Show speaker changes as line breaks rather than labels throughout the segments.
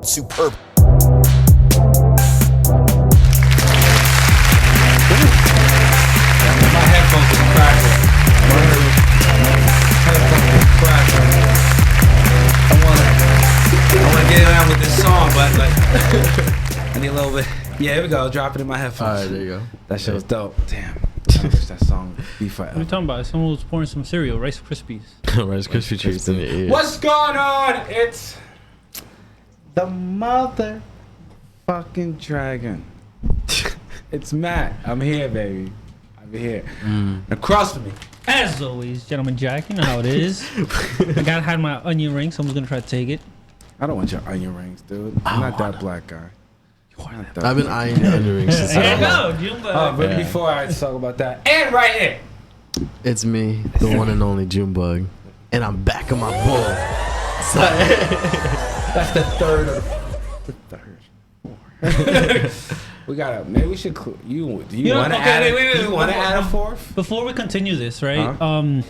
superb.
My headphones are cracking. I want to get around with this song, but like, I need a little bit. Yeah, here we go. Drop it in my headphones.
All right, there you go.
That shit was dope. Damn. I wish that song would be forever.
What are you talking about? Someone was pouring some cereal, Rice Krispies.
Rice Krispie treats in your ear.
What's going on? It's the motherfucking dragon. It's Matt. I'm here, baby. I'm here. Across from me.
As always, Gentleman Jack, you know how it is. I gotta hide my onion ring, someone's gonna try to take it.
I don't want your onion rings, dude. I'm not that black guy.
I've been eyeing your onion rings since
There you
I
go, Jumbo.
But before I talk about that, and right here.
It's me, the one and only Junebug. And I'm back on my bull.
That's the third of the third. We gotta. Maybe we should. Do you want to add?
Wait,
do you want to add a fourth?
Before we continue this, right?
Huh?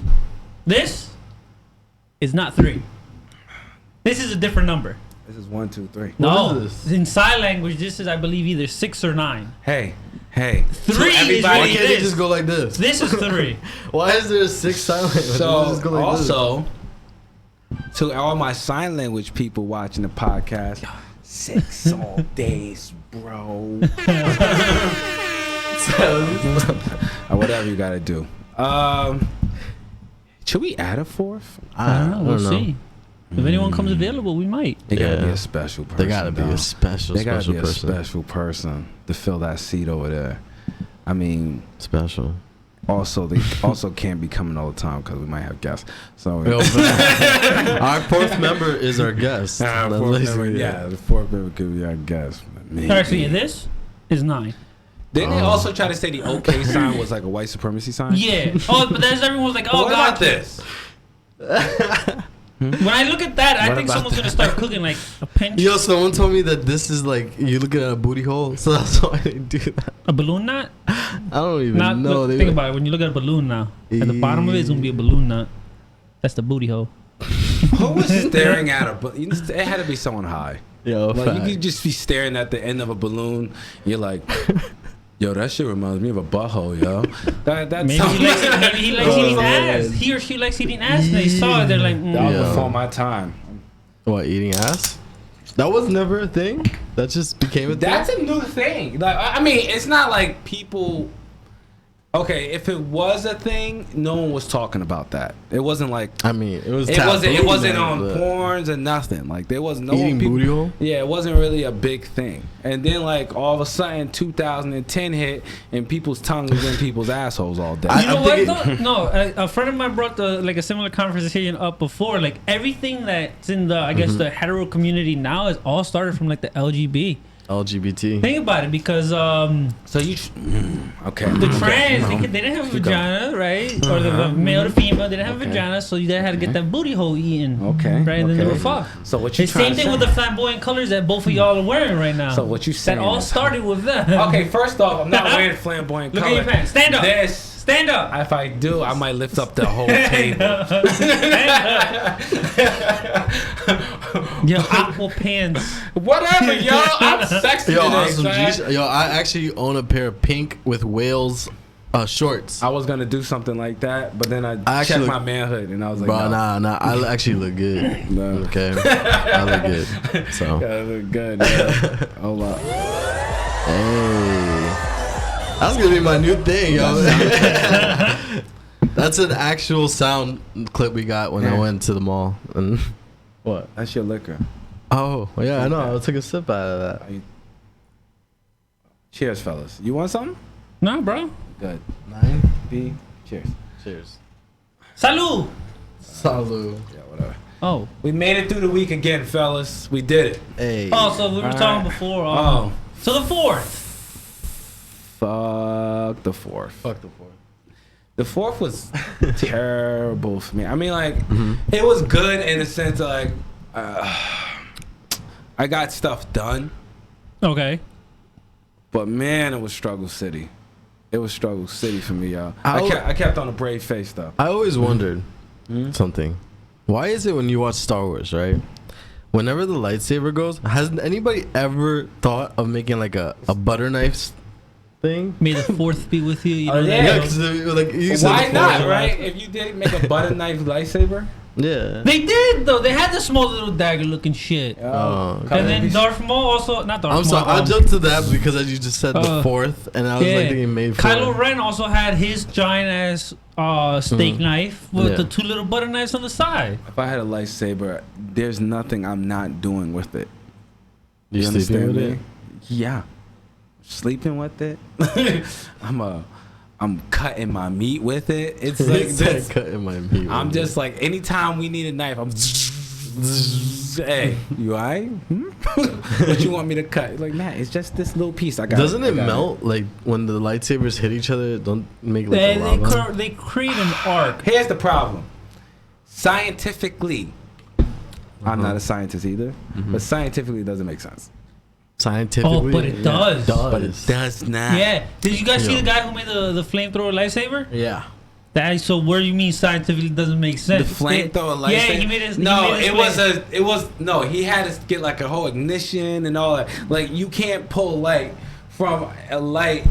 This is not 3. This is a different number.
This is 1, 2, 3.
No,
What is this?
in sign language, this is, I believe, either 6 or 9.
Hey.
3 is
Why
really
can't you
this.
just go like this?
This is 3.
Why is there a 6 silent?
So
Just go like
also, to all my sign language people watching the podcast, 6 all days, bro. Whatever you gotta do. Should we add a fourth?
I don't know. We'll see. If anyone comes available, we might.
They gotta be
Yeah.
a special person.
They gotta be
though.
a special,
They gotta
special
be a
person.
special person to fill that seat over there. I mean,
Special.
also they also can't be coming all the time because we might have guests. So
Yo, but our 4th member is our guest.
the fourth member could be our guest.
All right, so yeah, this is 9.
Didn't they also try to say the OK sign was like a white supremacy sign?
Yeah. Oh, but then everyone was like, "Oh
What
God,
about this?
When I look at that, I
What
think
about
someone's gonna start cooking like a pinch,
Yo, someone told me that this is like you looking at a booty hole, so that's why they do that.
a balloon knot.
I don't even
Not
know.
look, think about it. When you look at a balloon now, at the bottom of it is gonna be a balloon knot. That's the booty hole.
Who was staring at a balloon? It had to be someone high.
Yo,
Like
fact.
you could just be staring at the end of a balloon. You're like, yo, that shit reminds me of a butthole, yo. That
Maybe he likes eating ass. He or she likes eating ass, and they saw it. They're like,
That was
Yeah.
before my time.
What, eating ass? That was never a thing. That just became a thing.
That's a new thing. Like, I mean, it's not like people. Okay, if it was a thing, no one was talking about that. It wasn't like
I mean, it was.
it
taboo,
wasn't
man,
on
but
porns or nothing. Like there was no
Eating
people,
booty hole?
Yeah, it wasn't really a big thing. And then like all of a sudden 2010 hit and people's tongue was in people's assholes all day.
you know
I
what?
think
Though? No, a friend of mine brought like a similar conversation up before. Like everything that's in the, I guess, the hetero community now is all started from like the
LGBT.
Think about it, because
so you okay.
the
Okay.
trans,
No.
they didn't have a
Keep going.
vagina, right? Or the male to female, they didn't have a
Okay.
vagina, so you had to get that booty hole eaten.
Okay.
Right, and then they
okay.
were fucked.
So what you
The
trying
same
to
thing
say?
with the flamboyant colors that both of y'all are wearing right now.
So what you saying
That all
is-
started with that.
Okay, first off, I'm not wearing flamboyant
Look
color.
at your pants. Stand up.
This.
Stand up.
If I do, I might lift up the whole table.
Your aqua pants.
Whatever, yo. I'm sexy
Yo,
today,
awesome
son.
Yo, I actually own a pair of pink with whales shorts.
I was gonna do something like that, but then I
actually
checked my
look-
manhood and I was like,
Bro,
no.
nah, I actually look good.
No.
Okay, I look good. So,
Gotta look good. Yeah. Hold up.
hey, that's gonna be my new thing, yo. That's an actual sound clip we got when I went to the mall. And what?
That's your liquor.
Oh, yeah, I know. I took a sip out of that.
Cheers, fellas. You want something?
Nah, bro.
Good.
9.
Cheers.
Cheers.
Salud.
Salud.
Yeah, whatever.
Oh.
We made it through the week again, fellas. We did it.
Hey.
Oh, so we were
All
talking
right.
before.
Oh.
So the 4th.
Fuck the fourth.
Fuck the 4th.
The fourth was terrible for me. I mean, like, it was good in the sense of, like, I got stuff done,
Okay.
but man, it was struggle city. It was struggle city for me, y'all.
How-
I kept on a brave face, though.
I always wondered something. Why is it when you watch Star Wars, right? whenever the lightsaber goes, has anybody ever thought of making like a butter knife thing?
May the fourth be with you. You know
yeah.
that?
Yeah, because like you said
Why
before,
not,
like-
right? If you did make a butter knife lightsaber.
Yeah.
They did though. They had the small little dagger looking shit.
Oh, okay.
And then Darth Maul also, not Darth Maul.
I'm sorry, I jumped to that because as you just said the fourth, and I was
yeah.
like thinking maybe
Kylo Ren also had his giant ass steak knife with
Yeah.
the two little butter knives on the side.
If I had a lightsaber, there's nothing I'm not doing with it.
You
You
sleeping
understand
with
me?
it?
Yeah, sleeping with it. I'm cutting my meat with it. It's like
It's like
this.
cutting my meat.
I'm
with
just like anytime we need a knife, I'm. Hey, you alright? What you want me to cut? Like, nah, it's just this little piece. I got.
Doesn't
I
it
got
melt like when the lightsabers hit each other? Don't make like a lava?
They create an arc.
Here's the problem. Scientifically, I'm not a scientist either, but scientifically, it doesn't make sense.
Scientifically,
Oh, but it does.
But it does not.
Yeah. Did you guys see
Yeah.
the guy who made the flamethrower lightsaber?
Yeah.
That so where you mean scientifically doesn't make
The
sense?
flamethrower lightsaber.
Yeah, he made it.
No,
he made
it was no. He had to get like a whole ignition and all that. Like you can't pull light from a light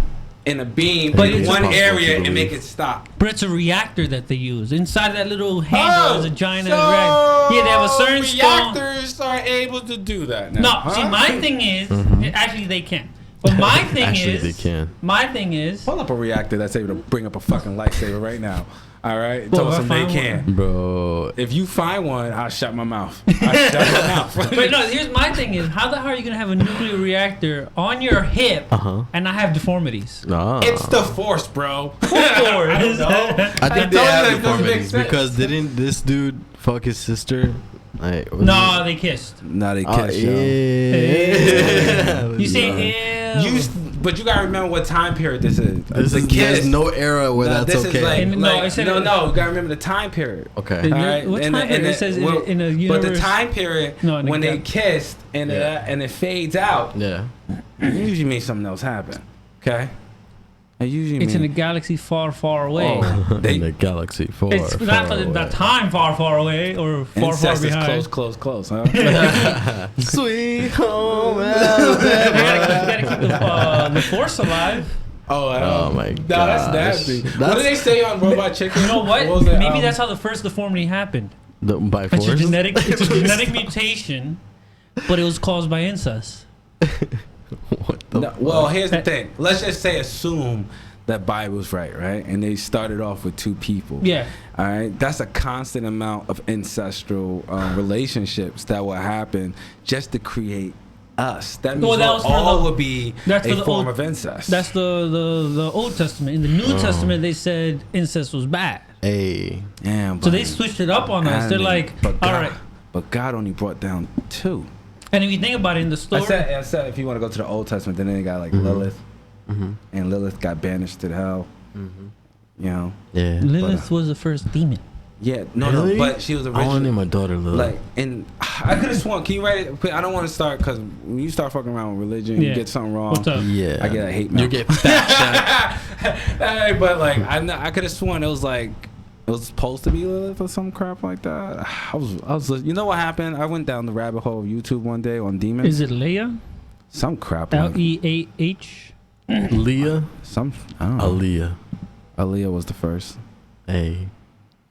in a beam
But
in
it's
one
impossible
area
to
and
believe.
make it stop.
But it's a reactor that they use. Inside of that little handle is a giant
so
reactor. Yeah, they have a certain stone.
reactors are able to do that now.
No,
huh?
see, my thing is actually they can. But my thing
Actually,
is
they can.
My thing is
Pull up a reactor that's able to bring up a fucking lightsaber right now. All right,
Well,
tell us
if
if
I
they
find
can.
Bro.
If you find one, I'll shut my mouth. I'll shut my mouth.
But no, here's my thing is how the hell are you gonna have a nuclear reactor on your hip and not have deformities?
Ah.
It's the force, bro.
Of course.
I don't know.
I think they
told you
have
that doesn't make
deformities
sense.
because didn't this dude fuck his sister? Like, was
No, they kissed.
Not a
it-
kiss, yo.
yeah.
You say ew.
But you gotta remember what time period this is.
This
the
is,
kiss.
there's no era where
No,
that's
this
okay.
is like,
And no, I said
no,
it-
no. You gotta remember the time period.
okay.
And
All
there-
right,
what
and
time period? It says in a
But the
universe-
time period
No, in a
when they
gap.
kissed and
Yeah.
and it fades out,
Yeah.
it usually means something else happened. Okay, it usually
It's in a
means
galaxy far, far away.
oh,
In the galaxy far,
It's not
far
the
away.
time far, far away or far, far
incest is
behind.
close, huh?
Sweet home
You
Alabama.
gotta keep the force alive.
Oh, I
Oh
don't.
my
No, that's
gosh.
nasty. What
That's-
did they say on Robot Chicken?
You know what?
was it?
Maybe that's how the first deformity happened.
By
It's a
force?
it's a genetic mutation, but it was caused by incest.
What the
No, well, here's the thing. Let's just say assume that Bible's right, and they started off with two people.
Yeah.
All right, that's a constant amount of ancestral relationships that will happen just to create us. That means
Well, that was for
all
the-
would be
that's
a
for the
form
old-
of incest.
That's the Old Testament. In the New Testament, they said incest was bad.
Hey.
Damn,
So they
buddy.
switched it up on us. They're like,
but
all
God,
right.
But God only brought down two.
And if you think about it in the story,
I said if you want to go to the Old Testament, then they got like Lilith, and Lilith got banished to the hell. You know,
Yeah.
Lilith was the first demon.
yeah, no,
Really?
but she was
I want to name
originally
my daughter Lil.
like, and I could have sworn. Can you write it? I don't want to start because when you start fucking around with religion,
Yeah.
you get something wrong.
What's up?
yeah.
I get a hate mail.
You get fat
Hey, but like, I could have sworn it was like. It was supposed to be Lilith or some crap like that. I was. You know what happened? I went down the rabbit hole of YouTube one day on demons.
Is it Leah?
Some crap. Like,
Leah?
Leah.
some. I don't know.
Aaliyah.
Aaliyah was the first.
Hey.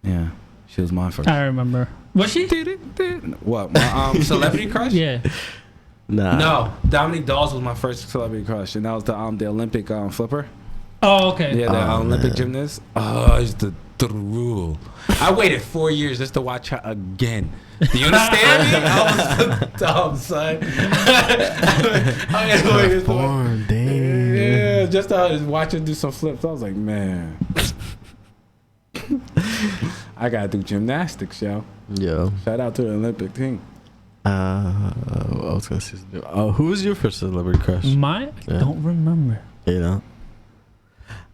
Yeah, she was my first.
I remember. Was she?
What? My celebrity crush?
Yeah.
Nah.
No, Dominique Dawes was my first celebrity crush, and that was the Olympic flipper.
Oh, okay.
Yeah, the
Oh,
Olympic
man.
gymnast. Oh, it's the rule. I waited 4 years just to watch her again. Do you understand me? I was so dumb, son. I just waited for-
Born, damn.
Yeah, just to watch her do some flips. I was like, man, I gotta do gymnastics, yo.
Yo.
Shout out to the Olympic team.
I was gonna say something. Who was your first celebrity crush?
Mine? I
Yeah.
don't remember.
You know,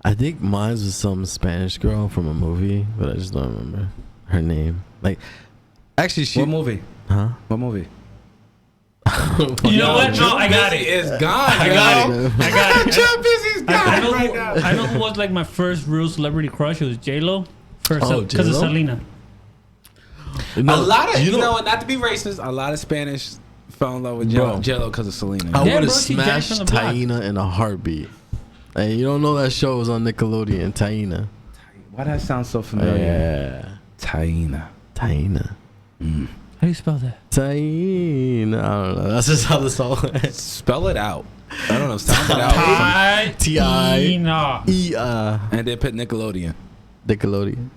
I think mine was some Spanish girl from a movie, but I just don't remember her name. Like, actually, she.
What movie?
Huh?
What movie?
You know what? No, I got it.
It's gone.
I got it. I got it.
Joe Busy's gone
I know
right
who,
now.
I know who was like my first real celebrity crush. It was J-Lo.
Oh,
Because of
J-Lo?
Selena.
A lot of, you know, not to be racist, a lot of Spanish fell in love with Jello because of Selena.
I
Yeah,
would have
bro, she's Janet
smashed
from the block.
Taina in a heartbeat. Hey, you don't know that show was on Nickelodeon, Taina.
Why that sound so familiar?
Yeah.
Taina.
Taina.
Mm.
How do you spell that?
Taina. I don't know. That's just how the song went.
Spell it out. I don't know. Sound it out.
Tina.
T-I-E-A.
And they put Nickelodeon.
Nickelodeon.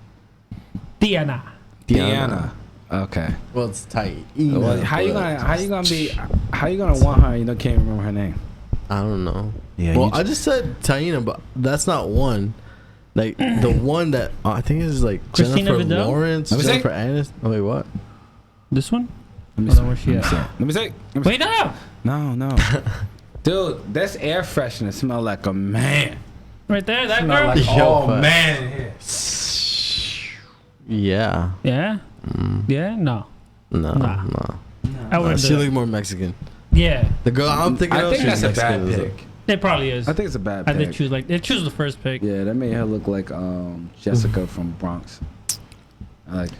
Diana.
Diana. Okay.
Well, it's Taina.
Well, how you gonna want her? You know, can't remember her name.
I don't know.
Yeah.
Well, I just said Taina, but that's not one. Like the one that I think is like
Christina
Jennifer
Vidal?
Lawrence,
Let me see.
Jennifer Aniston. Oh wait, what?
This one?
Let me
Hold
see.
on, where's she at?
Let me see.
Wait up!
No. Dude, that's air freshener. Smell like a man.
Right there, that
Smell
girl?
like
Yo,
oh man. Here.
Yeah.
Yeah?
Mm.
Yeah? No.
No.
Nah.
No.
I wouldn't
She
do
look
that.
more Mexican.
Yeah.
The girl I'm thinking
I
of,
think
she's
that's a bad
Mexican as
pick.
It probably is.
I think it's a bad
I
pick.
did choose they choose the first pick.
Yeah, that made her look like Jessica from Bronx.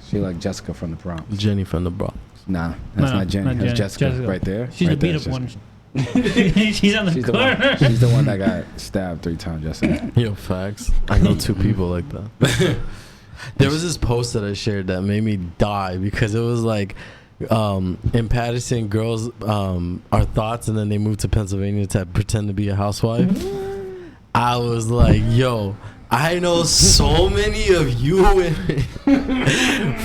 She like Jessica from the Bronx.
well. Jenny from the Bronx.
Nah, that's
No,
not Jenny.
not
That's
Jenny.
Jessica, right there.
She's
right
the beat
there,
up one.
Jessica.
She's on the
She's the
corner.
one. She's the one that got stabbed 3 times yesterday.
Yo, facts. I know 2 people like that. There was this post that I shared that made me die because it was like in Patterson, girls are thoughts, and then they moved to Pennsylvania to pretend to be a housewife. I was like, yo, I know so many of you women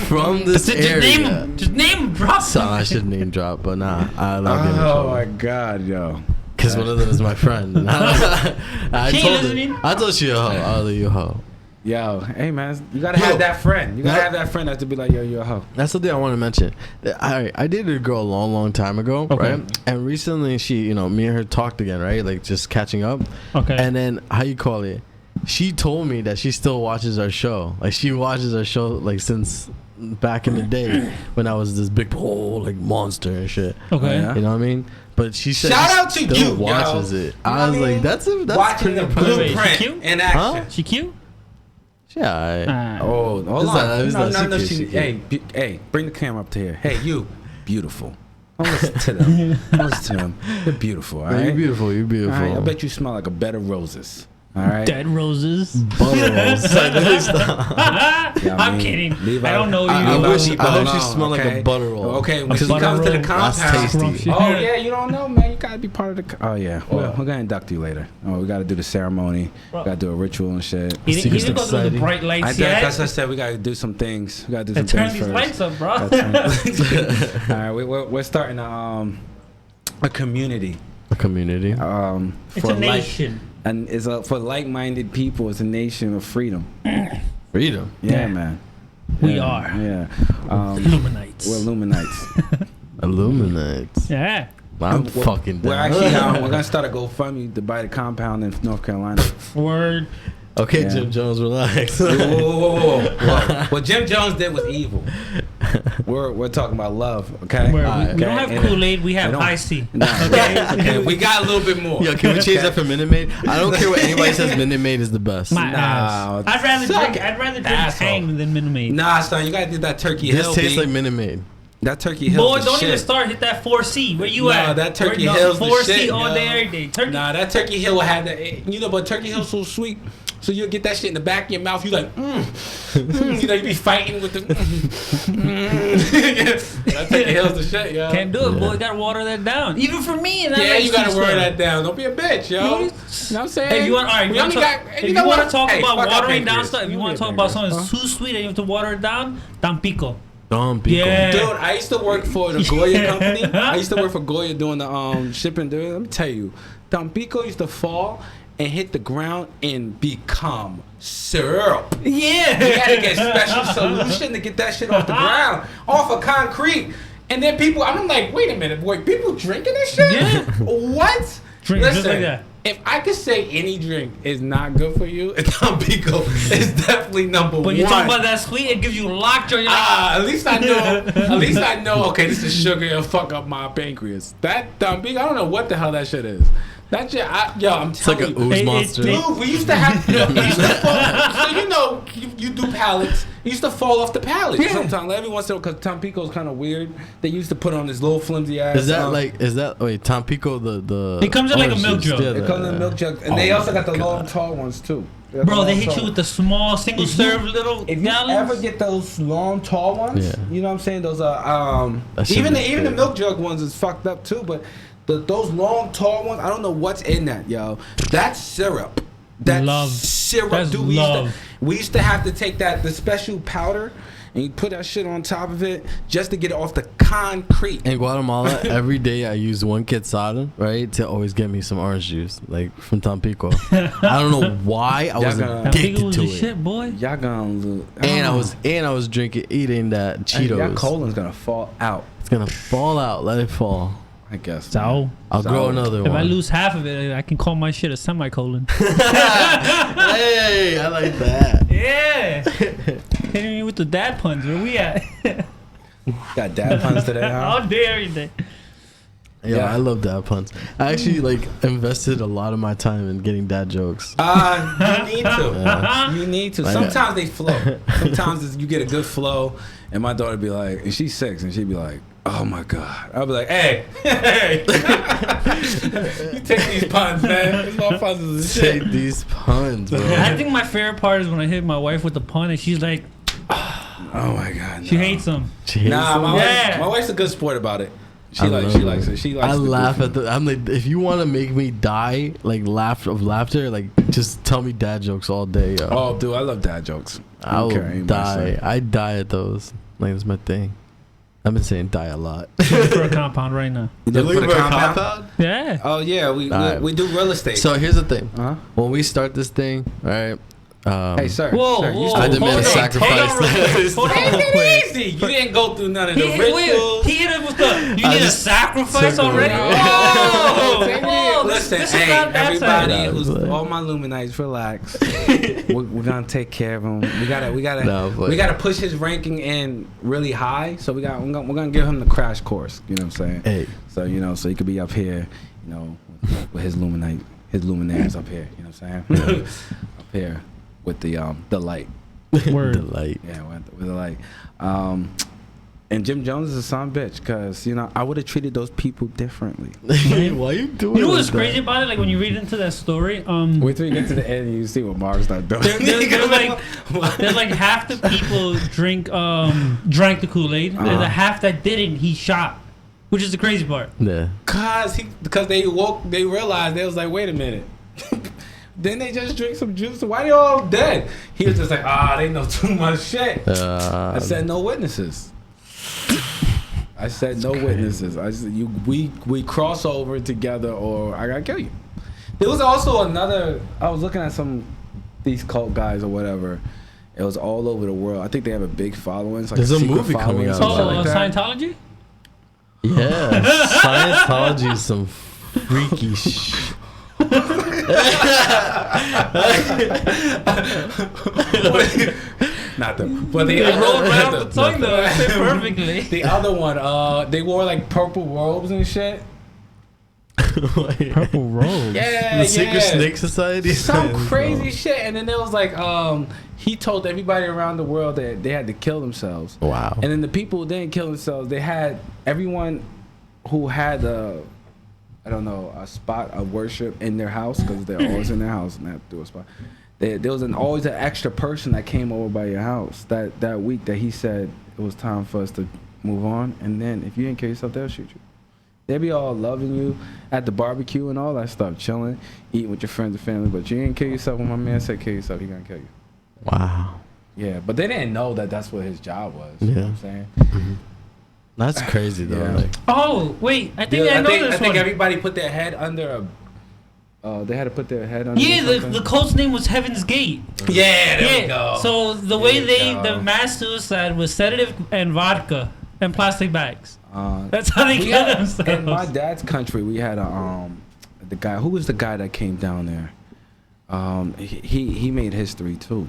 from this area.
Just name drop.
So I should name drop, but nah, I love getting in
Oh
trouble.
my god, yo.
Because one of them is my friend. And I
She
told
listening?
her, I told she a hoe. I was like, you a hoe.
Yo, hey man, you gotta have that friend. You gotta have that friend that's to be like, yo, you're a hoe.
That's something I want to mention. I dated a girl a long time ago,
Okay.
right? And recently she, me and her talked again, right? Like just catching up.
Okay.
And then, how you call it? She told me that she still watches our show. Like she watches our show like since back in the day when I was this big like monster and shit.
Okay.
Oh, yeah?
You know what I mean? But she said
Shout
she
out to
still
you,
watches
yo.
it.
You know
I was
what I mean?
like, that's
Watching
pretty
the
impressive.
Wait, she
blueprint
cute?
in action.
She cute?
Yeah.
Oh, hold
It's
on.
not- it's not
No,
she cute, she
hey, bring the camera up to here. Hey, you, beautiful. Don't listen to them. Don't listen to them. They're beautiful, all right?
You're beautiful. You're
All
beautiful.
right, I bet you smell like a bed of roses. All right.
Dead roses.
Butter rolls. Like, really stop.
Yeah, I
I'm
mean,
kidding.
leave
I
out-
don't know you.
I
leave out
wish
people
she
alone,
smelled like
okay?
a butter roll.
Okay, when she
butter
comes to the
roll.
That's
compound.
tasty.
Oh yeah, you don't know, man. You gotta be part of the. Oh yeah, well, we're gonna induct you later. Oh, we gotta do the ceremony.
Bro.
Gotta do a ritual and shit.
He didn't go through the
exciting.
bright
I
lights
did,
yet.
that's what I said. We gotta do some things. We gotta do some
Turn
things
these
first.
lights up, bro.
All right, we're starting a community.
A community.
It's
for
a nation.
and it's for like-minded people. It's a nation of freedom.
Freedom.
Yeah,
Yeah.
man.
We
Yeah,
are.
Yeah.
Illuminates.
We're Illuminates.
Illuminates.
Yeah.
I'm
We're-
fucking
We're
down.
actually we're gonna start a GoFundMe to buy the compound in North Carolina.
Word.
Okay,
Yeah.
Jim Jones, relax.
Whoa. What Jim Jones did was evil. We're talking about love, okay?
Word.
Alright.
We don't have
And-
Kool-Aid. We have
I don't-
High C.
No, okay. We got a little bit more.
Yo, can we change that for Minute Maid? I don't care what anybody says. Minute Maid is the best.
My
Nah,
ass. I'd rather
suck
drink.
it.
I'd rather drink
Asshole.
Tang than Minute Maid.
Nah, son, you gotta do that Turkey
This
Hill.
tastes
B.
like Minute Maid.
That Turkey Hill.
Boy, don't even start. Hit that 4C. Where you
Nah,
at?
that Turkey
Where-
Hill's the
4C
shit,
all
yo.
day, every day. Turkey.
Nah, that Turkey Hill had that. You know, but Turkey Hill's so sweet. So you'll get that shit in the back of your mouth. You like, you know, you be fighting with the. That Turkey Hill's the shit, yo.
Can't do it,
Yeah.
boy. Gotta water that down. Even for me. And that
Yeah,
makes
you gotta
too
wear
slow.
that down. Don't be a bitch, yo. You know what I'm saying?
If you want, all right,
We
you
only
want
got-
if
you
you
know
want
what?
to talk
Hey,
about
fuck our
watering down
pancreas.
stuff, if you
You
want
be
to
a
talk about
pancreas.
something too sweet and you have to water it down, Tampico.
Don't be
Yeah.
Dude, I used to work for the Goya company. I used to work for Goya doing the shipping. Dude, let me tell you, Tampico used to fall and hit the ground and become syrup.
Yeah.
You had to get special solution to get that shit off the ground, off of concrete. And then people, I'm like, wait a minute, boy, people drinking this shit?
Yeah.
What?
Drink just like that.
if I could say any drink is not good for you, Tampico is definitely number one.
But you're talking about that sweet, it gives you lockjaw. You're like,
At least I know. At least I know. Okay, this is sugar. It'll fuck up my pancreas. That Tampico, I don't know what the hell that shit is. That shit, I'm
It's like
telling
an
you.
ooze monster.
Dude, we used to have, we used to fall, so you know, you do pallets. It used to fall off the pallet sometimes. Every once in a while, because Tampico's kind of weird. They used to put on this little flimsy ass.
Wait, Tampico the
it comes in like a milk jug.
It comes in a milk jug. And they also got the long, tall ones, too.
Bro, they hit you with the small single serve little
If you
gallons.
ever get those long, tall ones, you know what I'm saying? Those are,
That shit
even
is
the
big.
milk jug ones is fucked up, too. But those long, tall ones, I don't know what's in that, yo. That's syrup. That's
Love.
syrup,
That's
dude.
love.
We used to have to take the special powder and you put that shit on top of it just to get it off the concrete.
In Guatemala, every day I use one quetzal, right, to always get me some orange juice, like from Tampico. I don't know why I was
Y'all
Tampico
addicted
was
to
the
it.
shit, boy.
Y'all gonna lose.
And I was eating that Cheetos.
Your colon's gonna fall out,
It's gonna fall out. Let it fall.
I guess.
So,
I'll grow another
if
one.
I lose half of it, I can call my shit a semicolon.
Hey, I like that.
Yeah. Hitting me with the dad puns. Where we at?
Got dad puns today, huh?
All day, every day.
Yeah, I love dad puns. I actually invested a lot of my time in getting dad jokes.
You need to.
Yeah.
You need to.
I
Sometimes they flow. Sometimes you get a good flow, and my daughter be like, and she's 6, and she'd be like, "Oh my god!" I'll be like, "Hey, you take these puns, man. These motherfuckers is shit."
Take these puns, bro.
I think my favorite part is when I hit my wife with the pun and she's like,
Oh my god,
she
no.
hates them.
Nah,
Yeah.
my wife's a good sport about it. She
I
likes
love
it. She likes.
I
the
laugh
goofy-
I'm like, if you want to make me die, laughter, just tell me dad jokes all day, yo.
Oh, dude, I love dad jokes.
I will
don't care, ain't
die.
much,
I die at those. Like, it's my thing. I've been saying die a lot.
Looking for a compound right now.
You looking for a compound?
Yeah.
Oh yeah, we do real estate.
So here's the thing.
Huh?
When we start this thing, all right.
Hey, sir.
Whoa,
sir,
whoa.
I demand a sacrifice.
Hold on real quick.
Easy. You didn't go through none of the
He
rituals.
hit it with the, you
I
need a
just
sacrifice
took
already?
over.
Whoa!
Listen,
this is
hey,
not that
everybody,
side.
who's
Nah,
all my Luminites, relax. we're gonna take care of him. We gotta
Nah, but-
we gotta push his ranking in really high. So we're gonna give him the crash course. You know what I'm saying?
Hey,
So so he could be up here, with his luminaires up here. You know what I'm saying? Up here with the light.
Word.
the light.
Yeah, with the light. And Jim Jones is a son of a bitch because I would have treated those people differently.
Why you doing?
You know what's
like that?
crazy about it? Like when you read into that story,
Wait till you get to the end and you see what Mark's not doing.
there's like half the people drank the Kool-Aid, and the half that didn't, he shot, which is the crazy part.
Yeah.
Because they realized they was like, wait a minute. Then they just drink some juice. Why they all dead? He was just like, they know too much shit. I said no witnesses. I said no witnesses. I said we cross over together or I gotta kill you. There was also another. I was looking at these cult guys or whatever. It was all over the world. I think they have a big following. It's like
There's a
secret
movie coming
following,
out.
some shit like that.
Scientology?
Yeah. Scientology is some freaky shit.
Not them, but
They rolled right off the tongue though. It fit perfectly.
The other one, they wore like purple robes and shit.
Purple robe.
Yeah,
The Secret Snake Society.
Some crazy shit. And then there was like, he told everybody around the world that they had to kill themselves.
Wow.
And then the people who didn't kill themselves, they had everyone who had a spot of worship in their house because they're always in their house and they have to do a spot. There was always an extra person that came over by your house that week that he said it was time for us to move on. And then if you didn't kill yourself, they'll shoot you. They be all loving you at the barbecue and all that stuff, chilling, eating with your friends and family. But you didn't kill yourself. When my man said kill yourself, he gonna kill you.
Wow.
Yeah, but they didn't know that that's what his job was. You know what I'm saying?
That's crazy though.
Yeah.
Like,
Oh wait, I think I know this
I think
one.
everybody put their head under a. They had to put their head under.
Yeah,
something.
the cult's name was Heaven's Gate.
Yeah, there we go.
So the way
There you go.
the mass suicide was sedative and vodka and plastic bags.
Uh,
That's how they
we
killed
had-
themselves.
In my dad's country, we had a the guy. Who was the guy that came down there? He made history too.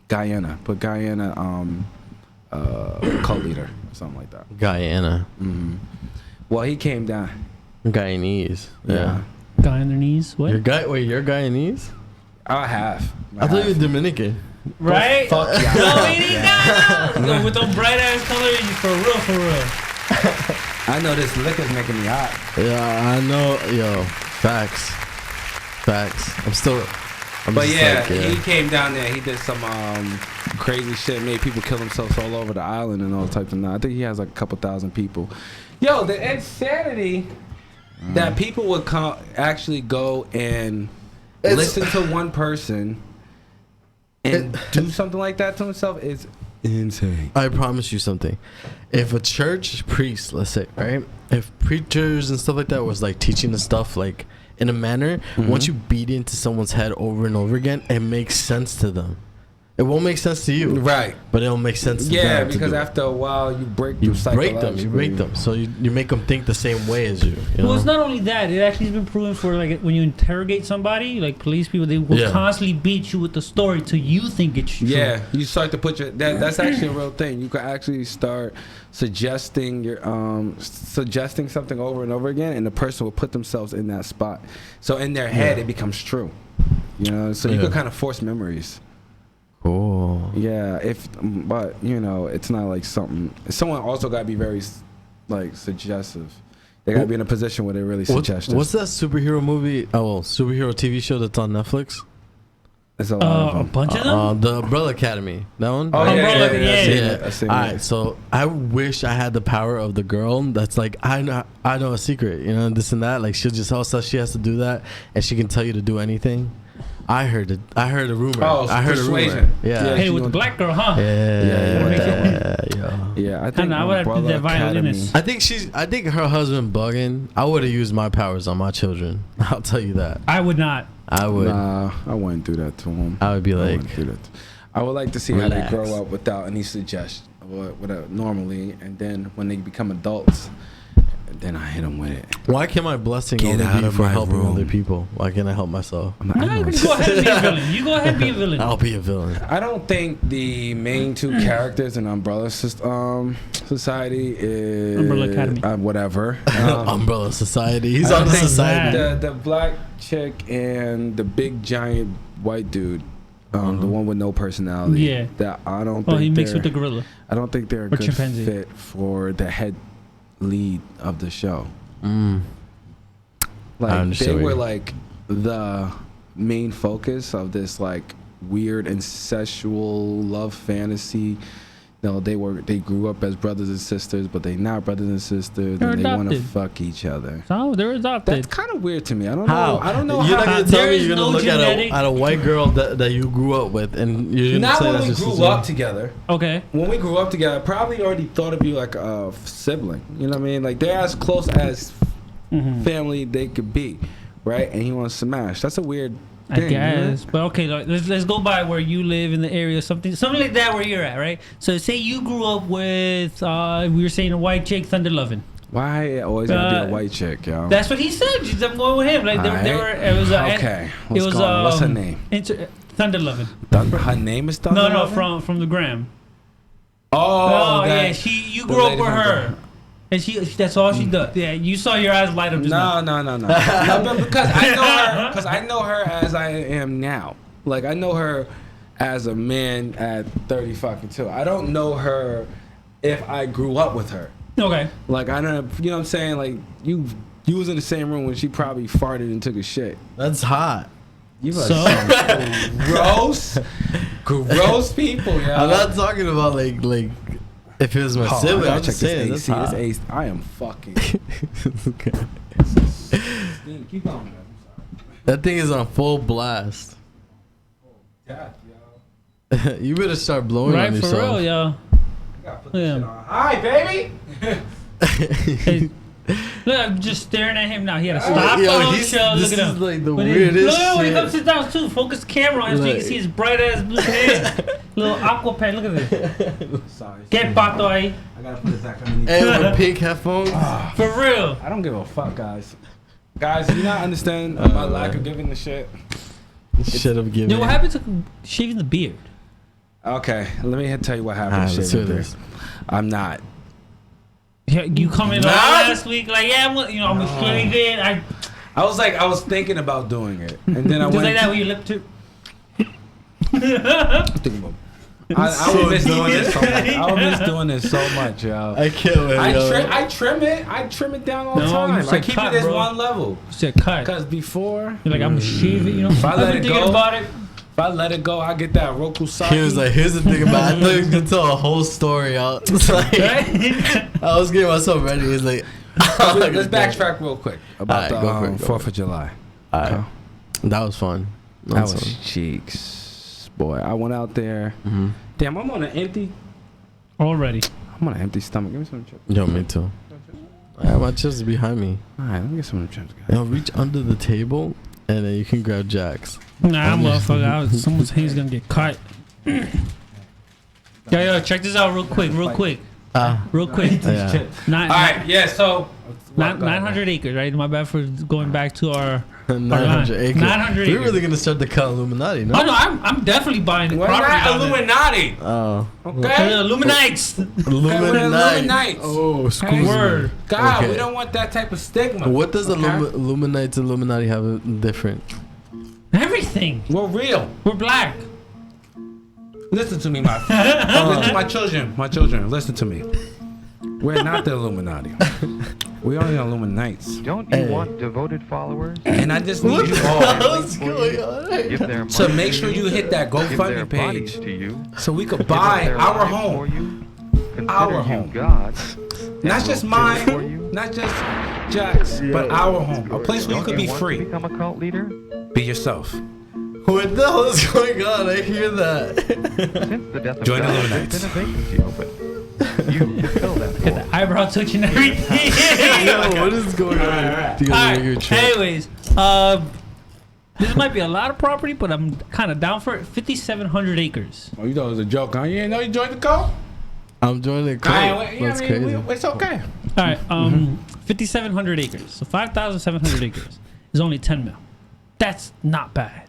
Guyana, but Guyana cult leader or something like that.
Guyana.
Mm-hmm. Well, he came down.
Guyanese. Yeah.
Guy on their knees. What?
You're Guyanese?
I have.
I thought you were Dominican.
Right?
Fuck yeah.
No, we need that. No, with them bright ass colors, for real, for real.
I know this liquor's making me hot.
Yeah, I know. Yo, facts.
But yeah, he came down there. He did some crazy shit. Made people kill themselves all over the island and all types of stuff. I think he has like a couple thousand people. Yo, the insanity that people would actually go and listen to one person and do something like that to himself is insane.
I promise you something. If a church priest, let's say, right? If preachers and stuff like that was like teaching the stuff like in a manner, once you beat it into someone's head over and over again, it makes sense to them. It won't make sense to you,
right?
But it'll make sense to them.
Yeah, because after a while, you break them.
You break them. So you make them think the same way as you. You
Well,
know?
it's not only that. It actually has been proven for like when you interrogate somebody, like police people, they will constantly beat you with the story till you think it's true.
Yeah, you start to put that's actually a real thing. You can actually start suggesting suggesting something over and over again, and the person will put themselves in that spot. So in their head, it becomes true. You know, so you can kind of force memories.
Cool.
Yeah, but you know, it's not like something. Someone also got to be very like suggestive. They got to be in a position where they're really suggestive.
What's that superhero movie? Superhero TV show that's on Netflix.
There's a lot of them.
A bunch of them.
The Umbrella Academy. That one.
Oh
Umbrella,
yeah.
All right, so I wish I had the power of the girl that's like I know a secret, you know, this and that. Like she'll just also she has to do that, and she can tell you to do anything. I heard a rumor.
Oh,
I heard
persuasion.
a rumor. Yeah.
Hey, with the black girl, huh?
Yeah.
I think
I would have to do that violinist.
I think her husband bugging. I would have used my powers on my children. I'll tell you that.
I would not.
I would.
Nah, I wouldn't do that to him.
I would be like,
I would like to see how they grow up without any suggestion, normally, and then when they become adults, then I hit them with it.
Why can't my blessing only be for helping other people? Why can't I help myself?
No, you go ahead and be a villain. You go ahead and be a villain.
I'll be a villain.
I don't think the main two characters in Umbrella Society is
Umbrella Academy.
Whatever.
Umbrella Society. He's on the society.
The black chick and the big giant white dude. The one with no personality.
Yeah.
That I don't think.
Oh, he mixed with the gorilla.
I don't think they're a good fit for the head lead of the show. Like they were like the main focus of this like weird incestual love fantasy. No, they grew up as brothers and sisters, but they not brothers and sisters, and they want to fuck each other.
So they're adopted.
That's kind of weird to me. I don't know. I don't know
you're
how.
Not gonna tell me you're gonna look at a white girl that you grew up with, and you're gonna
not
say
when
that's
we
just
grew up together.
Okay.
When we grew up together, I probably already thought of you like a sibling. You know what I mean? Like they're as close as family they could be, right? And he wants to smash. That's a weird thing,
I guess, but okay, let's go by where you live in the area, something like that where you're at, right? So say you grew up with, we were saying a white chick, Thunder Lovin'.
Why it always gotta be a white chick, yo?
That's what he said. I'm going with him. Like they were. It was
okay. What's her name?
Thunder Lovin'.
Her name is Thunder.
No, from the gram.
Oh,
yeah. You grew up with her. And that's all she does. Yeah, you saw your eyes light up just now.
No. But because I know her as I am now. Like I know her as a man at 32. I don't know her if I grew up with her.
Okay.
Like I don't, you know what I'm saying? Like you was in the same room when she probably farted and took a shit.
That's hot.
You are so gross people, yo.
I'm not talking about like. If it was my sibling, I'm just saying
this AC. I am fucking.
Okay.
Keep going, man.
That thing is on full blast.
Death, yo.
You better start blowing on yourself.
Right, for real, yo.
I gotta put this shit on. Hi, baby.
Hey, look, I'm just staring at him now. He had to stop the whole show. Look at him.
Like the weirdest
look, when he
shit.
comes sit down too, focus the camera on him so you can see his bright ass blue pants. Little aqua pen. Look at this.
Sorry.
Get pato ahí.
I gotta put it back underneath.
And with pink headphones.
For real.
I don't give a fuck, guys. Guys, you not understand my lack of giving the shit.
Should have given.
Yo, what happened to shaving the beard?
Okay, let me tell you what happened.
Alright,
to
let's
shaving
do
beard.
this.
I'm not.
Yeah, you come in last week like, yeah, I'm gonna shave it.
I was thinking about doing it, and then I
just
went.
like that with your lip too.
I would miss doing this so much. I would miss doing this so much, yo.
I can't wait.
I trim it. I trim it down all the time.
you
I
said
keep
cut,
it as
bro.
one level.
You said cut.
Cause before,
You're like, I'm gonna shave it.
If I
I've
let
been
it
thinking
go,
about it.
if I let it go, I get that Roku sake.
He was like, "Here's the thing about it. I thought he was gonna tell a whole story out." It's like, I was getting myself ready. He's like,
let's backtrack real quick about
Alright, go for it,
the
go
4th of July.
Alright. That was fun.
That was cheeks, boy. I went out there.
Mm-hmm.
Damn, I'm on an empty stomach. Give me some chips.
Yo, me too. I have my chips behind me.
All right, let me get some of the chips, guys.
Yo, reach under the table and then you can grab Jack's.
Nah, motherfucker. Someone's hair's gonna get cut. Yo, check this out real quick.
Yeah.
All right, yeah. So
900 acres, right? My bad for going back to our
900 acres.
900
We're
acres.
really gonna start the cut Illuminati, no?
Oh no, I'm definitely buying the
we're
property.
not
down there.
Illuminati,
Oh.
okay?
Illuminates.
Illuminati.
Oh, excuse me.
Word.
God,
Okay.
we don't want that type of stigma.
What does
okay?
Illuminates and Illuminati have different?
Everything.
We're real.
We're black.
Listen to me, listen to my children. My children, listen to me. We're not the Illuminati. We are the Illuminates.
Don't you want devoted followers?
And I just need you all
What's going on?
Give their
to
money
make
to
sure you hit that
give their
GoFundMe
bodies
page
to you,
so we could
give
buy
their
our
lives for
home.
you, consider
Our
you
home.
God,
Not
and
just
will kill for
mine,
you.
not just Jack's, but our home. A place where you
Don't
could be
want
free.
to become a cult leader?
Be yourself.
What the hell is going on? I hear that.
Since the death of
Join the
God,
Illuminates.
there's been a vacancy open. You can fill that
Get the
void.
eyebrow touch and everything.
Yo, what is going on? You guys
Alright,
make your trip.
anyways, this might be a lot of property, but I'm kind of down for it. 5,700 acres.
Oh, you thought it was a joke, huh? You didn't know you joined the cult?
I'm joining the cult. That's crazy.
It's okay.
All right, 5,700 acres. So 5,700 acres is only 10 mil. That's not bad.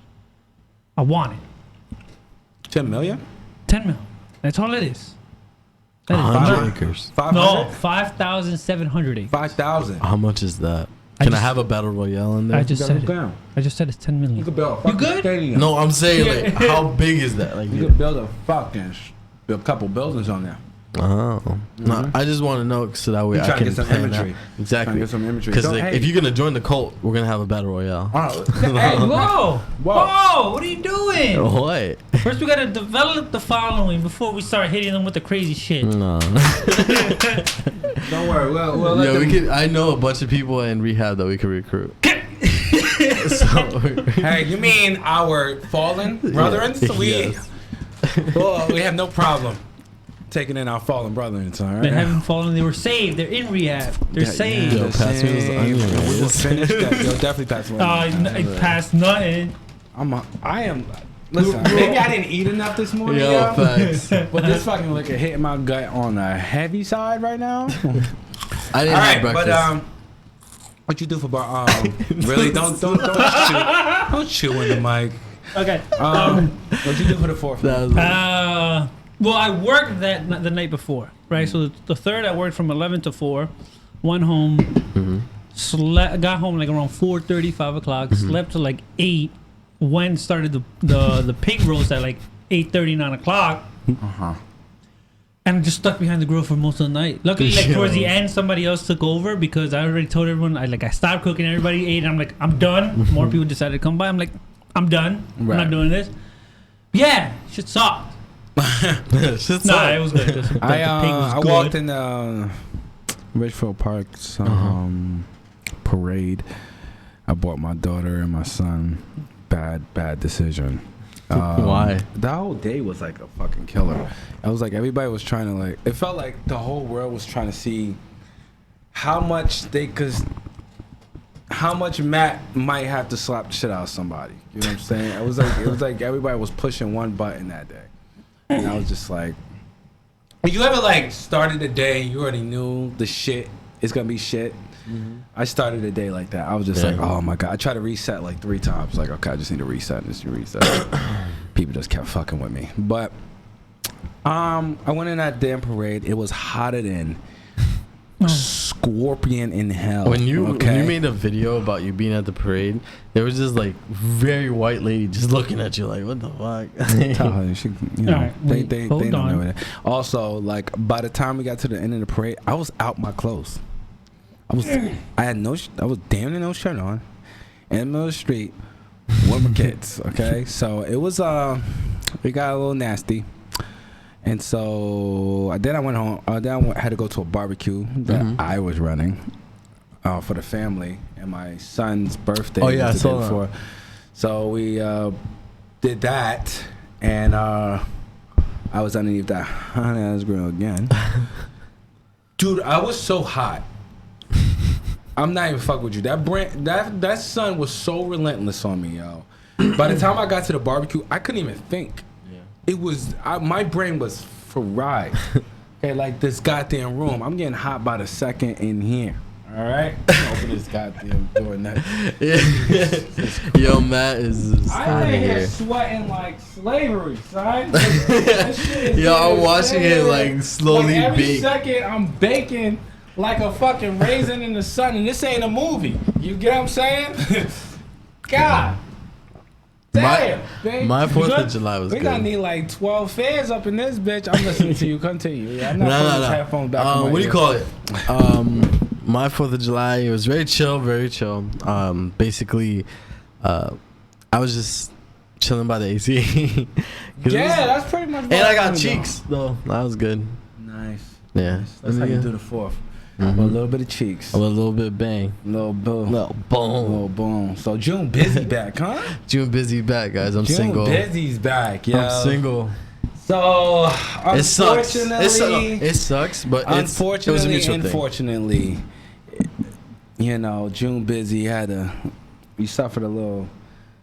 I want it.
10 million?
10 mil. That's all it is. That is
100
not-
acres.
500?
No, 5,700 acres.
5,000.
How much is that?
I
Can I
just-
have a battle royale in there?
I just
You
said
gotta
it.
go down.
I just said it's 10
You
million.
could build a
You
fucking
good?
stadium.
No, I'm saying like, how big is that? Like,
You could build a fucking build a couple buildings on there.
oh, no, I just want to know so that way
You
I
trying to
can
get some
plan
imagery.
out.
Trying
Exactly.
to get some imagery.
Because
So,
like,
hey.
if you're gonna join the cult, we're gonna have a battle royale.
Hey,
Whoa!
Whoa.
Whoa! What are you doing?
What?
First, we gotta develop the following before we start hitting them with the crazy shit.
No.
don't worry. We'll let
Yeah,
them,
we could. I know a bunch of people in rehab that we could recruit. So,
Hey, you mean our fallen brethren? So
Yes.
we have no problem taking in our fallen brethren. All right.
They haven't fallen. They were saved. They're in rehab. They're saved.
Yo, pass me those onion
We will
rings.
finish that. You'll definitely pass me.
It passed nothing.
I am. Listen, maybe I didn't eat enough this morning,
Yo,
yo.
facts.
But this fucking liquor hitting my gut on the heavy side right now.
I didn't
All
have
right,
breakfast.
but what you do for bar? Really? Don't chew in the mic.
Okay.
What you do for the 4th?
That was-
Well, I worked the night before, right? So the third, I worked from 11 to 4. Went home. Got home like around 4:30, 5 o'clock. Slept till like 8. Started the pig roast at like 8:30, 9 o'clock. And I just stuck behind the grill for most of the night. Luckily, like towards the end, somebody else took over because I already told everyone. I stopped cooking. Everybody ate. And I'm like, I'm done. More people decided to come by. I'm like, I'm done. I'm
Right.
not doing this. Yeah, shit sucked.
Shit's
Nah,
up.
it was good. The pig was
I
good.
walked in Richfield Park's parade. I bought my daughter and my son. Bad decision.
Why?
That whole day was like a fucking killer. I was like, everybody was trying to like. It felt like the whole world was trying to see how much Matt might have to slap the shit out of somebody. You know what I'm saying? It was like everybody was pushing one button that day, and I was just like, you ever like started the day and you already knew the shit is gonna be shit, I started the day like that. I was just
Yeah.
like, oh my god. I tried to reset like 3 times. Like, okay, I just need to reset. People just kept fucking with me. But I went in that damn parade. It was hotter than scorpion in hell.
When you made a video about you being at the parade, there was this like very white lady just looking at you like, what the fuck?
Tell her, she, you know,
Alright,
they
wait,
don't
hold
know
on.
that. Also, like by the time we got to the end of the parade, I was out my clothes. I was damn near no shirt on, in the middle of the street with my kids. Okay, so it was it got a little nasty. And so then I went home. Then I had to go to a barbecue that I was running for the family, and my son's birthday.
Oh, yeah,
was the
I
day
saw that.
before. So we did that, and I was underneath that hot ass grill again. Dude, I was so hot. I'm not even fucking with you. That sun was so relentless on me, yo. By the time I got to the barbecue, I couldn't even think. It was my brain was fried. Okay, like this goddamn room. I'm getting hot by the second in here. All right, open this goddamn door.
Yo, Matt is
I
out of
ain't here
here.
sweating like slavery, son.
Yo, I'm watching it like slowly
every
bake.
second I'm baking like a fucking raisin in the sun, and this ain't a movie. You get what I'm saying? God. Damn, babe.
My 4th
good?
of July was
We
good.
gonna need like 12 fans up in this bitch. I'm listening to you. Continue. Yeah, I'm not putting this headphone back in my
What do you
ear.
call it? My 4th of July, it was very chill, very chill. Basically, I was just chilling by the AC.
Yeah, that's pretty much.
And I got cheeks, though. That was good.
Nice.
Yeah.
That's how you do the 4th. A little bit of cheeks.
A little bit bang.
Little boom.
Little boom.
Little boom. So June busy back, huh?
June busy back, guys. I'm
June
single.
busy's back, yo.
I'm single.
So
It sucks.
unfortunately,
It sucks, but it was a
unfortunately,
mutual thing.
unfortunately, you know, June busy we suffered a little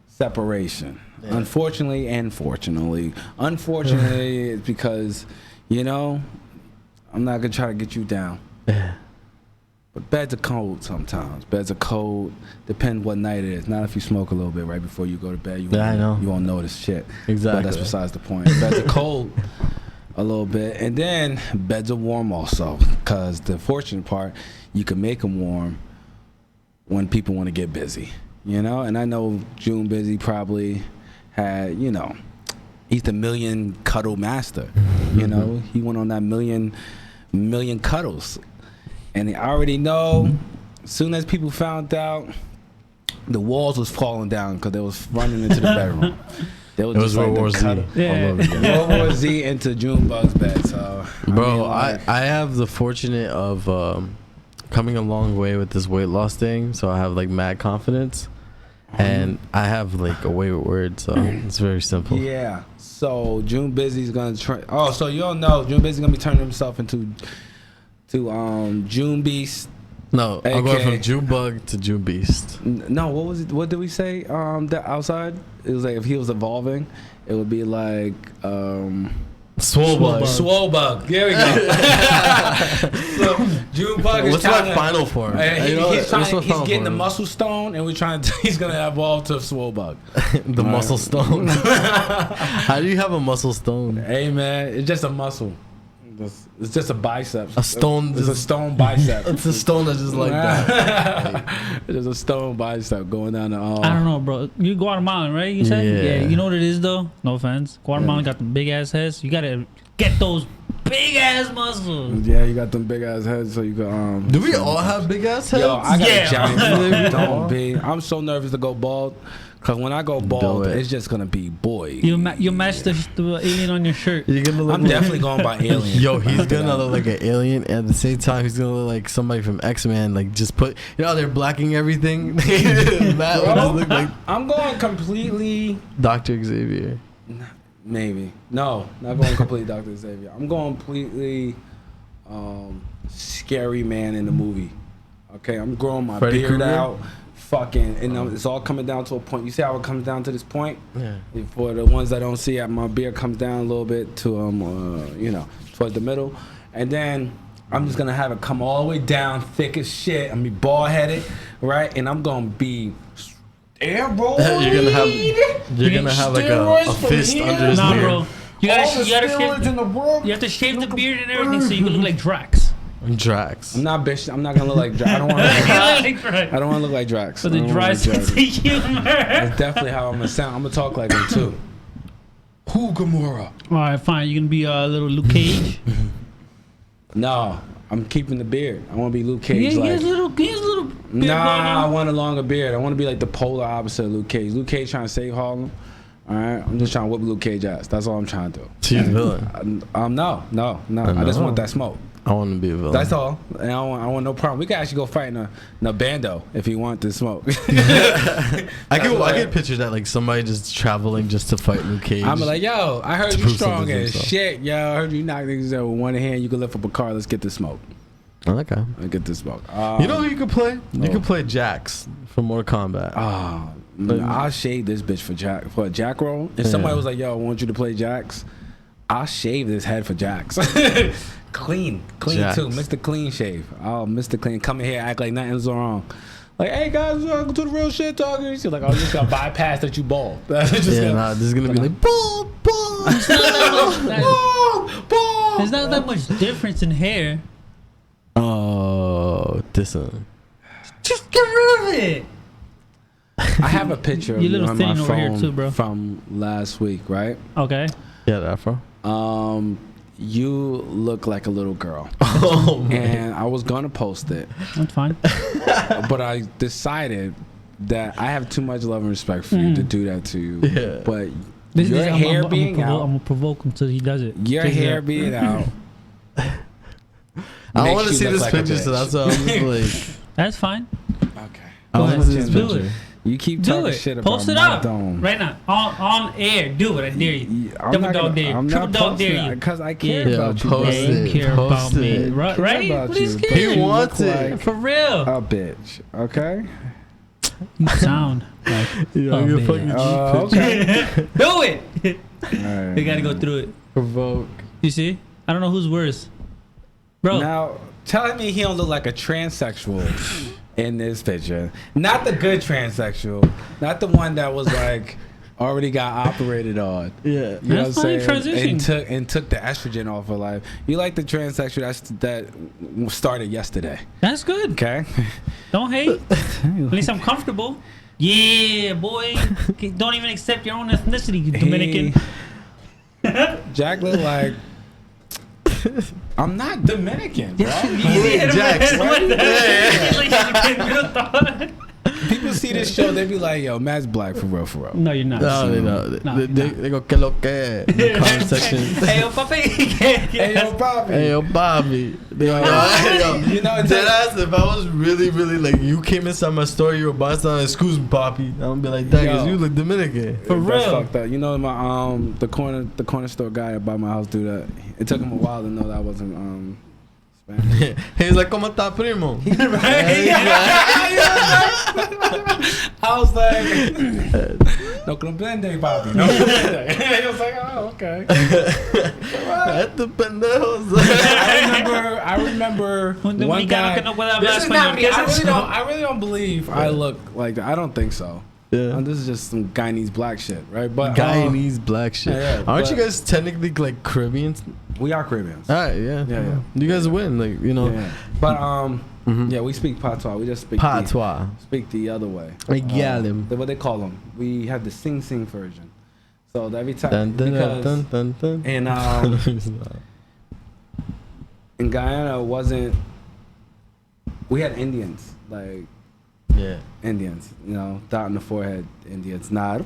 separation.
Yeah.
Unfortunately and fortunately. Unfortunately, it's because, you know, I'm not gonna try to get you down.
Yeah.
But beds are cold sometimes. Beds are cold. Depends what night it is. Not if you smoke a little bit right before you go to bed.
Yeah, I know.
You won't notice shit.
Exactly.
But that's besides the point. Beds are cold a little bit. And then beds are warm also. Because the fortunate part, you can make them warm when people want to get busy. You know? And I know June Busy probably had, you know, he's the million cuddle master. You know? He went on that million cuddles. And I already know, as soon as people found out, the walls was falling down because they was running into the bedroom. They was
It
just
was
like
World
the
War Z.
cuddle-
Yeah.
all over again.
World War Z into Junebug's bed. So,
Bro,
I mean,
I have the fortunate of coming a long way with this weight loss thing, so I have like mad confidence, and I have like a way with words, so it's very simple.
yeah. So June Busy's gonna try. Oh, so you don't know June Busy's gonna be turning himself into June Beast.
No, I'm going
AKA
from June Bug to June Beast.
No, what was it? What did we say? That outside, it was like if he was evolving, it would be like
Swole Bug.
Swolebug. There we go. So June Bug is
What's
trying
my
to,
final form? You know
he's
what? What's my
he's
final
getting the
form?
muscle stone, and we're trying to. He's gonna evolve to Swolebug.
The muscle stone. How do you have a muscle stone?
Hey man, it's just a muscle. It's just a bicep.
A stone.
It's a stone bicep.
It's a stone that's just like that.
It's just a stone bicep going down the arm.
I don't know, bro. You Guatemalan, right? You said,
Yeah.
You know what it is though. No offense. Guatemalan got the big ass heads. You gotta get those big ass muscles.
Yeah, you got them big ass heads, so you can.
Do we all have big ass heads?
Yo, I got
Yeah.
a giant fucking dome, B. I'm so nervous to go bald, cause when I go bald,
it.
it's just gonna be boy.
You match the alien on your shirt.
You're gonna look
I'm definitely going by alien.
Yo, he's gonna look like an alien, and at the same time, he's gonna look like somebody from X-Men. Like, just put, you know, they're blacking everything. Matt will just look like
I'm going completely.
Dr. Xavier.
Maybe no, not going completely Dr. Xavier. I'm going completely scary man in the movie. Okay, I'm growing my
Freddy
beard
Krueger?
out. Fucking, and it's all coming down to a point. You see how it comes down to this point?
Yeah.
For the ones that don't see it, my beard comes down a little bit to you know, towards the middle, and then I'm just gonna have it come all the way down, thick as shit. I'm gonna be bald headed, right? And I'm gonna be steroid.
You're gonna have like a
Steroids from
fist
here.
under his
Nah,
beard.
bro. You
All
gotta,
the
you gotta
steroids
shave.
in the world.
You have to shave the beard and everything so you can look like Drax.
Drax.
I'm not bitch. I'm not gonna look like Drax. I don't want to.
You look like Drax.
I don't want to look like Drax.
For
I
the
don't wanna
dry
look like
sense of
Drax.
humor.
That's definitely how I'm gonna sound. I'm gonna talk like him too. Who Gamora?
All right, fine. You can be a little Luke Cage.
No, I'm keeping the beard. I want to be Luke
Yeah,
Cage.
he
Like,
has a little beard going
nah, I
on.
want a longer beard. I want to be like the polar opposite of Luke Cage. Luke Cage trying to save Harlem. All right, I'm just trying to whip Luke Cage ass. That's all I'm trying to do.
She's a villain.
No. I just want that smoke.
I want to be a villain.
That's all. And I want no problem. We can actually go fight in a bando if you want to smoke.
I could picture that, like somebody just traveling just to fight Luke Cage.
I'm like, yo, I heard
To
you
prove
strong
something to
as
himself.
shit. Yo, I heard you knock niggas out with one hand. You can lift up a car. Let's get the smoke.
Okay.
Let's get the smoke.
You know who you could play? You
Oh.
could play Jax from Mortal Kombat.
I'll shave this bitch for a Jack roll. If somebody was like, yo, I want you to play Jax, I'll shave this head for Jax. Clean
Jax.
too. Mr. Clean shave. Oh, Mr. Clean. Come in here, act like nothing's wrong. Like, hey guys, welcome to the real shit talking. She's like, I'm just gonna bypass that you bald. Just
Yeah,
gonna-
nah, this is gonna be like ball.
There's not that much-
Bald.
There's not that much difference in hair.
Oh, this one.
Just get rid of it.
I have a picture of
Your
you
little
on my
thing over here
phone
too, bro.
from last week, right?
Okay.
Yeah, the afro.
You look like a little girl,
Oh
and I was gonna post it,
That's fine.
but I decided that I have too much love and respect for you to do that to you.
Yeah.
But your hair being
I'm
out,
gonna provoke him till he does it.
your
Just
hair
that.
being out.
I
makes
want to
you
see
look
this
like a
picture, so
bitch.
that's why I'm just like.
That's fine.
Okay.
I
Go
want
ahead.
to see this
Do
picture.
it.
You keep
Do
talking
it.
shit about
Post it
my
up
dome.
right now on air. Do it. I dare you.
I'm
Double
not
dog
gonna-
dare you.
I'm
Triple
not
dog dare
posting
you.
because I care
Yeah,
about you.
post
bro.
it.
They care
Post
about me.
it.
Right?
Care
Right?
about
What are you
you,
scared?
but
He
you
wants
look
it.
like
For real.
a bitch. Okay.
You sound like
Yo,
a
you
bitch.
fucking
Okay.
Do it.
All right.
They gotta go through it.
provoke.
You see? I don't know who's worse. Bro.
Now, telling me he don't look like a transsexual in this picture. Not the good transsexual. Not the one that was like already got operated on.
Yeah.
You know
That's
what I'm
fine,
saying?
transition.
And took the estrogen off her life. You like the transsexual that started yesterday.
That's good.
Okay?
Don't hate. At least I'm comfortable. Yeah, boy. Don't even accept your own ethnicity, you Dominican.
Jack look like I'm not Dominican, bro.
Jax. People
See this show, they be like, yo, Matt's black for real, for real.
No, you're not.
No, they
No,
don't.
you're
They go, que lo que? In the comment section.
Hey, yo, papi.
Hey, yo, Bobby.
Hey, yo, Bobby. They go,
You know,
dead ass, if I was really, really like, you came inside my store, you were busting on, excuse me, Poppy. I'm gonna be like, dang,
Yo.
you look Dominican.
For
That's
real.
fucked up. You know, my the corner store guy by my house do that. It took him a while to know that I wasn't Spanish.
He's like, ¿cómo está, primo?
I was like, no comprende, papi. No comprende. He was like, oh, okay.
Estos pendejos.
I remember
Un
one
dominicano
guy.
que no puede hablar
This is not
español.
me.
¿Qué es eso?
I really don't believe I look like that. I don't think so.
Yeah.
This is just some Guyanese black shit, right? But
Guyanese black shit.
yeah,
Aren't
but-
you guys technically like Caribbeans?
we are Caribbeans.
Alright, yeah.
Yeah.
You guys win, like, you know.
Yeah. But
Mhm.
yeah, we speak patois. We just speak
Patois.
speak the other way.
Like, yeah, them.
What they call them. We have the sing version. So that every time
Dun, dun,
because
dun, dun, dun.
in in Guyana wasn't we had Indians like
Yeah.
Indians, you know, dot in the forehead Indians, not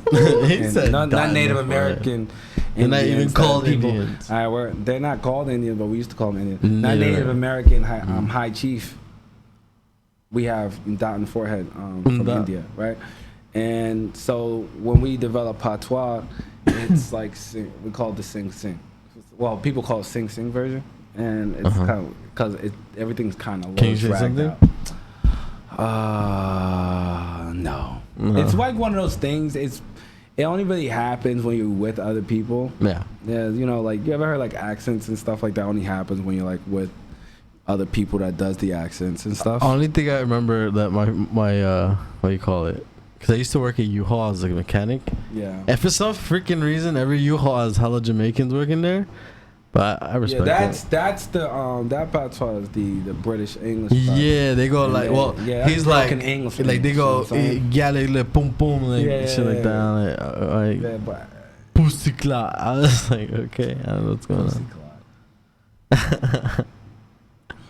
He said
not
dot in
Native
the forehead.
American.
They're not even
Indians that
called Indians.
All right, they're not called Indians, but we used to call them Indians. Not
Yeah.
Native American high chief. We have dot in the forehead from
Dot.
India, right? And so when we develop patois, it's like we call it the sing. Well, people call it sing version, and it's kind of because everything's kind of
Can you say something?
No.
No.
It's like one of those things. It only really happens when you're with other people.
Yeah.
Yeah, you know, like you ever heard like accents and stuff like that only happens when you're like with other people that does the accents and stuff.
Only thing I remember that my what do you call it? Because I used to work at U-Haul as like a mechanic.
Yeah.
And for some freaking reason, every U-Haul has hella Jamaicans working there. But I respect
that's the that patois is the British English.
that. Yeah, they go like, well, he's like,
broken English,
like they
you know
go,
what I'm saying?
yeah, like boom boom, like
Yeah,
shit like that, like
Yeah, but
pussy clot. I was like, okay, I don't know what's going on.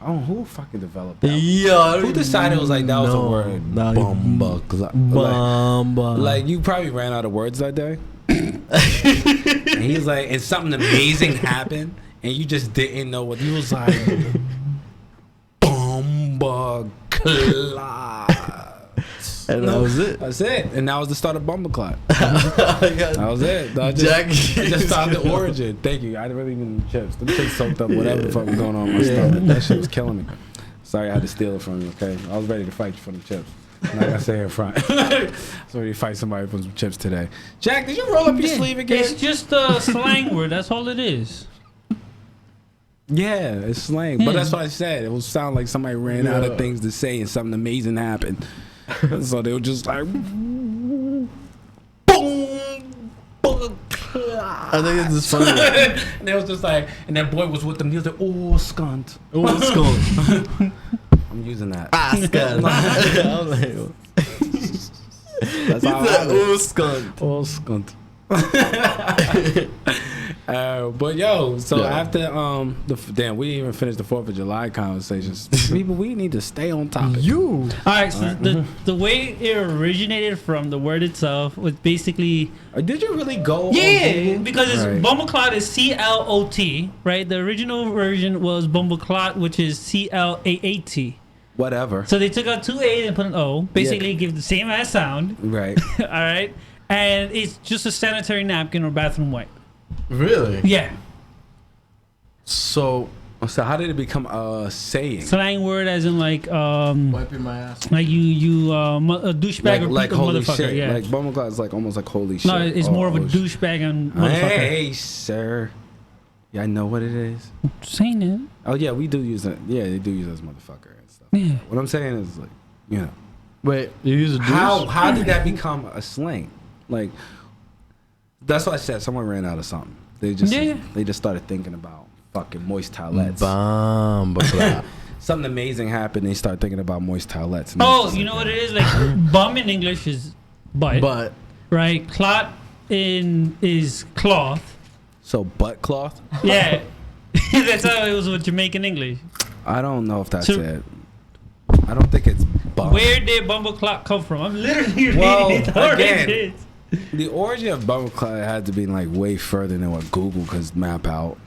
Oh, who fucking developed that?
Yeah,
Who decided it was like that was a word?
Nah, Bumba.
Like you probably ran out of words that day. And he's like, and something amazing happened, and you just didn't know what he was like. Bomba clot.
And that was it.
That's it. And that was the start of Bomba clot. That was it. I just started the origin. Thank you. I didn't really even chips. The chips soaked up whatever the fuck was going on in my stomach. That shit was killing me. Sorry I had to steal it from you, okay? I was ready to fight you for them chips. I'm not gonna say it in front. I was ready to fight somebody for some chips today. Jack, did you roll up your sleeve again?
It's just a slang word. That's all it is.
Yeah, it's slang. But that's what I said. It will sound like somebody ran out of things to say and something amazing happened. So they were just like, boom, boom.
I think it's just funny.
And it was just like, and that boy was with them. He was like, oh, scunt.
Oh, skull.
I'm using that.
Ah, skull. I was like,
That's how I have it.
oh, skull.
Oh, scunt. But yo, so after damn, we didn't even finish the 4th of July conversations. People, we need to stay on topic.
All right, so the way it originated from the word itself was basically
Did you really go?
yeah, because it's
Right.
Bumbleclot is CLOT, right? The original version was Bumbleclot, which is CLAAT.
Whatever.
So they took out 2 A's and put an O, basically give the same ass sound.
Right.
All right, and it's just a sanitary napkin or bathroom wipe.
Really?
Yeah,
So,
So how did it become a saying?
slang word as in like
wiping my ass.
like you a douchebag or
Like
a
holy
motherfucker.
shit.
Yeah.
Like Bumbleclot is like almost like holy shit.
No, it's more of a
Oh, shit.
douchebag and motherfucker.
Hey, sir. Yeah, I know what it is.
Saying it.
Oh yeah, we do use it. Yeah, they do use it as motherfucker and stuff.
Yeah.
What I'm saying is like, you know,
Wait, you use a douche?
how did that become a slang? Like, that's what I said. Someone ran out of something. They just started thinking about fucking moist towelettes.
Bumba.
Something amazing happened. They start thinking about moist towelettes. And
Oh,
it's
you
just
know
like,
what it is? Like bum in English is butt,
But
right? Clot is cloth.
So butt cloth?
Yeah. That's how it was with Jamaican English.
I don't know if that's
So-
it. I don't think it's bum.
Where did Bumbleclot come from? I'm literally
Well,
reading the
again,
origins.
The origin of Bumbleclot had to be like way further than what Google could map out.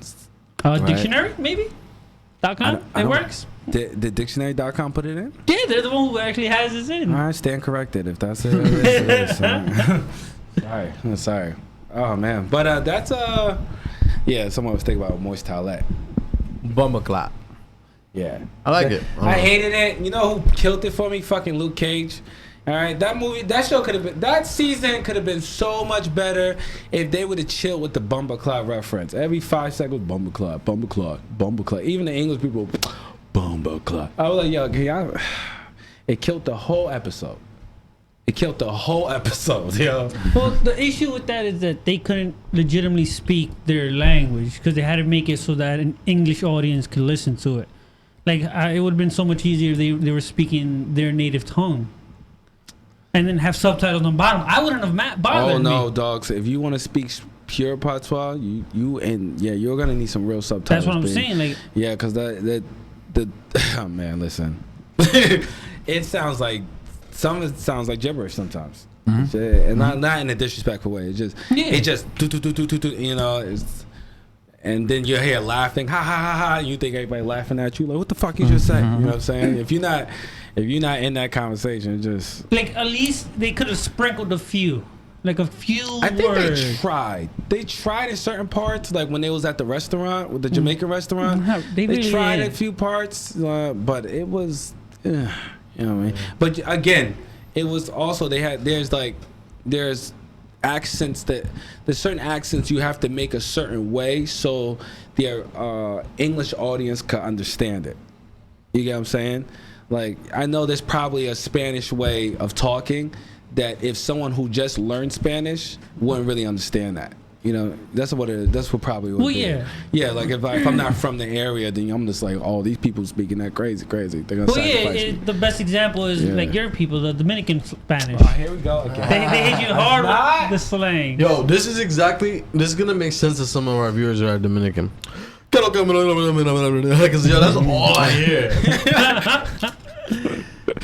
Dictionary, maybe?
I
.com?
don't- I
It
don't-
works?
Did dictionary.com put it in?
Yeah, they're the one who actually has this in.
All right, stand corrected. If that's it, it is. Sorry. Sorry. Oh, man. But that's, yeah, someone was thinking about moist towelette.
Bumba clot.
Yeah.
I like it.
I hated it. You know who killed it for me? Fucking Luke Cage. All right, that show could have been, that season could have been so much better if they would have chilled with the Bumbleclot reference. Every 5 seconds, Bumbleclot, Bumbleclot, Bumbleclot. Even the English people, Bumbleclot. I was like, yo, can y'all? It killed the whole episode. It killed the whole episode, yo.
Well, the issue with that is that they couldn't legitimately speak their language because they had to make it so that an English audience could listen to it. Like, it would have been so much easier if they were speaking their native tongue. And then have subtitles on the bottom. I wouldn't have bothered
Oh no,
me.
dogs! If you want to speak pure patois, you're gonna need some real subtitles.
That's what I'm
babe.
saying. Like,
Yeah, because the oh man, listen, it sounds like some of it sounds like gibberish sometimes, and not in a disrespectful way. It just you know, and then you hear laughing, ha ha ha ha, and you think everybody laughing at you, like what the fuck you just said? You know what I'm saying? If you're not in that conversation, it just
like at least they could have sprinkled a few, like a few
I think
words.
they tried. They tried in certain parts, like when they was at the restaurant, with the Jamaican restaurant.
They
They
really
tried
did.
a few parts, but it was, you know what I mean. But again, it was also there's accents there's certain accents you have to make a certain way so the English audience could understand it. You get what I'm saying? Like, I know there's probably a Spanish way of talking that if someone who just learned Spanish wouldn't really understand that. You know, that's what it is. That's what probably would be. Yeah, like if I'm not from the area, then I'm just like, oh, these people speaking that crazy. They're gonna sacrifice me.
The best example is like your people, the Dominican Spanish.
Oh, here we go again.
They hit you hard with the slang.
Yo, this is gonna make sense to some of our viewers who are Dominican. Because yo, that's all I hear.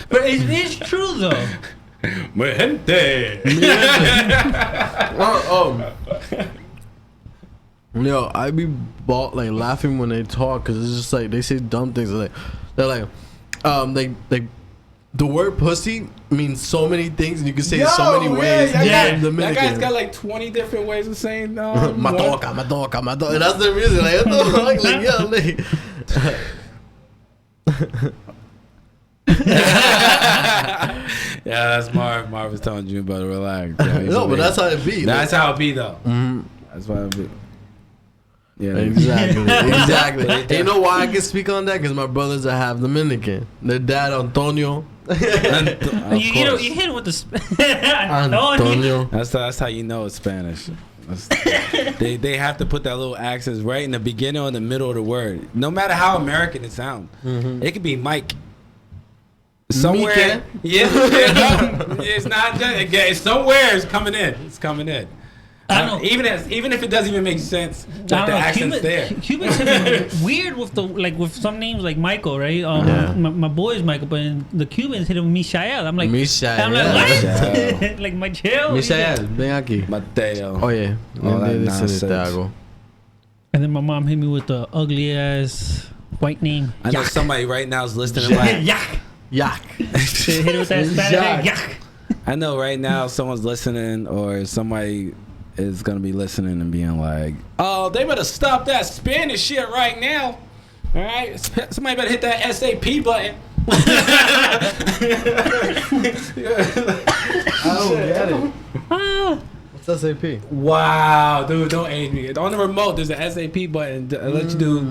But it's true though.
Mi gente.
Yo, I be laughing when they talk because it's just like they say dumb things. They're like, the word pussy means so many things, and you can say it so many ways.
That guy's got like 20 different ways of saying
Matoka, and that's their music. Like, what the fuck?
Yeah, that's Marv. Marv was telling you about to relax. Yeah,
no, but that's how it be.
That's how it be though. That's why it be. Yeah,
exactly. And you know why I can speak on that? Because my brothers are half Dominican. Their dad Antonio.
You hit him with the
Antonio.
That's how you know it's Spanish. They have to put that little accent right in the beginning or in the middle of the word. No matter how American it sounds, it could be Mike. Somewhere, it's not just it's somewhere. It's coming in. It's coming in. Even if it doesn't even make sense that the accent's there.
Cubans have been weird with with some names like Michael, right? My boy is Michael, but the Cubans hit him with Michael. I'm like,
Michael.
what? Like Michael.
Michael, ven aquí.
Mateo.
Oye,
nonsense.
And then my mom hit me with the ugly ass white name.
I know somebody right now is listening like
Yak. Hit it with that Spanish yak.
I know right now someone's listening or somebody is gonna be listening and being like, "Oh, they better stop that Spanish shit right now." All right, somebody better hit that SAP button.
I don't get it. What's SAP?
Wow, dude, don't age me. On the remote, there's an SAP button to let you do.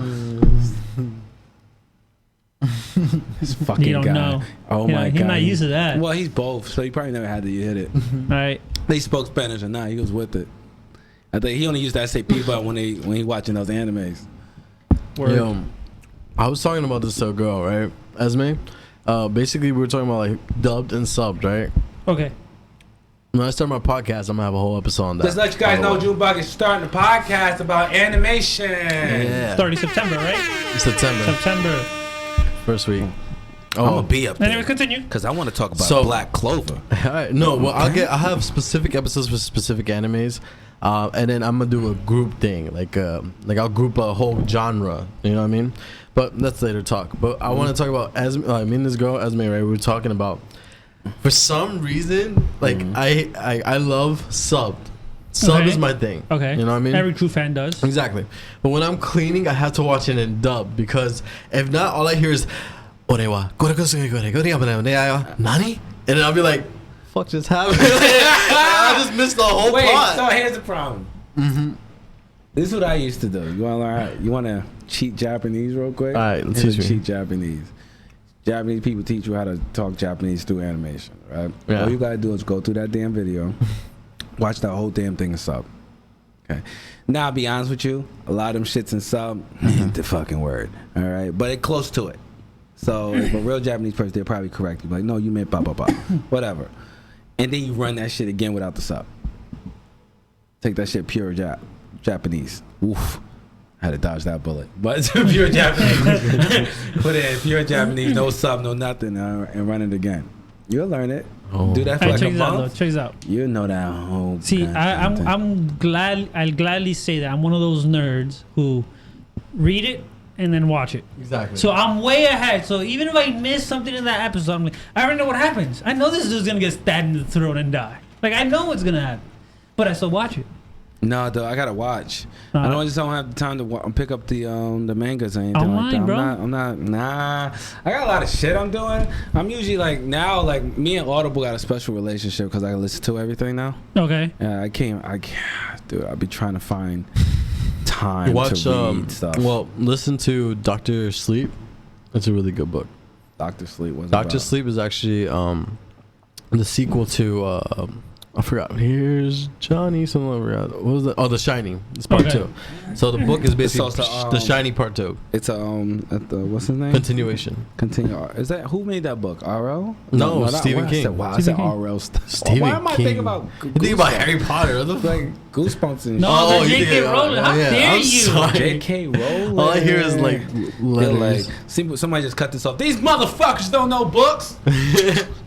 This fucking
you don't
guy.
know.
Oh my god.
He's not used to that.
Well, he's both, so he probably never had to hit it.
Right.
They spoke Spanish or not, he was with it. I think he only used the SAP button when he watching those animes.
Yo, I was talking about this to a girl, right? Esme. Basically, we were talking about like dubbed and subbed, right?
Okay.
When I start my podcast, I'm gonna have a whole episode on that.
Just let you guys know, Junebug is starting a podcast about animation.
Yeah.
Starting September, right?
September. First week.
I'm gonna be up there.
Anyway, continue.
Because I want to talk about Black Clover.
No, well, I have specific episodes for specific animes, and then I'm gonna do a group thing, like I'll group a whole genre. You know what I mean? But that's later talk. But I want to talk about Esme. Me and this girl Esme, right? We were talking about. For some reason, like I love subbed. Sub is my thing.
Okay.
You know what I mean?
Every true fan does.
Exactly. But when I'm cleaning, I have to watch it in dub because if not, all I hear is Orewa. Nani? And then I'll be like, fuck just happened. I just missed the whole plot.
So here's the problem. This is what I used to do. You want to learn? You want to cheat Japanese real quick?
All right, let's teach me.
Cheat Japanese. Japanese people teach you how to talk Japanese through animation, right?
Yeah.
All you gotta do is go through that damn video, watch that whole damn thing in sub. Okay. Now I'll be honest with you, a lot of them shits in sub ain't the fucking word. All right, but it close to it. So if a real Japanese person, they'll probably correct you, like, no, you meant ba ba ba, whatever. And then you run that shit again without the sub. Take that shit pure Japanese. Oof. I had to dodge that bullet, but it's pure Japanese. Put it in pure Japanese, no sub, no nothing, and run it again. You'll learn it.
Oh.
Do that for
Hey,
like
check
a
this out, though.
month.
Check this out.
You know that whole.
See, I'll gladly say that I'm one of those nerds who read it and then watch it.
Exactly.
So I'm way ahead. So even if I miss something in that episode, I'm like, I already know what happens. I know this dude's gonna get stabbed in the throat and die. Like I know what's gonna happen, but I still watch it.
No, though I gotta watch. I just don't have the time to pick up the mangas or anything
Online,
like that.
bro.
I'm not. Nah, I got a lot of shit I'm doing. I'm usually like now, like me and Audible got a special relationship because I listen to everything now.
Okay.
Yeah, I can't, dude. I'll be trying to find time
watch
to read stuff.
well, listen to Dr. Sleep. It's a really good book.
Doctor Sleep was
Doctor Sleep is actually the sequel to I forgot. Here's Johnny. Something I forgot. What was that? Oh, The Shining. It's part 2. So the book is basically
also,
The Shining part 2.
It's at the what's his name?
Continuation.
Is that who made that book? R.L.
No,
not-
Stephen
I
King.
said, wow, I
Stephen
said
King.
R.L.
Stephen
Why am I
King.
thinking about?
You think about Harry Potter? What the fuck?
Like Goosebumps and
No,
Oh,
the
you
J.K.
think-
Rowling. How
yeah,
dare
I'm
you?
sorry.
J.K. Rowling.
All I hear is like
They're
letters.
like, somebody just cut this off. These motherfuckers don't know books.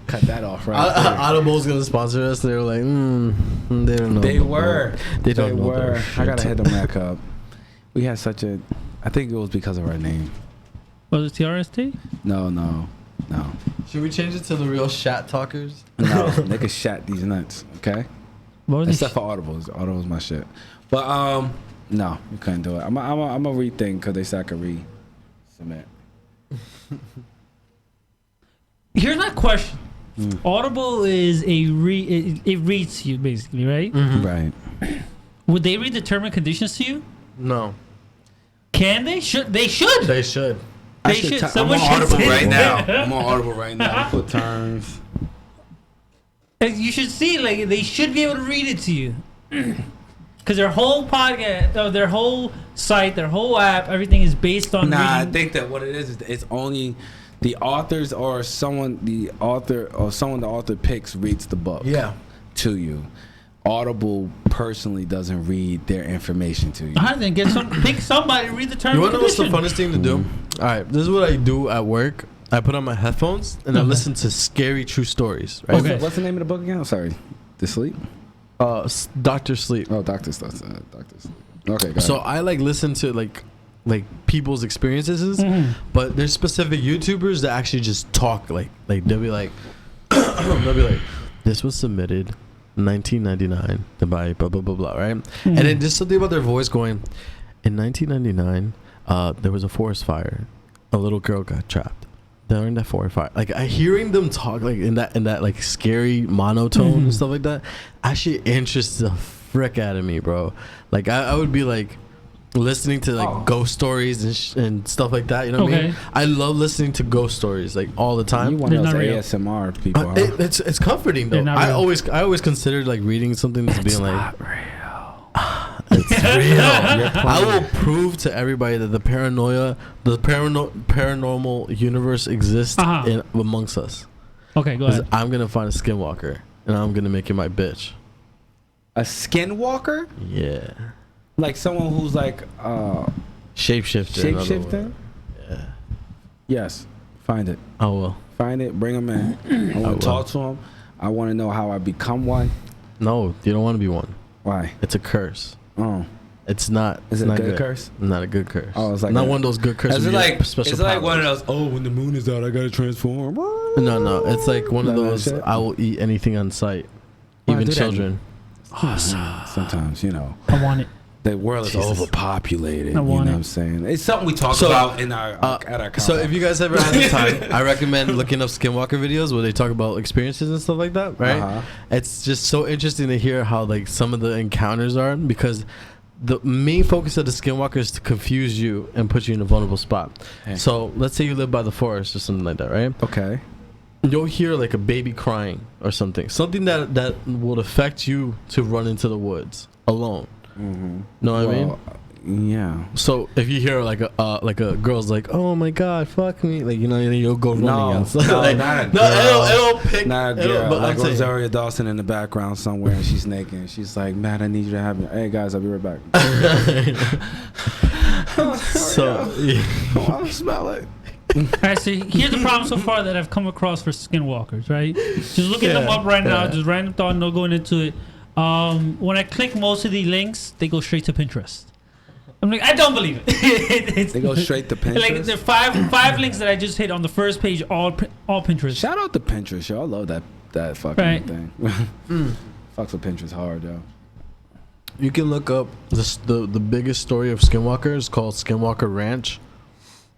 Cut that off right there.
Audible's gonna sponsor us. They were like, they don't know.
They
about
were.
that. They don't know.
were.
their
I gotta
shit.
hit them back up. We had such a. I think it was because of our name.
Was it TRST?
No.
Should we change it to the real Shat Talkers?
No, they could shat these nuts. Okay.
What was
Except for Audibles. Audibles my shit. But no, you couldn't do it. I'm a rethink because they said I could resubmit.
Here's my question. Audible is it reads to you basically, right?
Right.
Would they read the term and conditions to you?
No.
Can they? Should they? Should
They should.
they?
I should
Should
I'm
someone
on
should
Audible
say
right
that.
now. I'm on Audible right now. Put terms.
And you should see, like, they should be able to read it to you. Because their whole podcast, their whole site, their whole app, everything is based on
Nah, I
reading.
think that what it is it's only the authors or someone the author picks reads the book to you. Audible personally doesn't read their information to you.
All right, then pick somebody to read the term
You
and
want to know what's the
condition.
funnest thing to do? All right, this is what I do at work. I put on my headphones and I listen to scary true stories. Right?
Okay.
What's the name of the book again? Sorry. The Sleep?
Doctor Sleep.
Oh, Doctor Sleep. Doctor Sleep. Okay, go
So
ahead.
I like listen to like people's experiences, but there's specific YouTubers that actually just talk like they'll be like this was submitted 1999 by blah blah blah blah, right? And then just something about their voice going in 1999 there was a forest fire, a little girl got trapped during that forest fire. Like hearing them talk like in that like scary monotone and stuff like that actually interests the frick out of me, bro. Like I would be like listening to like ghost stories and stuff like that, you know what I mean? I love listening to ghost stories like all the time.
You one of
They're
those
not real.
ASMR people. Huh?
It's comforting though.
They're not
I
real.
always considered like reading something that's being like it's real. I will prove to everybody that the paranormal universe exists amongst us.
Okay, go
'Cause
ahead.
I'm gonna find a skinwalker and I'm gonna make it my bitch.
A skinwalker?
Yeah,
Like someone who's like
shapeshifter. in other
shapeshifter?
words. Yeah,
Yes. Find it.
I will.
Find it. Bring them in. I want
will.
to talk to them. I want to know how I become one.
No, you don't want to be one.
Why?
It's a curse.
Oh.
It's not.
Is
it's
it a
not
good curse?
Not a good curse.
Oh, it's like
not
a-
one of those good curses.
Is it
where you
like
have special
it's like one of
powers.
those? Oh, when the moon is out, I gotta transform.
No, it's like one of
That
those.
shit?
I will eat anything on sight,
Why
even
do that?
children.
Sometimes, you know,
I want it.
the world is
Jesus.
overpopulated.
I
You know
want
what
it.
I'm saying? It's something we talk
So,
about in our at our.
So if you guys ever had the time,
Uh-huh.
I recommend looking up Skinwalker videos where they talk about experiences and stuff like that. Right?
Uh-huh.
It's just so interesting to hear how like some of the encounters are, because the main focus of the Skinwalker is to confuse you and put you in a vulnerable spot.
Hey.
So let's say you live by the forest or something like that, right?
Okay.
You'll hear like a baby crying or something that would affect you to run into the woods alone.
Mm-hmm.
Know what I mean?
Yeah.
So if you hear like a girl's like, "Oh my god, fuck me," like, you know, you'll go running
No,
outside.
no,
Like,
not a
no,
girl.
it'll pick.
Not a
it'll-
girl.
but
Like
I'm saying-
Rosario Dawson in the background somewhere, and she's naked. And she's like, "Man, I need you to have me." Hey guys, I'll be right back.
So yeah.
Oh, I smell it.
All right, so here's the problem so far that I've come across for skinwalkers, right? Just looking them up right now, just random thought, no going into it. When I click most of the links, they go straight to Pinterest. I'm like, I don't believe it.
They go straight to Pinterest.
Like there are five links that I just hit on the first page, all Pinterest.
Shout out to Pinterest, yo. I love that fucking
Right.
thing. Fucks with Pinterest hard, though.
You can look up the biggest story of Skinwalkers called Skinwalker Ranch.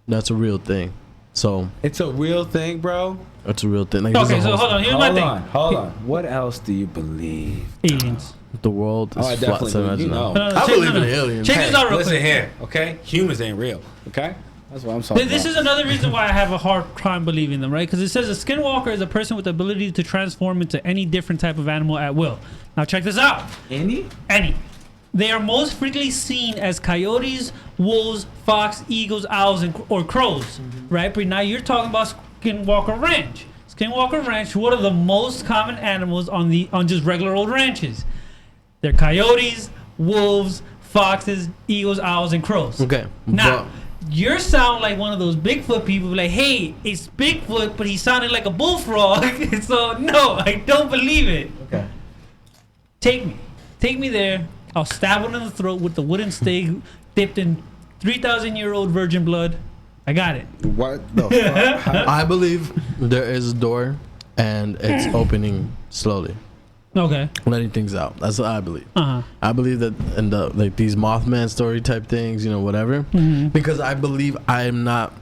That's a real thing. So
It's a real thing, bro.
that's a real thing. Like,
Okay,
there's a
so
whole-
hold on. Here's my thing.
Hold on. What else do you believe?
Aliens.
The world is
Oh, I
flat.
definitely
So
believe, you
imagine
know.
that. I
check-
believe in aliens.
Check this out real
Listen
quick.
here, okay? Humans ain't real, okay? That's what I'm talking
This
about.
is another reason why I have a hard time believing them, right? Because it says a skinwalker is a person with the ability to transform into any different type of animal at will. Now check this out.
Any?
They are most frequently seen as coyotes, wolves, fox, eagles, owls, or crows, right? But now you're talking about Skinwalker Ranch. Skinwalker Ranch, what are the most common animals on just regular old ranches? They're coyotes, wolves, foxes, eagles, owls, and crows.
Okay.
Now, you sound like one of those Bigfoot people, like, hey, it's Bigfoot, but he sounded like a bullfrog. So, no, I don't believe it.
Okay.
Take me there. I'll stab him in the throat with the wooden stake dipped in 3,000-year-old virgin blood. I got it.
What the fuck? How-
I believe there is a door, and it's opening slowly,
Okay.
letting things out. That's what I believe.
Uh-huh.
I believe that in the like these Mothman story type things, you know, whatever.
Mhm.
Because I believe I'm not.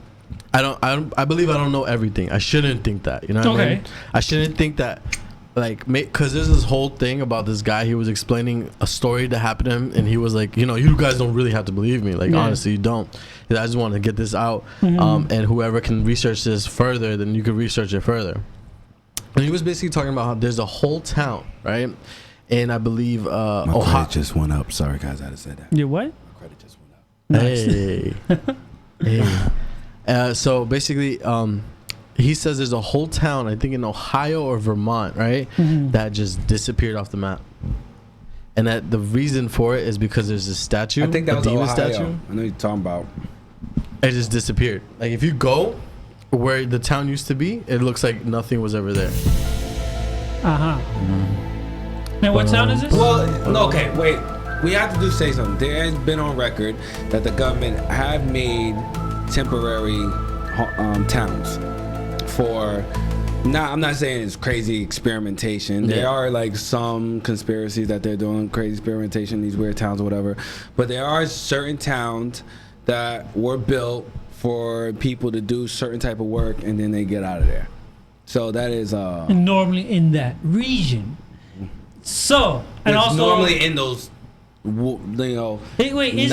I believe I don't know everything. I shouldn't think that. You know what I mean?
Okay.
I shouldn't think that. Like, because there's this whole thing about this guy. He was explaining a story that happened to him, and he was like, you know, you guys don't really have to believe me. Like,
Yeah.
honestly, you don't. I just want to get this out.
Mhm.
And whoever can research this further, then you can research it further. And he was basically talking about how there's a whole town, right? And I believe
My
Ohio.
credit just went up. Sorry, guys, I had to say that.
You what?
My credit just went up.
Hey. Hey. So basically, he says there's a whole town, I think in Ohio or Vermont, right,
Mhm.
that just disappeared off the map. And that the reason for it is because there's this statue,
I think that
a
was
demon
Ohio.
statue.
I know what you're talking about.
It just disappeared. Like if you go where the town used to be, it looks like nothing was ever there.
Uh-huh. And what town is this?
Well, no, okay, wait. We have to say something. There has been on record that the government have made temporary towns for. Now, I'm not saying it's crazy experimentation. There
Yeah.
are like some conspiracies that they're doing crazy experimentation in these weird towns or whatever. But there are certain towns that were built for people to do certain type of work and then they get out of there. So that is
Normally in that region. So, and
it's
also
normally in those, you know.
Wait, is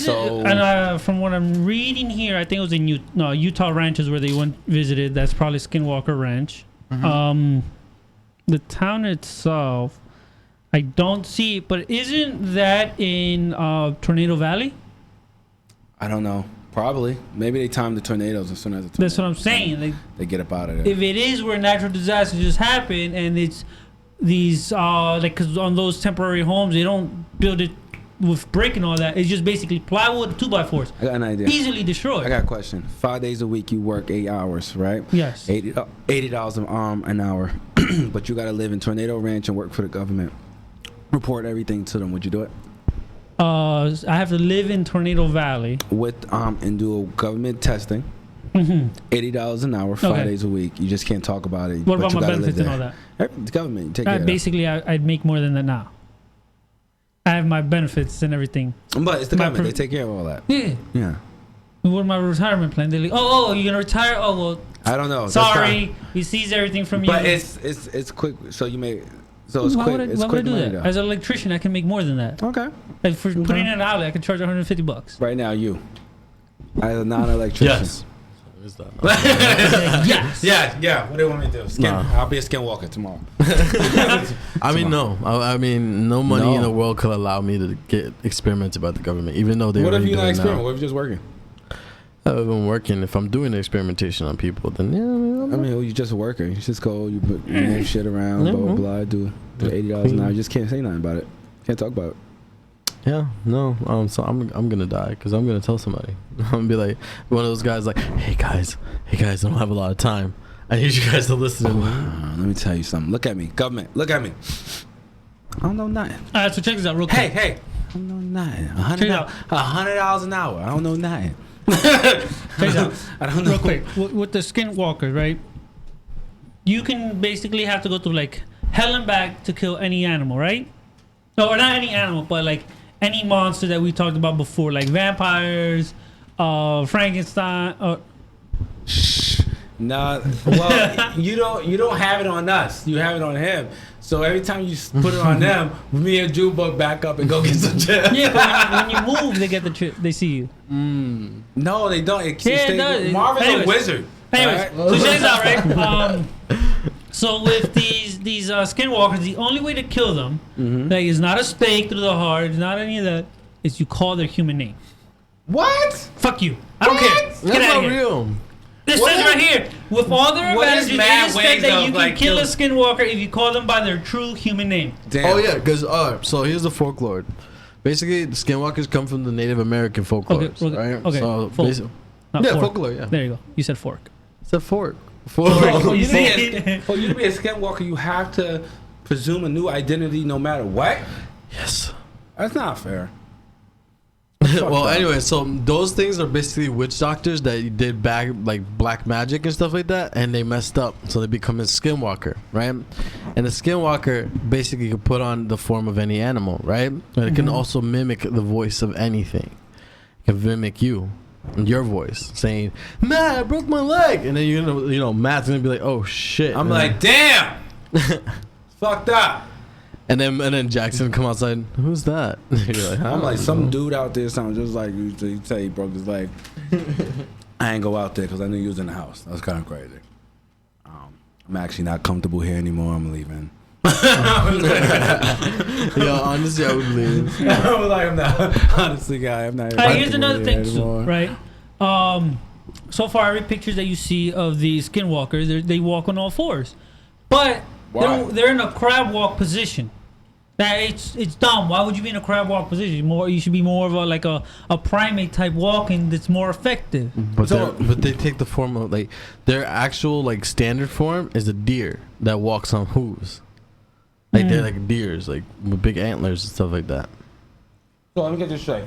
it? And from what I'm reading here, I think it was in Utah ranches where they visited. That's probably Skinwalker Ranch. The town itself, I don't see it, but isn't that in Tornado Valley?
I don't know. Probably. Maybe they time the tornadoes as soon as the tornado.
That's what I'm saying. Like,
They get up out of there.
if it is where natural disasters just happen, and it's these because on those temporary homes they don't build it with brick and all that. It's just basically plywood, 2x4s,
I got an idea.
easily destroyed.
I got a question. 5 days a week, you work 8 hours, right?
Yes.
$80 an hour, but you got to live in Tornado Ranch and work for the government. Report everything to them. Would you do it?
I have to live in Tornado Valley.
With and do a government testing. $80 an hour, 5
Okay.
days a week. You just can't talk about it.
What
but
about
you
my
gotta live
benefits and
there.
all that?
The government, you take care of that.
Basically, I'd make more than that now. I have my benefits and everything.
But it's the
my
government.
pri-
They take care of all that.
Yeah.
Yeah.
What my retirement plan? They're like, oh, you're gonna retire? Oh well,
I don't know. That's
sorry,
fine.
we seize everything from
But
you.
it's quick. So you may. So it's
why
quick.
would I,
It's
why would I
quick
do
money,
that?
though.
As an electrician, I can make more than that.
Okay.
Like for putting in an outlet, I can charge $150.
Right now, you. As a non-electrician.
Yes. Is that
Yes.
Yeah. What do you want me to do? Skin.
Nah.
I'll be a skinwalker tomorrow.
I mean, no. I mean, no money
No.
in the world could allow me to get experimented by the government, even though they
What if
already
you're
do
not
it
experimenting?
now.
What if you're just working?
I've been working. If I'm doing experimentation on people, then yeah.
I mean, you're just a worker. You just go, you move shit around,
Yeah,
blah, blah,
well.
blah. Do $80 an hour. You just can't say nothing about it. Can't talk about it.
Yeah, no. So I'm gonna die because I'm gonna tell somebody. I'm gonna be like one of those guys, like, hey guys, I don't have a lot of time. I need you guys to listen to me.
Let me tell you something. Look at me. Government. Look at me. I don't know nothing.
All right, so check this out real quick.
Hey. I don't know nothing.
Check it out.
$100 an hour. I don't know nothing.
Check it out.
I don't know.
Real quick, with the skinwalker, right? You can basically have to go through like hell and back to kill any animal, right? No, or not any animal, but like any monster that we talked about before, like vampires, Frankenstein.
Nah. Well, you don't have it on us. You have it on him. So every time you put it on them, me and Junebug back up and go get some chips.
Yeah, but when you move, they get the chip. They see you.
No, they don't.
It does.
Marvin's
Anyways.
a wizard.
Anyways,
All
so check this out, right? So with these skinwalkers, the only way to kill them, like, is not a stake through the heart, it's not any of that. Is you call their human name.
What?
Fuck you. I don't care.
That's
Get out
not
of here.
real.
This
What
says
is-
right here, with all their
what is
advantages,
mad
it is said
ways
that
of,
you can
like,
kill a
kill-
skinwalker if you call them by their true human name.
Damn.
Oh yeah, because so here's the folklore. Basically, the skinwalkers come from the Native American folklore,
Okay,
right?
okay,
So
folk. Not
yeah,
fork.
folklore. Yeah,
There you go. You said fork.
it's a fork. Fork.
For you,
see?
for you to be a skinwalker, you have to presume a new identity no matter what?
Yes.
That's not fair.
Well,
that.
anyway, so those things are basically witch doctors that did black magic and stuff like that, and they messed up, so they become a skinwalker, right? And the skinwalker basically can put on the form of any animal, right? And it can also mimic the voice of anything. It can mimic you and your voice, saying, "Matt, I broke my leg," and then you know, Matt's gonna be like, "Oh shit!"
I'm
and
like, damn. Fucked up.
then Jackson come outside. Who's that? You're like,
I'm like, some dude out there sounds just like you. He say he broke his leg. I ain't go out there because I knew you was in the house. That was kind of crazy. I'm actually not comfortable here anymore. I'm leaving.
Yeah, honestly, I would leave.
I was like, I'm not. Honestly, guy, I'm not.
Here's another thing, too, right? So far, every picture that you see of the skinwalkers, they walk on all fours, but
Why?
they're in a crab walk position. That it's dumb. Why would you be in a crab walk position? You should be more of a primate type walking that's more effective.
But
So-
but they take the form of like their actual like standard form is a deer that walks on hooves. Like they're like deers, like with big antlers and stuff like that.
So let me get this straight.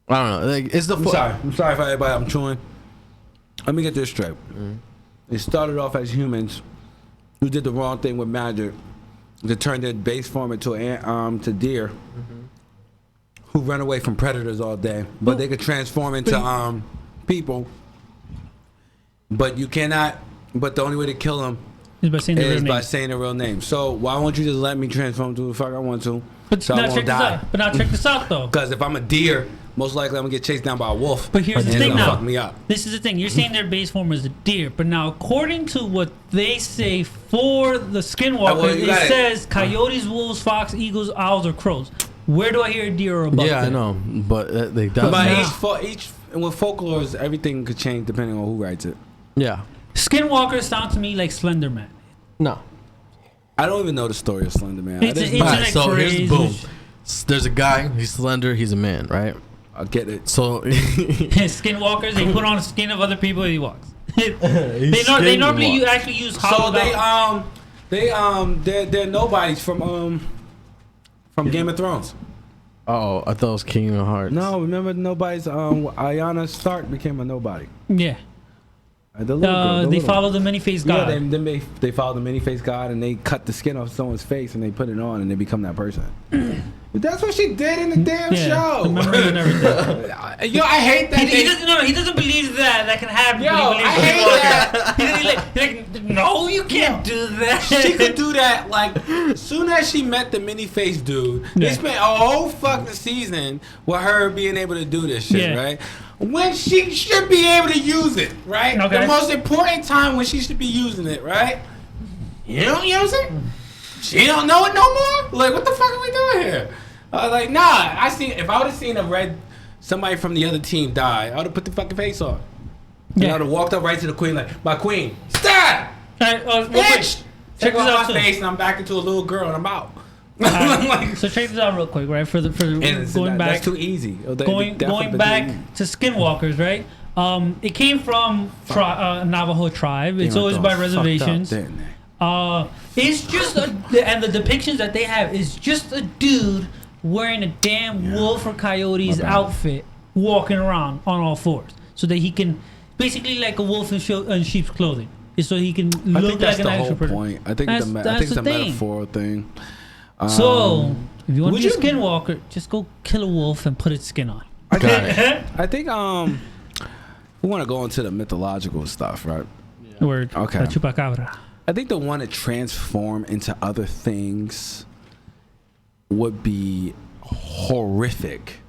I don't know. Like it's the
I'm sorry for everybody. I'm chewing. Let me get this straight. It started off as humans who did the wrong thing with magic to turn their base form into to deer who run away from predators all day, but they could transform into people. But you cannot. But the only way to kill them
Is by saying the real
is by
name.
saying the real name. So why won't you just let me transform to the fuck I want to?
But
So I
now
won't
check this
die.
out. But now check this out though.
Because if I'm a deer, most likely I'm gonna get chased down by a wolf.
But here's the
and
thing
it's gonna
now.
fuck me up.
This is the thing. You're saying their base form is a deer, but now according to what they say for the skinwalker,
well, you
it
got it.
says coyotes, wolves, fox, eagles, owls, or crows. Where do I hear a deer or a buck?
Yeah, I
there?
know, but like
But
that.
each with folklore, everything could change depending on who writes it.
Yeah.
Skinwalkers sound to me like Slender Man.
No.
I don't even know the story of Slender Man.
It's
I,
an
just,
Alright,
internet
so here's
craze.
boom. There's a guy. He's slender. He's a man, right?
I get it.
So
Skinwalkers, they put on the skin of other people and he walks. They normally actually use
So
hollow
they're nobodies from Game of Thrones.
Oh, I thought it was King of Hearts.
No, remember nobody's Lyanna Stark became a nobody.
Yeah.
The little girl, the
They
little
follow the many-faced
Yeah,
god.
they follow the many-faced god and they cut the skin off someone's face and they put it on and they become that person. But that's what she did in the damn show.
The memories and everything.
Yo, I hate that.
He doesn't believe that can happen.
Yo,
but he
I
believes
hate
that.
that.
He's like, no, you can't do that.
She could do that like as soon as she met the many-faced dude. They
Yeah.
spent a whole fucking season with her being able to do this shit,
Yeah.
right? When she should be able to use it, right?
Okay.
The most important time when she should be using it, right? You don't use it? She don't know it no more? Like, what the fuck are we doing here? Like, nah, if I would have seen somebody from the other team die, I would have put the fucking face on. And I
Yeah.
would have walked up right to the queen like, my queen, stop!
Alright, real quick.
Bitch!
Check
Take
this
off
out
my
too.
face and I'm back into a little girl and I'm out.
Alright, so check this out real quick, right? For going back,
That's too easy.
going back to skinwalkers, right? It came from Navajo tribe. It's always by reservations. It's just and the depictions that they have is just a dude wearing a damn wolf or coyote's outfit, walking around on all fours, so that he can basically like a wolf in sheep's clothing, so he can
I
look
think that's
like an
the
actual
whole
person.
point. I think
That's
it's a
the thing.
metaphor thing.
So if you want to
would
be a
you-
skinwalker, just go kill a wolf and put its skin on.
Got it.
I think we want to go into the mythological stuff, right?
Word.
Okay.
La chupacabra.
I think the one to transform into other things would be horrific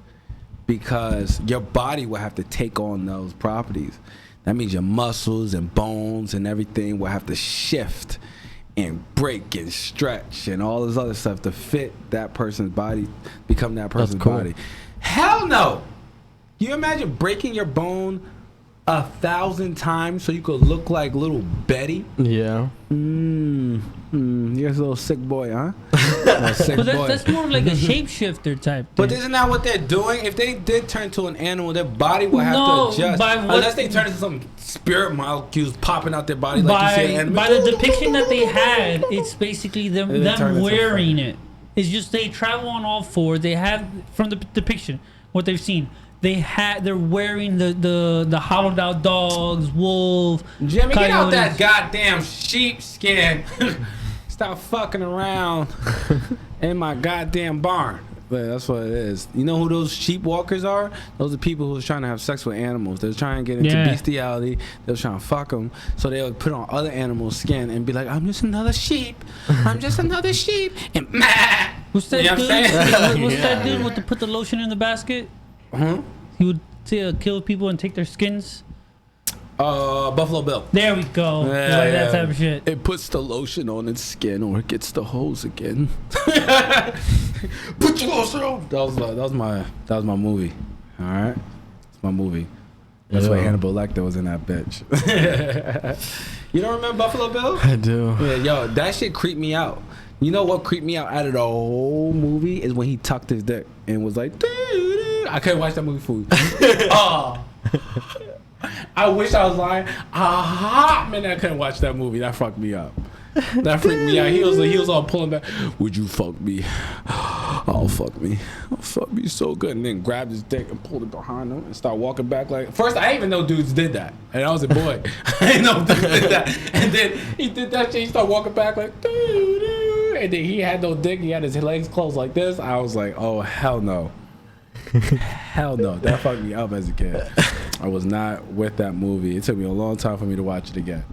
because your body will have to take on those properties. That means your muscles and bones and everything will have to shift and break and stretch and all this other stuff to fit that person's body, become that person's
cool.
body. Hell no! You imagine breaking your bone 1,000 times so you could look like little Betty?
Yeah.
You're a little sick boy, huh? A sick
But
boy.
that's more like a shapeshifter type
But
thing.
isn't that what they're doing? If they did turn to an animal, their body will have
No,
to adjust.
by what-
Unless they turn into some spirit molecules popping out their body like you see in anime.
By the depiction that they had, it's basically
They turn
them
into
wearing it. It's just they travel on all fours. They have from the depiction what they've seen. They're wearing the hollowed out dogs, wolf.
Jimmy, get out that
coyotes.
goddamn sheep skin. Stop fucking around in my goddamn barn. But that's what it is. You know who those sheep walkers are? Those are people who's trying to have sex with animals. They're trying to get into bestiality. They're trying to fuck them. So they would put on other animals' skin and be like, I'm just another sheep. I'm just another sheep. And
What's that
You know what I'm
dude?
saying?
What's that dude with put the lotion in the basket?
Huh?
He would kill people and take their skins.
Buffalo Bill.
There we go. It's like that type of shit.
It puts the lotion on its skin or it gets the hose again. Put your lotion on. That was my movie. All right, it's my movie. That's why Hannibal Lecter was in that bitch. You don't remember Buffalo Bill?
I do.
Yeah, yo, that shit creeped me out. You know what creeped me out of the whole movie is when he tucked his dick and was like, doo-doo. I couldn't watch that movie for you. Oh. I wish I was lying. Man, I couldn't watch that movie. That fucked me up. That freaked me out. He was all pulling back. Would you fuck me? Oh, fuck me. Oh, fuck me so good. And then grabbed his dick and pulled it behind him and started walking back like. First, I didn't even know dudes did that. And I was a boy. I didn't know dudes did that. And then he did that shit. He started walking back like, doo-doo. And then he had no dick. He had his legs closed like this. I was like, oh, hell no. Hell no. That fucked me up as a kid. I was not with that movie. It took me a long time for me to watch it again.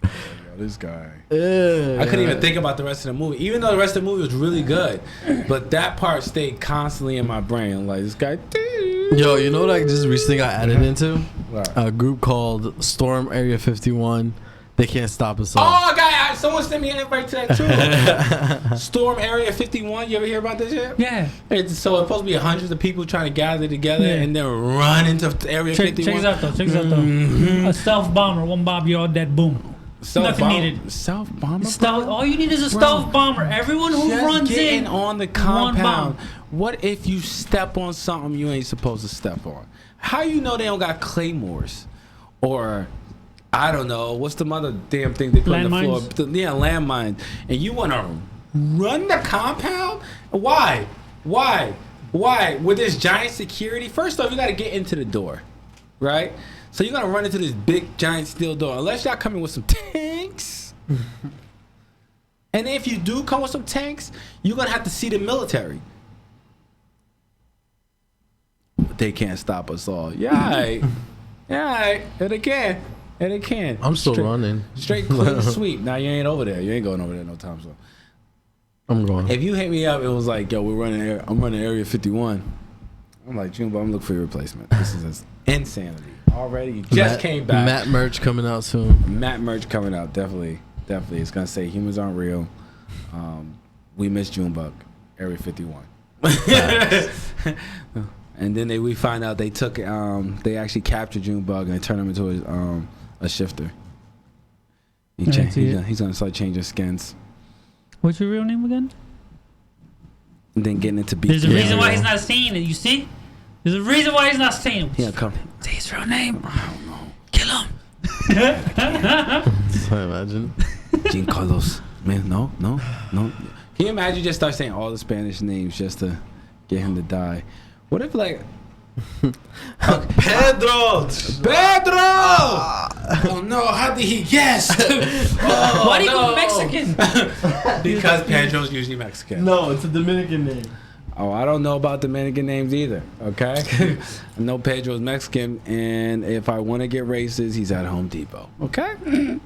Yo, this guy. I couldn't even think about the rest of the movie, even though the rest of the movie was really good. But that part stayed constantly in my brain. Like, this guy.
Yo, you know what I just recently got added into?
What?
A group called Storm Area 51. They can't stop us all.
Oh, guy, someone sent me an invite to that too. Storm Area 51. You ever hear about this shit?
Yeah.
So it's supposed to be hundreds of people trying to gather together and then run into Area 51.
Check this out though. A stealth bomber. One bomb, you're all dead. Boom. Nothing needed.
Stealth bomber.
Stealth. All you need is a stealth bomber. Everyone who
Just
runs
getting
in
on the
one
compound.
bomb.
What if you step on something you ain't supposed to step on? How you know they don't got claymores or I don't know what's the other damn thing they put on the floor? Landmines. And you want to run the compound? Why? With this giant security? First off, you got to get into the door, right? So you're gonna run into this big giant steel door unless y'all come in with some tanks. And if you do come with some tanks, you're gonna have to see the military. But they can't stop us all. Yeah, and they can. And they can.
I'm still running.
Straight clean sweep. Now you ain't over there. You ain't going over there no time soon.
I'm going.
If you hit me up, it was like, yo, I'm running Area 51. I'm like, Junebug, I'm looking for your replacement. This is insanity. Already, you just came back.
Matt merch coming out soon.
Matt merch coming out, definitely. It's gonna say humans aren't real. We miss Junebug, Area 51. And then we find out they took they actually captured Junebug and turned him into a shifter. He's gonna start changing skins.
What's your real name again?
And then getting into beat.
There's a reason why he's not saying it. You see? There's a reason why he's not saying it.
Yeah, come.
Say his real name.
I don't know.
Kill him.
So imagine.
Jean Carlos. Man, no. Can you imagine just start saying all the Spanish names just to get him to die? What if like
Pedro!
Oh no, how did he guess?
Why do you go Mexican?
Because Pedro's usually Mexican.
No, it's a Dominican name.
Oh, I don't know about Dominican names either, okay? I know Pedro's Mexican, and if I want to get racist, he's at Home Depot, okay?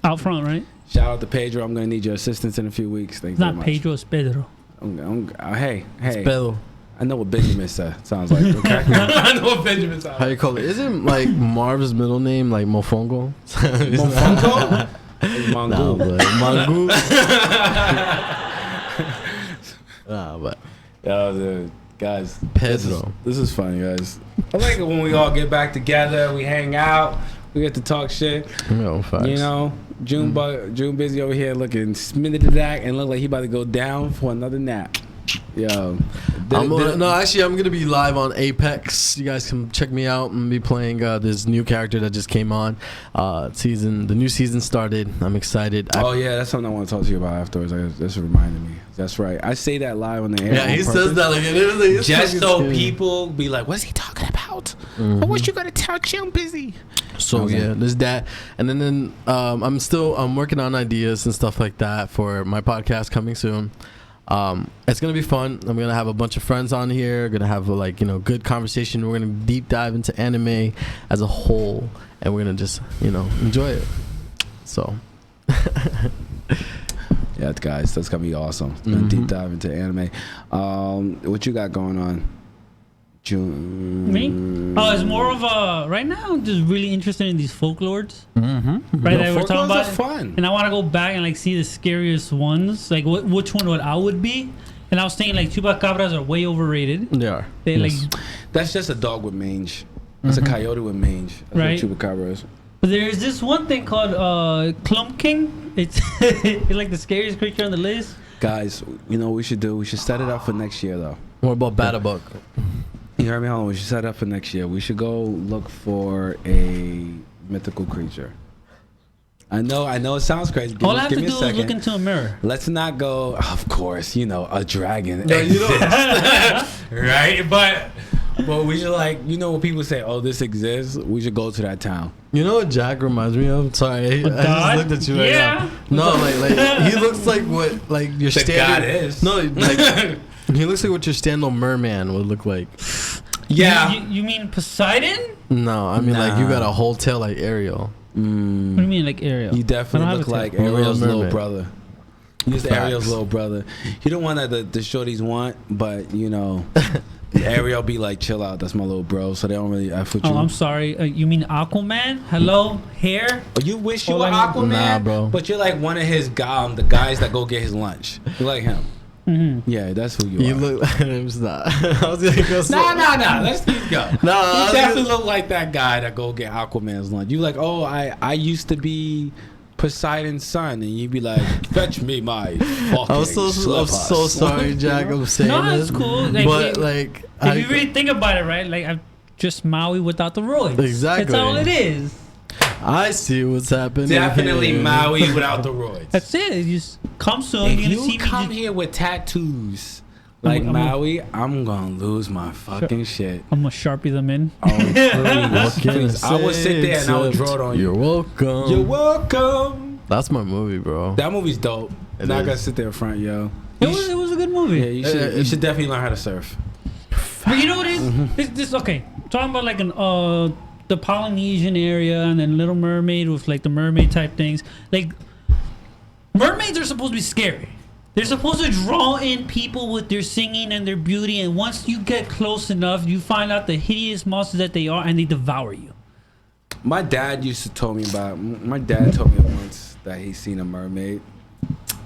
Out front, right?
Shout out to Pedro. I'm gonna need your assistance in a few weeks. Thanks
It's
very
not
much.
Pedro, it's Pedro.
Hey,
It's
hey.
Pedro.
I know what Benjamin sounds like. Okay? I know what Benjamin sounds
How
like.
you call it? Isn't like Marv's middle name like Mofongo?
Mofongo? It's
Nah,
Mongool.
but Mongool. Nah, but
Yo, dude, guys.
Pedro.
This is fun, guys. I like it when we all get back together. We hang out. We get to talk shit.
No, facts.
You know, June busy over here looking smitted to that and look like he about to go down for another nap. Yo,
No, actually, I'm gonna be live on Apex. You guys can check me out. I'm gonna be playing this new character that just came on. The new season started. I'm excited.
Oh yeah, that's something I want to talk to you about afterwards. That's reminded me. That's right. I say that live on the air.
Yeah,
on
he
purpose,
says that like it's
just
fucking
so
scary.
people be like, "What's he talking about?
Mhm.
What you gonna tell Jim busy?"
So
Okay.
yeah, there's that, and then I'm working on ideas and stuff like that for my podcast coming soon. It's gonna be fun. I'm gonna have a bunch of friends on here. Gonna have good conversation. We're gonna deep dive into anime as a whole, and we're gonna just enjoy it. So
Yeah, guys, that's gonna be awesome. It's gonna deep
Mhm.
dive into anime. What you got going on, June?
Me? Oh, it's more of a right now. I'm just really interested in these folklores,
mm-hmm.
right?
Yo,
That we're talking
folklores are
about,
fun.
and I want to go back and like see the scariest ones, like which one I would be. And I was thinking like chupacabras are way overrated.
They are.
They
Yes.
like,
That's just a dog with mange. That's a coyote with mange. That's
Right.
what chupacabra is.
but there's this one thing called Clump King. It's it's like the scariest creature on the list.
Guys, you know what we should do? We should set it up for next year, though.
What about Badabuck?
You heard me? Hold on. We should set it up for next year. We should go look for a mythical creature. I know it sounds crazy.
All I have
Give
to
me
do
a
is
second.
look into a mirror.
Let's not go, of course, a dragon.
No, you don't.
Right? But we should when people say, oh, this exists, we should go to that town.
You know what Jack reminds me of? Sorry, I
God?
just looked at you right
Yeah.
now. No, like he looks like what your
The
standard.
god is.
No, like he looks like what your standard merman would look like.
Yeah.
You mean Poseidon?
No, I mean like you
Nah.
got a whole tail like Ariel.
What do you mean like Ariel?
You
I don't
definitely
have
look
a tail.
like
Little
Ariel's little
Mermaid.
brother. He's
Facts.
Ariel's little brother. You don't want that the shorties want, but Ariel be like, chill out. That's my little bro. So they don't really F with you.
Oh, I'm sorry. You mean Aquaman? Hello, hair.
Oh, you wish you
Oh,
were
like-
Aquaman,
Nah, bro.
but you're like one of his the guys that go get his lunch. You like him?
Mm-hmm.
Yeah, that's who you
You
are.
look. I'm just not. I was gonna go.
Nah. Let's keep going.
No, I
You
was
definitely
gonna-
look like that guy that go get Aquaman's lunch. You like, oh, I used to be Poseidon's son, and you'd be like, fetch me my fucking
I'm so
slippers.
sorry, Jack. I'm saying
No,
this,
it's cool. Like,
but like,
If you really think about it, right? Like I'm just Maui without the roids.
Exactly.
That's all it is.
I see what's happening.
Definitely
here.
Maui without the roids.
That's it. You just come soon.
If
You're gonna
you
see me.
come
just-
here with tattoos like
I'm-
Maui, I'm gonna lose my fucking shit.
I'm gonna Sharpie them in.
Oh,
What
please,
can
please. I would sit there and I would
except
draw it on you.
You're welcome.
You're welcome.
That's my movie, bro.
That movie's dope.
It
Not
is.
gonna sit there in front, yo.
It was a good movie.
Yeah, you should definitely learn how to surf.
But you know what it is? This okay. Talking about like the Polynesian area and then Little Mermaid with like the mermaid type things. Like mermaids are supposed to be scary. They're supposed to draw in people with their singing and their beauty, and once you get close enough, you find out the hideous monsters that they are, and they devour you.
My dad used to tell me my dad told me once that he seen a mermaid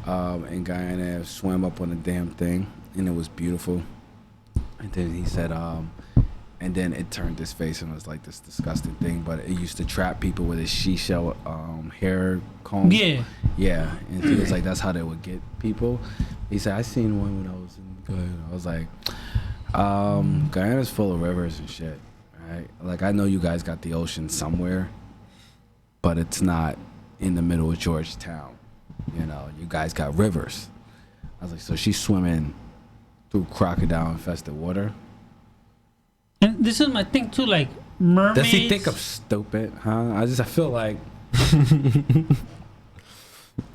in Guyana swam up on a damn thing, and it was beautiful. And then he said, and then it turned his face and was like this disgusting thing, but it used to trap people with his seashell hair comb.
Yeah.
Yeah, and he was like, that's how they would get people. He said, I seen one when I was in Guyana. I was like, Guyana's full of rivers and shit, right? Like, I know you guys got the ocean somewhere, but it's not in the middle of Georgetown. You guys got rivers. I was like, so she's swimming through crocodile-infested water?
And this is my thing too, like mermaids.
Does he think I'm stupid, huh? I feel like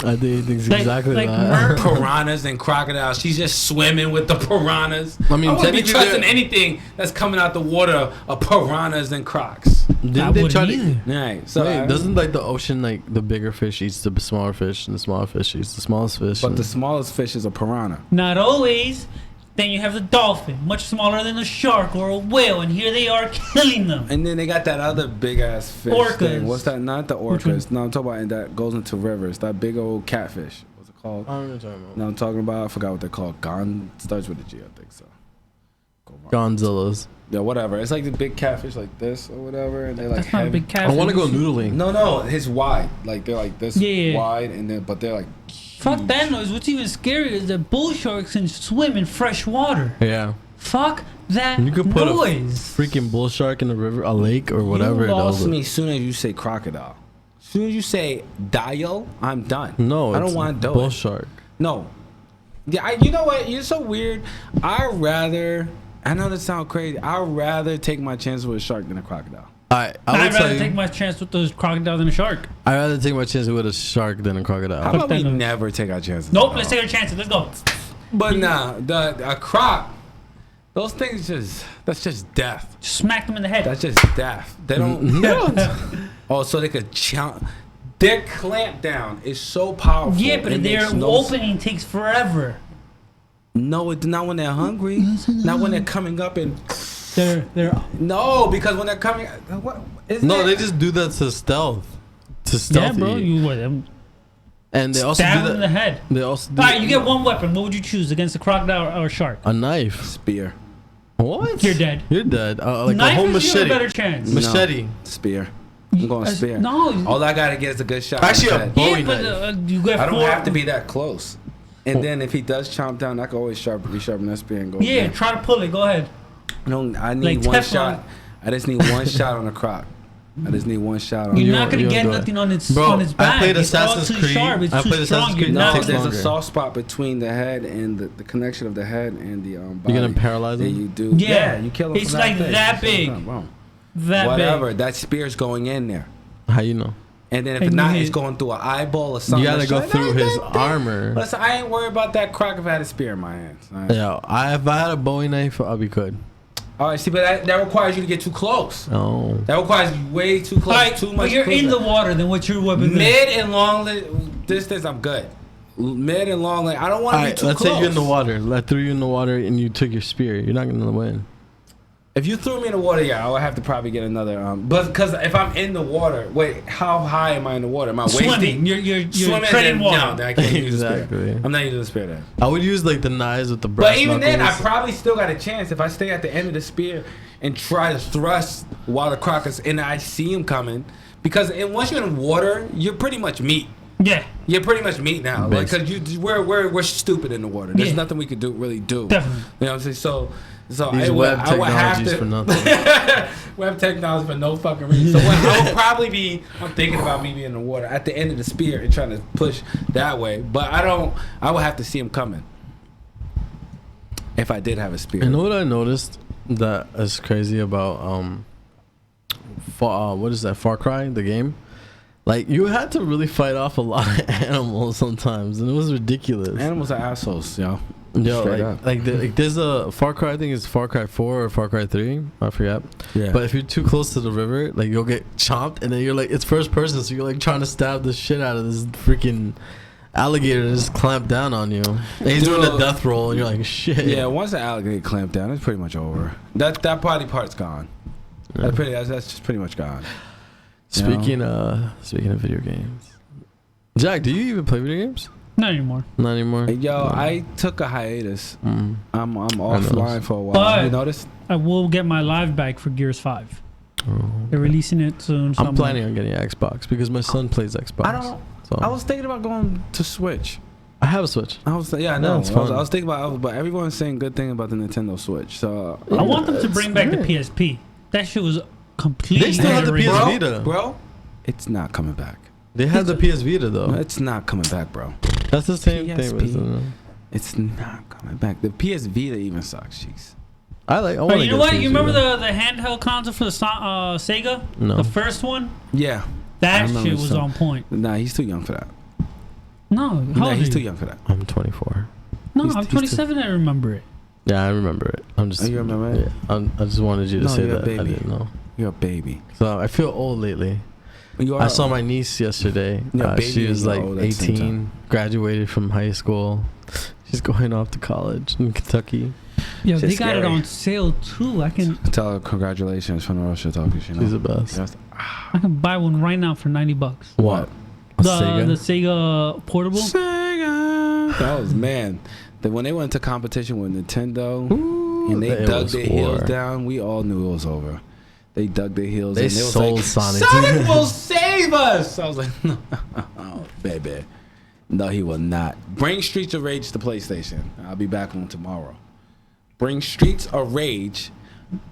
I think he thinks
Like-
exactly
like
that.
piranhas and crocodiles. She's just swimming with the piranhas.
I mean,
I wouldn't be
technically
trusting
they're-
anything that's coming out the water of piranhas and crocs.
Didn't they try to?
either.
Right. So
Wait, doesn't like the ocean, like the bigger fish eats the smaller fish, and the smaller fish eats the smallest fish?
but the smallest fish is a piranha.
Not always. Then you have the dolphin, much smaller than a shark or a whale, and here they are killing them.
And then they got that other big ass fish
Orcas.
thing. What's that? Not the
Which
orcas. No, I'm talking about that goes into rivers. That big old catfish. What's it called?
I don't know what you're talking about.
No, I'm talking about. I forgot what they're called. Starts with a G, I think so. Go on.
Gonzillas.
Yeah, whatever. It's like the big catfish like this or whatever, and they like
That's not a
heavy.
big catfish.
I want to go noodling.
No, it's wide. Like they're like this
Yeah.
wide, and then but they're like.
Fuck
huge.
that noise. What's even scarier is that bull sharks can swim in fresh water.
Yeah.
Fuck that
You could put
noise.
a freaking bull shark in a river, a lake, or whatever.
You
it
lost
does.
me as soon as you say crocodile. As soon as you say dio, I'm done.
No,
I don't
it's
want to do
bull
it.
shark.
No. Yeah, you know what? You're so weird. I'd rather. I know that sounds crazy. I'd rather take my chances with a shark than a crocodile.
I
I'd
would
rather
say
take my chance with those crocodiles than a shark.
I'd rather take my chances with a shark than a crocodile.
How about we
that noise.
never take our chances?
Nope,
at
let's
all?
take our chances. Let's go.
But nah, a croc. Those things that's just death.
Just smack them in the head.
That's just death. They don't. Oh, so they could chomp. Their clamp down is so powerful.
Yeah, but
it
their
makes no
opening takes forever.
No, it's not when they're hungry. Not when they're coming up and.
They're
No, because when they're coming, what? Is
No,
that-
they just do that to stealth. To
yeah,
stealth.
bro. You what? Them
And they also
stab
do
them in the
that.
head.
They also do
All right, you get one weapon. What would you choose against a crocodile or a shark?
a knife.
spear.
What?
You're dead.
You're dead. Like
Knife
a whole
is you have a
machete.
better chance.
Machete.
No, spear. I'm going spear.
No.
All I gotta get is a good shot.
Actually,
on
a
his
bow-
head.
Yeah, but you get
I don't
four.
have to be that close. And then if he does chomp down, I can always resharpen that spear and go.
Yeah,
back.
try to pull it. Go ahead.
No, I need
Like
one
Teflon.
shot. I just need one shot on the croc. I just need one shot on.
You're
You
not
don't-
gonna
you
get
don't do it.
nothing on its
Bro,
on its
I
back.
played
It's all
Assassin's
too
Creed.
sharp. It's
I
too
played
strong.
Assassin's
You're
Creed.
not.
Takes
There's
longer.
a soft spot between the head and the connection of the head and the body.
You're gonna paralyze
that
him?
you do.
Yeah.
you kill him.
It's
from
like
thing.
that big.
Boom.
That
Whatever.
big.
That spear's going in there.
How you know?
And then if
And
it's
you
not,
hit-
it's going through an eyeball or something.
You gotta
It's
go
like,
through
"Nah,
his
that thing."
armor.
Listen, I ain't worried about that croc if I had a spear in my hands. All right,
Yeah, if I had a Bowie knife, I'd be good.
All right, see, but that requires you to get too close.
Oh.
That requires you way too close.
All right,
too much.
but you're in the water. Then what's your weapon?
mid and long distance. I'm good. Mid and long, I don't want to be
Alright,
too
let's
close.
say you're in the water. I threw you in the water and you took your spear. You're not gonna win.
If you threw me in the water, yeah, I would have to probably get another. But because if I'm in the water, wait, how high am I in the water? Am I waist
Swimming.
deep?
You're
Swimming,
treading
then,
water.
No, then I can't use the
Exactly.
spear. I'm not using the spear then.
I would use like the knives with the brass
But even then, I
knuckles.
probably still got a chance if I stay at the end of the spear and try to thrust while the croc is, and I see him coming. Because once you're in water, you're pretty much meat.
Yeah,
You're pretty much meat now, like
Basically.
because we're stupid in the water. There's
Yeah.
nothing we could really do.
definitely.
You know what I'm saying? So
These web technologies for nothing.
Web technology for no fucking reason. So I would probably be. I'm thinking about me being in the water at the end of the spear and trying to push that way. But I don't. I would have to see him coming. If I did have a spear.
You know what I noticed that is crazy about what is that, Far Cry, the game? Like, you had to really fight off a lot of animals sometimes, and it was ridiculous.
Animals are assholes, yo.
Yo,
Straight up.
there's a Far Cry, I think it's Far Cry 4 or Far Cry 3, I forget.
Yeah.
But if you're too close to the river, like, you'll get chomped, and then you're like, it's first person, so you're like trying to stab the shit out of this freaking alligator that just clamped down on you. And he's doing a
Dude.
death roll, and you're like, shit.
Yeah, once the alligator clamped down, it's pretty much over. That part's gone.
Yeah.
That's just pretty much gone.
Speaking of video games, Jack, do you even play video games?
Not anymore.
Not anymore.
Hey, yo, I took a hiatus.
Mm.
I'm offline
noticed.
for a while.
But-
You noticed?
I will get my live back for Gears 5.
Oh.
They're releasing it soon.
I'm
somewhere.
planning on getting an Xbox because my son plays Xbox.
I don't.
So
I was thinking about going to Switch.
I have a Switch.
I was, yeah, I
Yeah,
know.
it's
I was
fun.
thinking about, but everyone's saying good thing about the Nintendo Switch. So
I want them to
it's
bring back the
great.
PSP. That shit was completely.
They still have the
underrated.
PS
bro,
Vita.
bro, it's not coming back.
They had the PS Vita
No,
though.
it's not coming back, bro.
That's the same thing.
PSP.
Isn't it?
It's not coming back. The PS Vita even sucks. Jeez.
I
But
want to
you know what? You remember the handheld console for the Sega?
No.
The first one?
Yeah. I
That
remember
shit was
some.
on point.
Nah, he's too young for that.
No, how
Nah,
old
he's
are
too
you?
young for that.
I'm 24.
No,
he's-
I'm
he's too-
27. I remember it.
Yeah, I remember it. I'm just.
Oh, you remember it?
Yeah, I just wanted you to
No,
say
you're a
that. I
baby.
didn't know.
You're a baby.
So I feel old lately.
You are
I saw
old.
my niece yesterday.
Yeah, baby
she was
and
like
old at the same
18,
time.
graduated from high school. She's going off to college in Kentucky.
Yo,
Shit's
they got it
scary.
on sale too. I can
Tell her congratulations from the Russia talkies. You know?
She's the best.
Yes.
buy one right now for $90.
What? A
The
Sega?
the Sega portable.
Sega. That was man. When they went to competition with Nintendo and they
it
dug
was
their heels
war.
down, we all knew it was over. They dug their heels.
They
and was
sold
like,
Sonic.
Sonic will save us. I was like, no, baby, no, he will not. Bring Streets of Rage to PlayStation. I'll be back on tomorrow. Bring Streets of Rage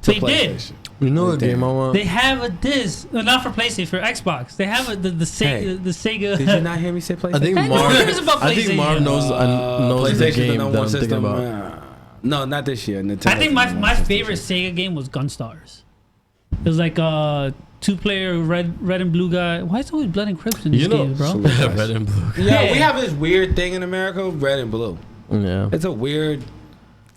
to
They did.
PlayStation.
You know
They
what
did.
game I want?
They have a disc, not for PlayStation, for Xbox. They have the Sega.
Hey,
the Sega.
Did you not hear me say PlayStation?
I think
Hey,
Marv.
who cares about
I think Marv
PlayStation?
knows knows the
PlayStation's
game
number
that
one
I'm thinking
system.
about.
No, not this year. Nintendo's
I think
the number one
my
system.
favorite Sega game was Gunstars. It was like a 2-player red and blue guy. Why is it always blood and crimson in these
You know,
games, bro?
red and blue.
Yeah,
Yeah.
we have this weird thing in America, red and blue.
Yeah.
It's a weird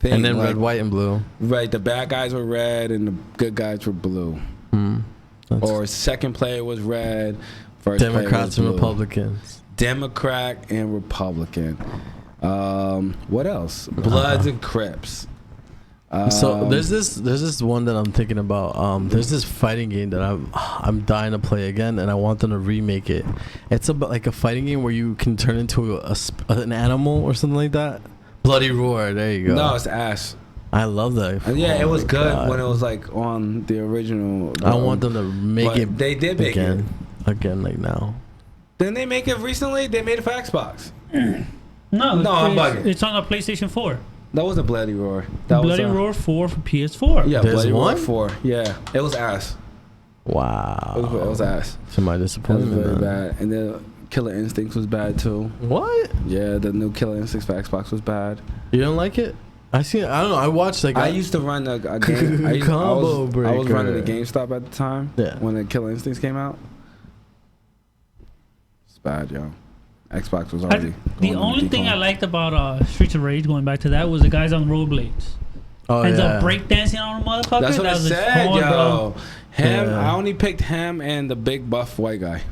thing.
And then
like,
red, white, and blue.
Right, the bad guys were red and the good guys were blue.
That's
Or second player was red, first player
Democrats
was
and
blue.
Republicans.
Democrat and Republican. What else? Bloods and Crips.
So there's this one that I'm thinking about. There's this fighting game that I'm dying to play again, and I want them to remake it. It's about like a fighting game where you can turn into an animal or something like that. Bloody Roar. There you go.
No, it's ass.
I love that.
Yeah, it
Oh
was
my
good
God.
when it was like on the original.
I want them to make
but
it.
they did make
again, again, like now.
Didn't they make it recently? They made it for Xbox.
No,
I'm bugging.
It's on a PlayStation 4.
That wasn't Bloody Roar. That
Bloody
was
Roar 4 for PS4.
Yeah,
There's
Bloody
one?
Roar 4. Yeah, it was ass.
Wow.
It was ass.
To my
That was
disappointment.
very
man.
bad. And then Killer Instincts was bad too.
What?
Yeah, the new Killer Instincts for Xbox was bad.
You don't like it? I don't know. I watched like
I used to run a game. I
Combo
was running a
breaker.
GameStop at the time.
Yeah.
When the Killer Instincts came out. It's bad, yo. Xbox was already.
The
going on
only thing I
decline.
liked about Streets of Rage, going back to that, was the guys on rollerblades.
Oh
Ends
yeah.
up breakdancing on a motherfucker.
That's what
that
I
was
said,
fun,
yo.
bro.
Him.
Yeah.
I only picked him and the big buff white guy.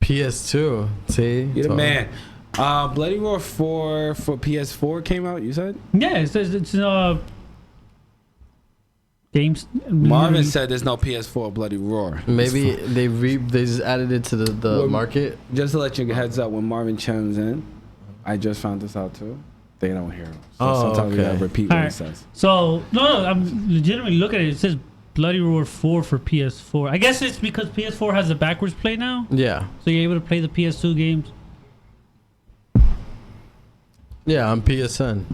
PS2. See?
You're the
So-
man. Bloody Roar 4 for PS4 came out. You said
Yeah, it's games.
Marvin said there's no PS4 Bloody Roar.
Maybe they just added it to the
Well,
market.
Just to let you heads up, when Marvin chimes in, I just found this out too. They don't hear him. So
Oh,
sometimes we
okay.
gotta repeat what he
Alright.
says.
So no, I'm legitimately looking at it. It says Bloody Roar 4 for PS4. I guess it's because PS4 has a backwards play now,
Yeah.
so you're able to play the PS2 games.
Yeah, on PSN.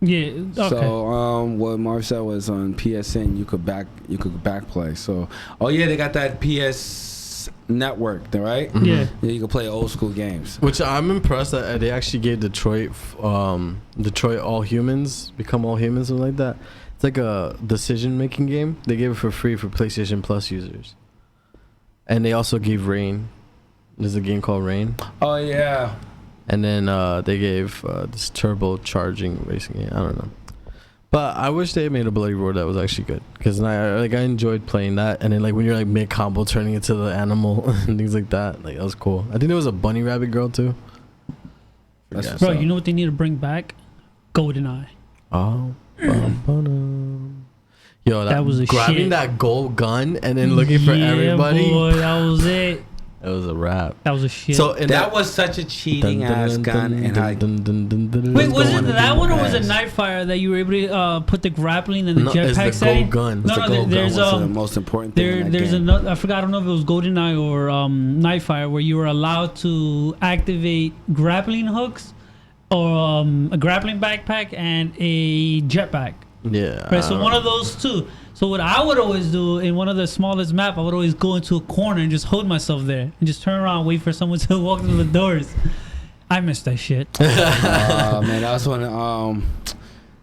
Yeah. Okay.
So what Marv said was on PSN you could back play. So yeah, they got that PS network, right?
Yeah.
Yeah, you can play old school games.
Which I'm impressed that they actually gave Detroit All Humans, Become All Humans, something like that. It's like a decision-making game. They gave it for free for PlayStation Plus users. And they also gave Rain. There's a game called Rain.
Oh yeah.
And then they gave this turbo charging racing game. I don't know. But I wish they made a Bloody Roar that was actually good. Because I enjoyed playing that. And then like when you're like mid-combo turning into the animal and things like that. Like that was cool. I think there was a bunny rabbit girl too.
That's
Yeah.
what's
Bro,
up.
you know what they need to bring back? GoldenEye.
Oh. Yo,
That was a
grabbing
shit.
that gold gun and then looking for
Yeah,
everybody.
boy, that was it.
It was a wrap.
That was a shit.
So in
that was such a cheating ass gun, and I
Wait, was it
going
that one or was it
ass.
Nightfire that you were able to put the grappling and the
No, it's
jetpack
the
setting?
gold gun.
No,
It's the
no,
gold
there's
What's the most important thing in that
there's
game?
another. I forgot. I don't know if it was GoldenEye or Nightfire, where you were allowed to activate grappling hooks or a grappling backpack and a jetpack.
Yeah.
Right, so one of those two. So what I would always do in one of the smallest map, I would always go into a corner and just hold myself there and just turn around and wait for someone to walk through the doors. I miss that shit.
Man, that was when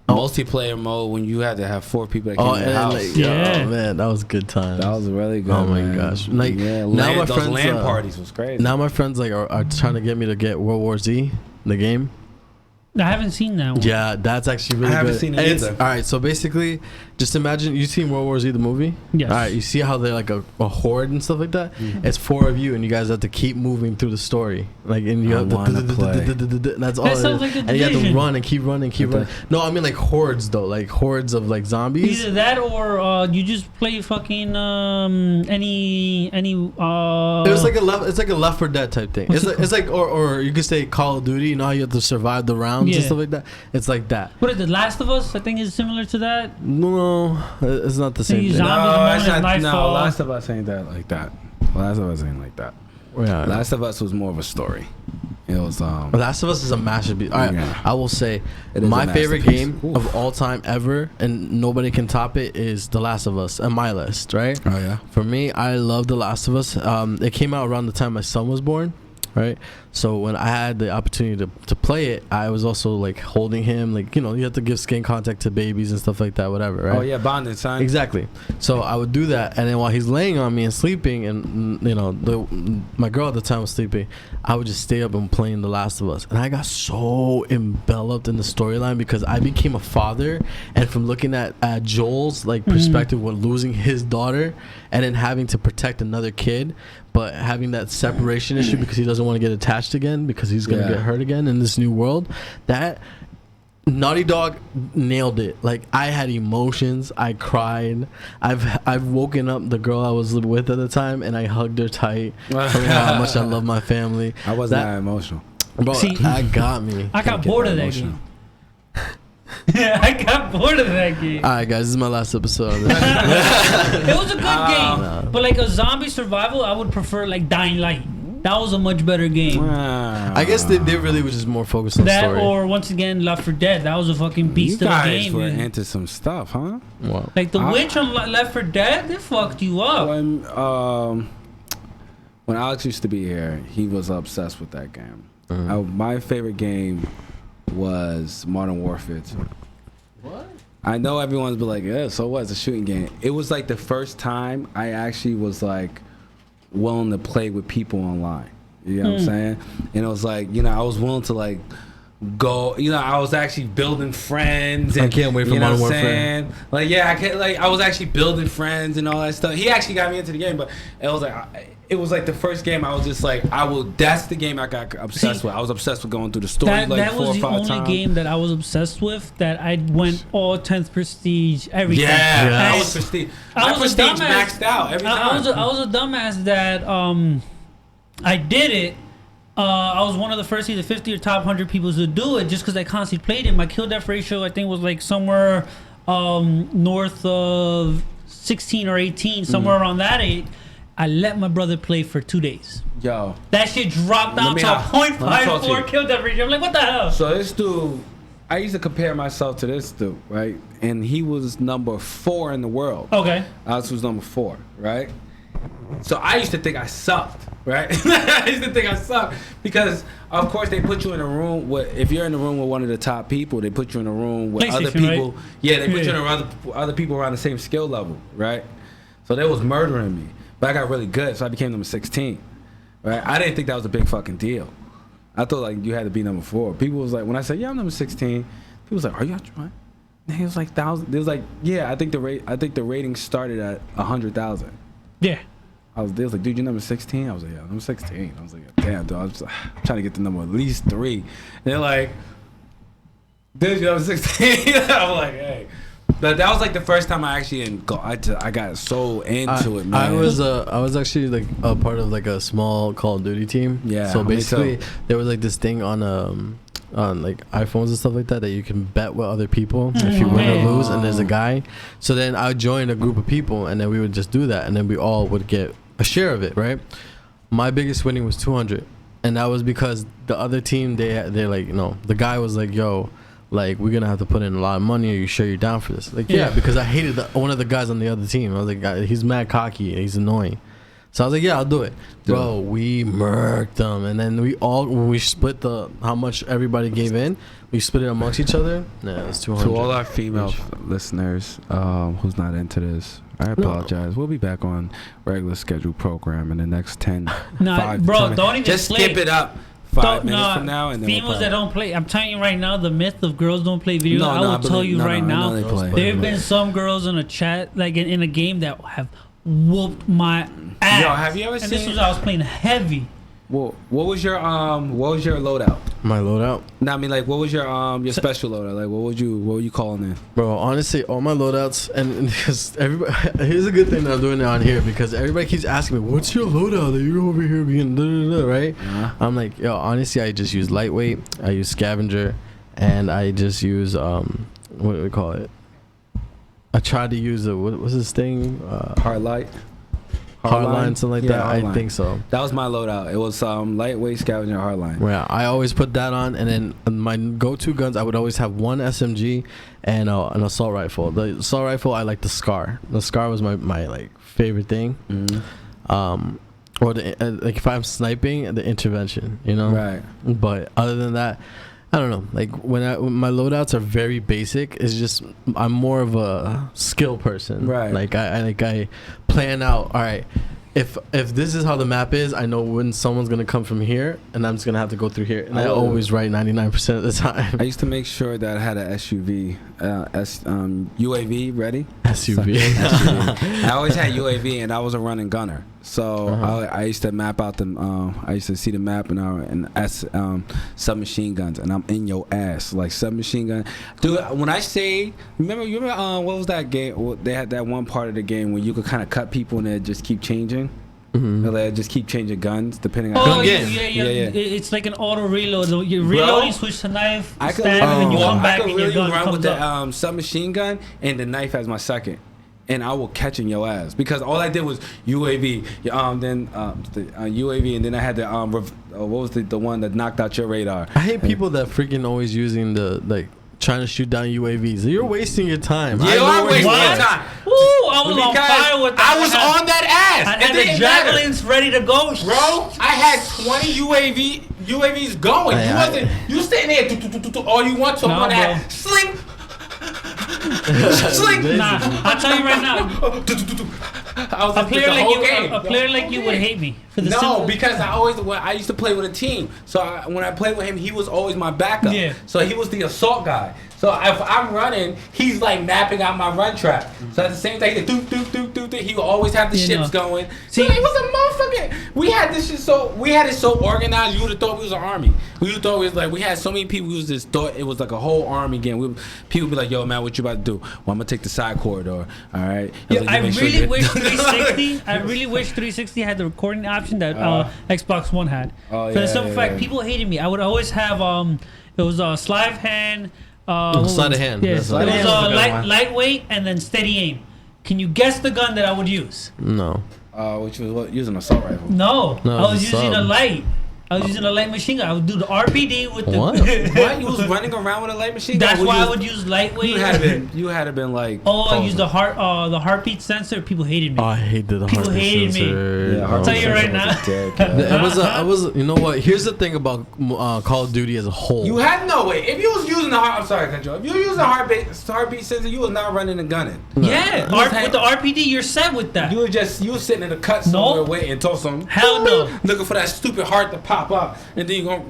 multiplayer mode when you had to have 4 people that came
Oh,
in
and
the
then,
house.
like,
Yeah.
oh, man, that was good time.
That was really good.
Oh my
man.
gosh. Like,
yeah,
now my
those
friends,
LAN parties was crazy.
Now my friends like are trying to get me to get World War Z, the game.
I haven't seen that one.
Yeah, that's actually really
I haven't
good.
seen it
And it's-
either.
All right, so basically, Just imagine you seen World War Z the movie.
Yes.
All right, you see how they're like a horde and stuff like that.
Mhm.
It's 4 of you, and you guys have to keep moving through the story. Like, and you
I
have to
wanna play.
and that's all.
That
it
sounds
is.
like The
And you have to
Division.
run and keep running, keep
Like
running. No, I mean like hordes though, like hordes of like zombies.
Either that or you just play fucking any
It was like it's like a Left 4 Dead type thing. It's like or you could say Call of Duty. You know how you have to survive the rounds and
Yeah.
stuff like that. It's like that.
what is The Last of Us? I think is similar to that.
No, it's not the same
These
thing.
zombies
No,
more
it's
than
not, no,
Nightfall.
Last of Us ain't that like that. Last of Us ain't like that.
Yeah.
Last of Us was more of a story. It was
Last of Us is a masterpiece. All right,
Yeah.
I will say
It is
my
a
favorite
masterpiece.
game of all time ever, and nobody can top it, is The Last of Us on my list. Right?
Oh yeah.
For me, I love The Last of Us. It came out around the time my son was born, right? So when I had the opportunity to play it, I was also like holding him, like, you know, you have to give skin contact to babies and stuff like that, whatever, right?
Oh yeah, bonding, son.
Exactly. So I would do that, and then while he's laying on me and sleeping, and you know, my girl at the time was sleeping, I would just stay up and playing The Last of Us, and I got so enveloped in the storyline because I became a father, and from looking at Joel's like perspective when losing his daughter, and then having to protect another kid, but having that separation issue because he doesn't want to get attached again because he's gonna
Yeah.
get hurt again in this new world, that. Naughty Dog nailed it. Like, I had emotions. I cried. I've woken up the girl I was with at the time, and I hugged her tight. Telling her how much I love my family.
I wasn't
That-
that emotional.
Bro,
See,
that got me.
I got
Can't get
bored of that
emotional.
game. Yeah, I got bored of that game.
All right, guys, this is my last episode. Of this.
It was a good game,
no.
but like a zombie survival, I would prefer like Dying Light. That was a much better game.
I guess they really was just more focused on
That
story.
or once again Left 4 Dead. That was a fucking beast
you
of a
guys
game.
were
Man.
into some stuff, huh?
Wow.
Like the witch on Left 4 Dead, they fucked you up.
When Alex used to be here, he was obsessed with that game. My favorite game was Modern Warfare 2.
What?
I know everyone's been like, yeah, so what? It's a shooting game. It was like the first time I actually was like willing to play with people online. You know what I'm saying? And it was like, you know, I was willing to like go, you know, I was actually building friends. And,
I can't wait for
you know
Modern
what I'm
Warfare.
saying? Like, yeah, I can't, like, I was actually building friends and all that stuff. He actually got me into the game, but it was like, it was like the first game I was just like, that's the game I got obsessed with. I was obsessed with going through the story
That,
like
that
4 or
was the
5
only
times.
game that I was obsessed with. That I went all 10th prestige, everything.
Yeah,
Yeah.
I was prestige.
I
My
was a
prestige
dumbass.
maxed out every time.
I was a dumbass that I did it. I was one of the first either 50 or top 100 people to do it just because I constantly played it. My kill death ratio I think was like somewhere north of 16 or 18, somewhere around that age. I let my brother play for 2 days.
Yo,
That shit dropped
Let
down
me
to a
talk- let me talk to you.
0.54 kill death ratio. I'm like, what the hell?
so this dude, I used to compare myself to this dude, right? And he was number 4 in the world.
Okay.
Alex was number 4, right? So I used to think I sucked, right? I used to think I sucked because, of course, they put you in a room with. If you're in a room with one of the top people, they put you in a room with other
PlayStation,
people.
right?
Yeah, they put you
Yeah.
in a room with other people around the same skill level, right? So they was murdering me, but I got really good, so I became number 16, right? I didn't think that was a big fucking deal. I thought like you had to be number 4. People was like, when I said yeah, I'm number 16, people was like, are you trying? And he was like 1,000. They was like, yeah, I think the rating started at 100,000.
Yeah.
They was like, dude, you're number 16? I was like, yeah, I'm 16. I was like, damn, dude, I'm trying to get the number at least 3. And they're like, dude, you're number 16? I'm like, hey. But that was like the first time I actually I got so into it, man.
I was actually like a part of like a small Call of Duty team.
Yeah,
So
me
basically,
too.
there was like this thing on like iPhones and stuff like that you can bet with other people if you win or lose, and there's a guy. So then I joined a group of people, and then we would just do that, and then we all would get a share of it, right? My biggest winning was 200, and that was because the other team they're like, you know, the guy was like, yo, like, we're gonna have to put in a lot of money. Are you sure you're down for this? Like, yeah, because I hated one of the guys on the other team. I was like, he's mad cocky and he's annoying. So I was like, yeah, I'll do it. Bro, we murked them. And then when we split how much everybody gave in, we split it amongst each other. Yeah, it was 200.
To all our female listeners who's not into this, I apologize. We'll be back on regular scheduled program in the next 10,
Nah,
5 to
bro,
10 minutes.
don't even
Just
play.
skip it up 5 minutes from now, and then we'll
females
probably-
that don't play. I'm telling you right now, the myth of girls don't play video.
No,
I
no,
will
I
tell
believe-
you
no,
right
no, I
now.
know they play.
There have been some girls in a chat, like in a game, that have whooped my ass.
Yo, have you ever
and
seen?
this was I was playing heavy.
What was your loadout?
My loadout,
No, I mean like what was your special loadout? Like what were you calling in?
bro. Honestly, all my loadouts, and because everybody, here's a good thing that I'm doing it on here because everybody keeps asking me, "What's your loadout that you're over here being da, da, da," right?" I'm like, yo, honestly, I just use lightweight, I use scavenger, and I just use what do we call it? I tried to use what was this thing? Hardline, something like that.
Hardline.
I think so.
That was my loadout. It was lightweight scavenger hardline.
Yeah, I always put that on, and then my go-to guns, I would always have one SMG and an assault rifle. The assault rifle, I like the Scar. The Scar was my like favorite thing. Or the like if I'm sniping, the intervention, you know.
Right.
But other than that, I don't know. Like when my loadouts are very basic. It's just I'm more of a skill person.
Right.
Like I plan out. All right. If this is how the map is, I know when someone's gonna come from here, and I'm just gonna have to go through here. And I always right 99% of the time.
I used to make sure that I had an SUV, UAV ready.
SUV.
I always had UAV, and I was a running gunner. So I used to map out I used to see the map and submachine guns, and I'm in your ass like submachine gun, dude. When I say, remember what was that game? Well, they had that one part of the game where you could kind of cut people and they just keep changing. They just keep changing guns depending on.
Oh,
game.
yeah.
Yeah.
It's like an auto reload. You reload, you switch to knife, stab, and then you come back
I could
and your
really
gun
run with
comes
the
up.
submachine gun and the knife as my second. And I will catch in your ass because all I did was UAV, then the UAV, and then I had the what was the one that knocked out your radar?
I hate people that freaking always using the like trying to shoot down UAVs. You're wasting your time.
You
I know
are
where
wasting
you
your
are.
time.
Woo! I was on
Because
fire with that.
I was on that ass.
I
It
had the
didn't matter.
javelins ready to go.
Bro, I had 20 UAVs going. You sitting there, all you want to
Nah,
on
bro.
that sling. Sling.
Nah, I'll tell you right now.
I was
A
like,
player
the
like
whole
you,
game.
a player like you would hate me for the
No,
simple.
because I used to play with a team. So when I played with him, he was always my backup.
Yeah.
So he was the assault guy. So if I'm running, he's like mapping out my run trap. So at the same time, he do. He would always have the ships going.
See-
So it was a motherfucking. We had this shit we had it so organized. You would have thought we was an army. We would thought we was like we had so many people. We was just thought it was like a whole army game. People be like, "Yo, man, what you about to do?" Well, I'm gonna take the side corridor. All right.
Yeah,
Like,
I
you make sure
really
you-
wish 360. I really wish 360 had the recording option that Xbox One had.
Oh,
For the
yeah,
simple
yeah,
fact,
yeah.
people hated me. I would always have it was sleight of hand.
Sleight of hand.
Yeah, it
That's
was
sleight of
hand was a good one.
lightweight and then steady aim. Can you guess the gun that I would use?
No.
which was what using an assault rifle.
No,
No,
I was
it's a
using
sub.
a light. I was using a light machine gun. I would do the RPD with the.
What?
What? You was running around with a light machine gun?
That's
Well,
why
you
I
was-
would use lightweight.
You had been like.
Oh, I used the
posing.
the heartbeat sensor. People hated me.
Oh, I hated the
People
heartbeat
hated me.
sensor.
Yeah,
Oh,
hard
tell you right now.
I was, you know what? Here's the thing about Call of Duty as a whole.
You had no way. If you was using the heart, I'm sorry, control. If you were using the heartbeat sensor, you was not running and gunning.
Yeah,
You was
with the RPD, you're set with that.
You were sitting in a cut somewhere
Nope.
waiting until some.
Hell no.
Looking for that stupid heart to pop up, and then you gonna.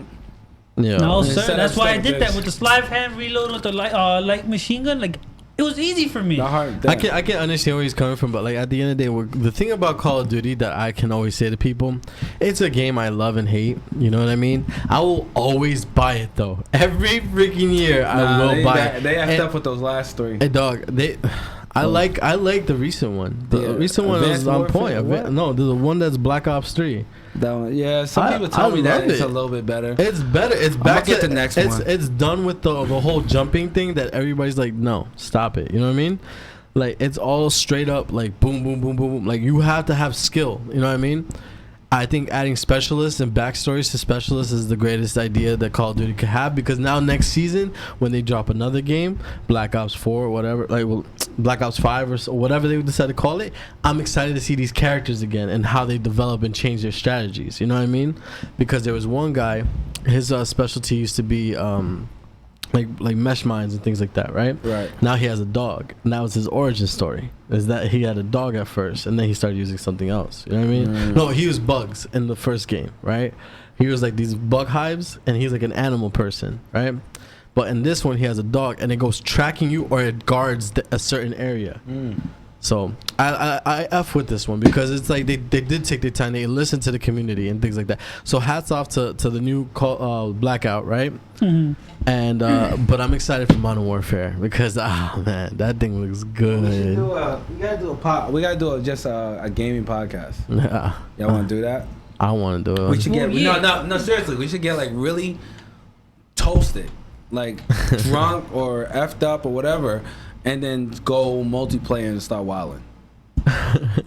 Yeah.
No,
Instead
sir.
of
That's why I
saying
did that
this.
with the sleight of hand reload with the light machine gun. Like, it was easy for me.
The heart.
I can understand where he's coming from, but like at the end of the day, the thing about Call of Duty that I can always say to people, it's a game I love and hate. You know what I mean? I will always buy it though. Every freaking year, I will buy it.
They effed
And-
up with those last three.
Hey dog, I like the recent one. The
Yeah,
recent one
Advanced
is on point.
Warfare, what?
No, the one that's Black Ops 3.
That one, yeah. Some people
I
tell me that
love
it's
it.
a little bit better.
It's better. It's
I'ma
back
get
to
the next
it's,
one.
It's done with the whole jumping thing that everybody's like, no, stop it. You know what I mean? Like it's all straight up like boom, boom, boom, boom, boom. Like you have to have skill. You know what I mean? I think adding specialists and backstories to specialists is the greatest idea that Call of Duty could have, because now next season when they drop another game, Black Ops 4 or whatever, Black Ops 5 or whatever they decide to call it, I'm excited to see these characters again and how they develop and change their strategies. You know what I mean? Because there was one guy, his specialty used to be like mesh mines and things like that, right?
Right.
Now he has a dog. Now it's his origin story. Is that he had a dog at first, and then he started using something else. You know what I mean? No, he used bugs in the first game, right? he was like these bug hives, and he's like an animal person, right? But in this one, he has a dog, and it goes tracking you, or it guards a certain area. So I F with this one because it's like they did take their time. They listened to the community and things like that. So hats off to the new Blackout, right? And but I'm excited for Modern Warfare because man, that thing looks good.
We gotta do just a gaming podcast.
Yeah.
Y'all want to do that?
I want to do it.
We should get
yeah.
no seriously. We should get like really toasted, like drunk or effed up or whatever, and then go multiplayer and start wilding.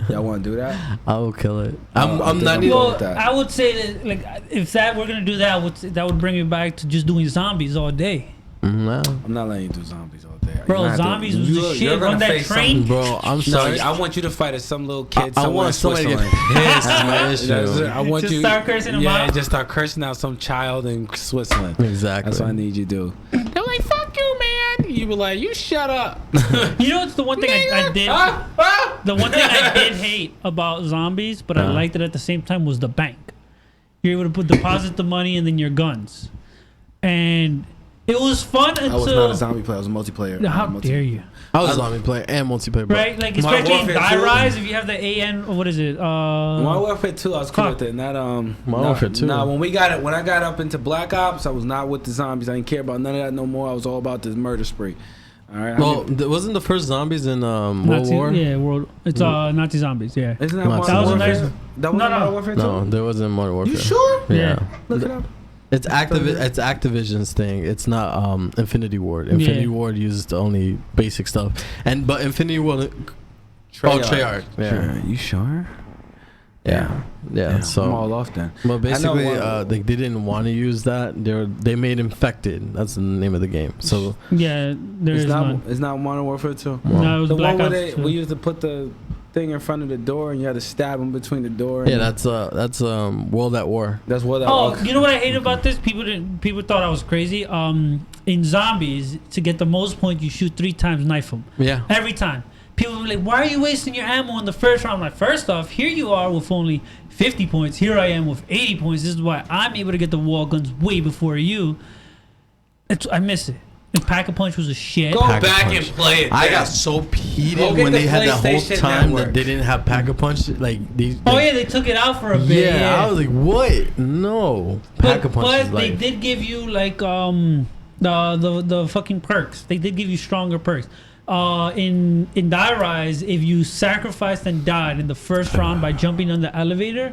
Y'all want to do that?
I will kill it.
I'm
I'm not
I'm
even.
cool
Well,
with that.
I would say that like if we're gonna do that, that would bring me back to just doing zombies all day.
No.
I'm not letting you do zombies all day.
Bro,
You're gonna have to-
zombies was the
you're
shit.
gonna
Run that
face
train.
Bro, I'm
No,
sorry.
I want you to fight as some little kid.
I
somewhere
want
in
somebody to get
Switzerland.
pissed. My issue.
I want
Just
you
start cursing them
yeah,
out?
just start cursing out some child in Switzerland.
Exactly.
That's what I need you to do. They're like, "Fuck you, man." You be like, "You shut up."
You know, it's the one thing I did. The one thing I did hate about zombies, but I liked it at the same time, was the bank. You're able to deposit the money and then your guns, and it was fun until.
I was not a zombie player. I was a multiplayer.
How dare you?
I was a zombie player and multiplayer. Bro.
Right, like
Modern
especially in
Warfare 2.
Die Rise, if you have the AN, or what is it?
Modern Warfare 2, I was cool
Fuck.
with it. Not
Modern Warfare 2.
Nah, when I got up into Black Ops, I was not with the zombies. I didn't care about none of that no more. I was all about this murder spree. All right.
Well, wasn't the first zombies in World War?
Yeah, It's Nazi zombies. Yeah.
Isn't that
Nazi
Modern
Warfare.
Warfare? That was
No, no.
Modern Warfare 2?
No, there wasn't Modern Warfare.
You sure?
Yeah.
Look it up.
It's It's Activision's thing. It's not Infinity Ward. Infinity
Yeah.
Ward used only basic stuff, but Infinity Ward. Treyarch. Yeah.
Sure. You sure?
Yeah. So
I'm all off then.
Well, basically,
one-
they didn't want to use that. They made Infected. That's the name of the game. So
Yeah, there is
It's not.
none.
It's not Modern Warfare 2.
No, it was
The
Black
one where
Ops 2.
we used to put the thing in front of the door and you had to stab them between the door. And
yeah, that's World at War.
that's what that
Oh,
was.
you know what I hate about this? People thought I was crazy. In zombies, to get the most points, you shoot 3 times, knife them
Yeah.
every time. People were like, "Why are you wasting your ammo in the first round?" I'm like, first off, here you are with only 50 points. Here I am with 80 points. This is why I'm able to get the wall guns way before you. I miss it. And Pack-a-Punch was a shit.
Go
Pack a
back
Punch.
and play it.
I
then.
got so
Go
heated
get
when
the
they had that whole
PlayStation
time
Network.
that they didn't have Pack-a-Punch. Like these.
Oh yeah, they took it out for a bit.
Yeah, I was like, what? No. Pack-a-Punch
But
is
they
like.
did give you like the fucking perks. They did give you stronger perks. In Die Rise, if you sacrificed and died in the first round by jumping on the elevator,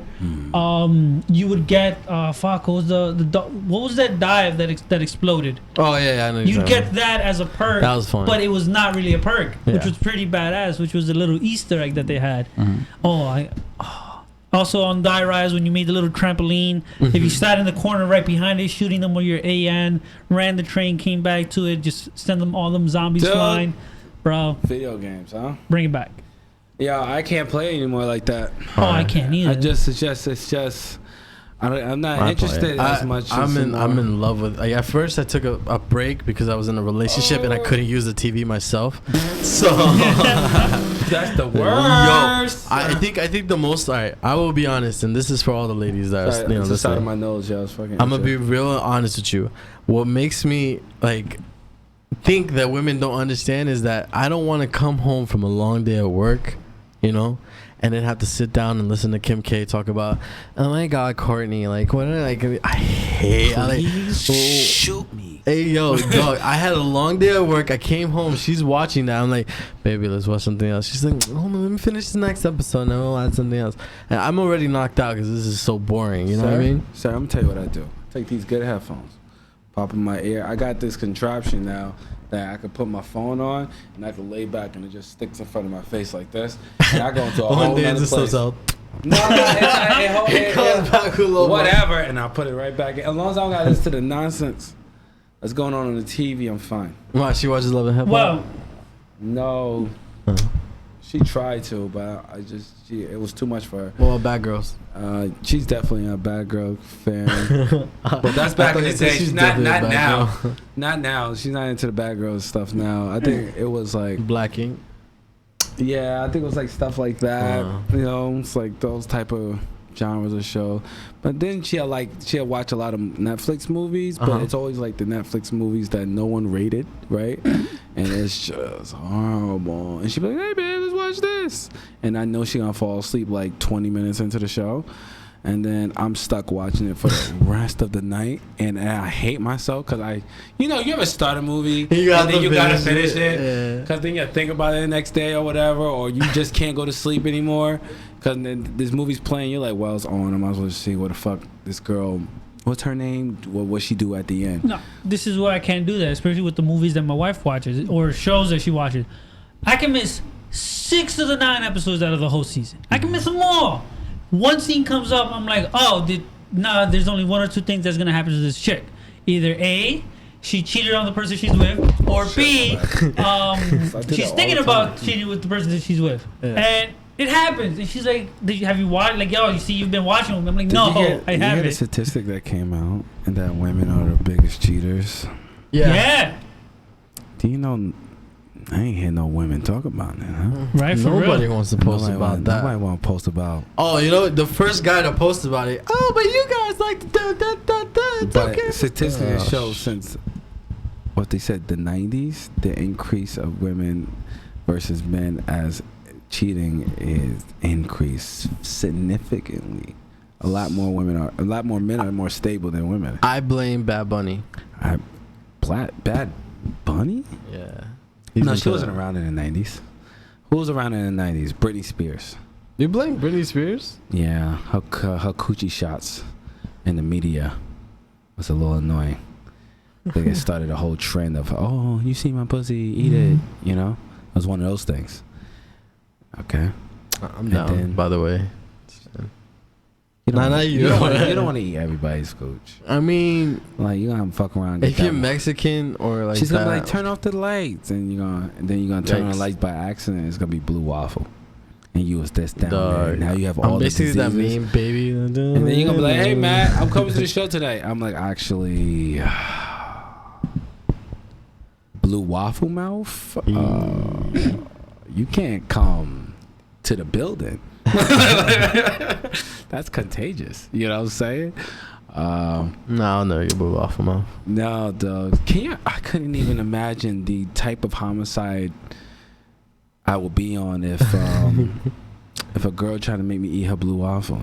you would get what was what was that dive that exploded?
Oh yeah, I know.
You
exactly.
get that as a perk.
That was fun.
But it was not really a perk, which
Yeah.
was pretty badass. Which was a little Easter egg that they had. Also on Die Rise, when you made the little trampoline, if you sat in the corner right behind it, shooting them with your AN, ran the train, came back to it, just send them all them zombies
Dude.
flying, bro.
Video games, huh?
Bring it back.
Yeah, I can't play anymore like that.
Oh, I can't either.
It's just. I'm not
I
interested
play it.
as much.
I'm
as
I'm in love with. Like, at first, I took a break because I was in a relationship and I couldn't use the TV myself. So
That's the
Yo,
worst.
I think the most. All right, I will be honest, and this is for all the ladies that
Sorry,
are
it's the side of
listening.
my nose, yo. It's fucking.
I'm gonna be real honest with you. What makes me like think that women don't understand is that I don't want to come home from a long day at work, and then have to sit down and listen to Kim K talk about, oh my God, Courtney, like what? I hate.
shoot me.
Hey yo, dog! I had a long day at work. I came home. She's watching that. I'm like, baby, let's watch something else. She's like, hold on, let me finish the next episode. And then we'll add something else. And I'm already knocked out because this is so boring. You know what I mean?
Sir, I'm gonna tell you what I do. Take these good headphones, pop in my ear. I got this contraption now that I can put my phone on and I can lay back and it just sticks in front of my face like this. And I go into a
One
whole
day it
nother
just
place.
slips out.
No,
It comes back with a little
whatever, and I'll put it right back in. As long as I don't gotta listen to the nonsense that's going on the TV, I'm fine.
Why she watches Love and Hip Hop?
Well,
No, she tried to, but it was too much for her.
Well, Bad Girls.
She's definitely a Bad Girl fan, but that's
I
back
thought
in
you
the
said
day.
she's
Not
definitely a bad
now.
girl.
Not now. She's not into the Bad Girl stuff now. I think it was like,
Black Ink.
yeah, I think it was like stuff like that. It's like those type of genres of show. But then she'll watch a lot of Netflix movies, but it's always like the Netflix movies that no one rated, right? And it's just horrible. And she'll be like, hey babe, let's watch this. And I know she's gonna fall asleep like 20 minutes into the show. And then I'm stuck watching it for the rest of the night, and I hate myself because you ever start a movie and then you gotta finish it because then you think about it the next day or whatever, or you just can't go to sleep anymore because then this movie's playing. You're like, well, it's on. I might as well just see what the fuck this girl. What's her name? What she do at the end?
No, this is why I can't do that, especially with the movies that my wife watches or shows that she watches. I can miss 6 of the 9 episodes out of the whole season. I can miss them all. One scene comes up, I'm like, there's only 1 or 2 things that's gonna happen to this chick. Either A, she cheated on the person she's with, or B, she's thinking about cheating with the person that she's with. Yeah. And it happens. And she's like, have you watched? Like, yo, you see, you've been watching them. I'm like, no, I haven't.
You had a statistic that came out, and that women are the biggest cheaters.
Yeah.
Do you know? I ain't hear no women talk about that, huh?
Right, for
nobody
real.
wants to post about that.
Nobody want to post about.
Oh, the first guy to post about it. Oh, but you guys like to do that. It's
but
okay.
Statistics show since what they said the 90s, the increase of women versus men as cheating is increased significantly. A lot more men are more stable than women.
I blame Bad Bunny.
Bad Bunny?
Yeah.
No, she wasn't around in the 90s. Who was around in the 90s? Britney Spears.
You blame Britney Spears?
Yeah, her coochie shots in the media was a little annoying. They started a whole trend of, oh, you see my pussy, eat it. It was one of those things. Okay.
I'm down, by the way.
You don't
you.
don't want to eat everybody's cooch.
I mean,
like you gonna fuck around.
If you're Mexican or like,
she's gonna be like, turn off the lights, and then you're gonna turn on the lights by accident. It's gonna be blue waffle, and you was this down there. Now you have all the
basically
diseases.
that meme, baby.
And then you're gonna be like, hey Matt, I'm coming to the show tonight. I'm like, actually, blue waffle mouth. You can't come to the building. That's contagious. You know what I'm saying?
No, you move off of mouth.
No, dog. I couldn't even imagine the type of homicide I would be on if a girl tried to make me eat her blue waffle.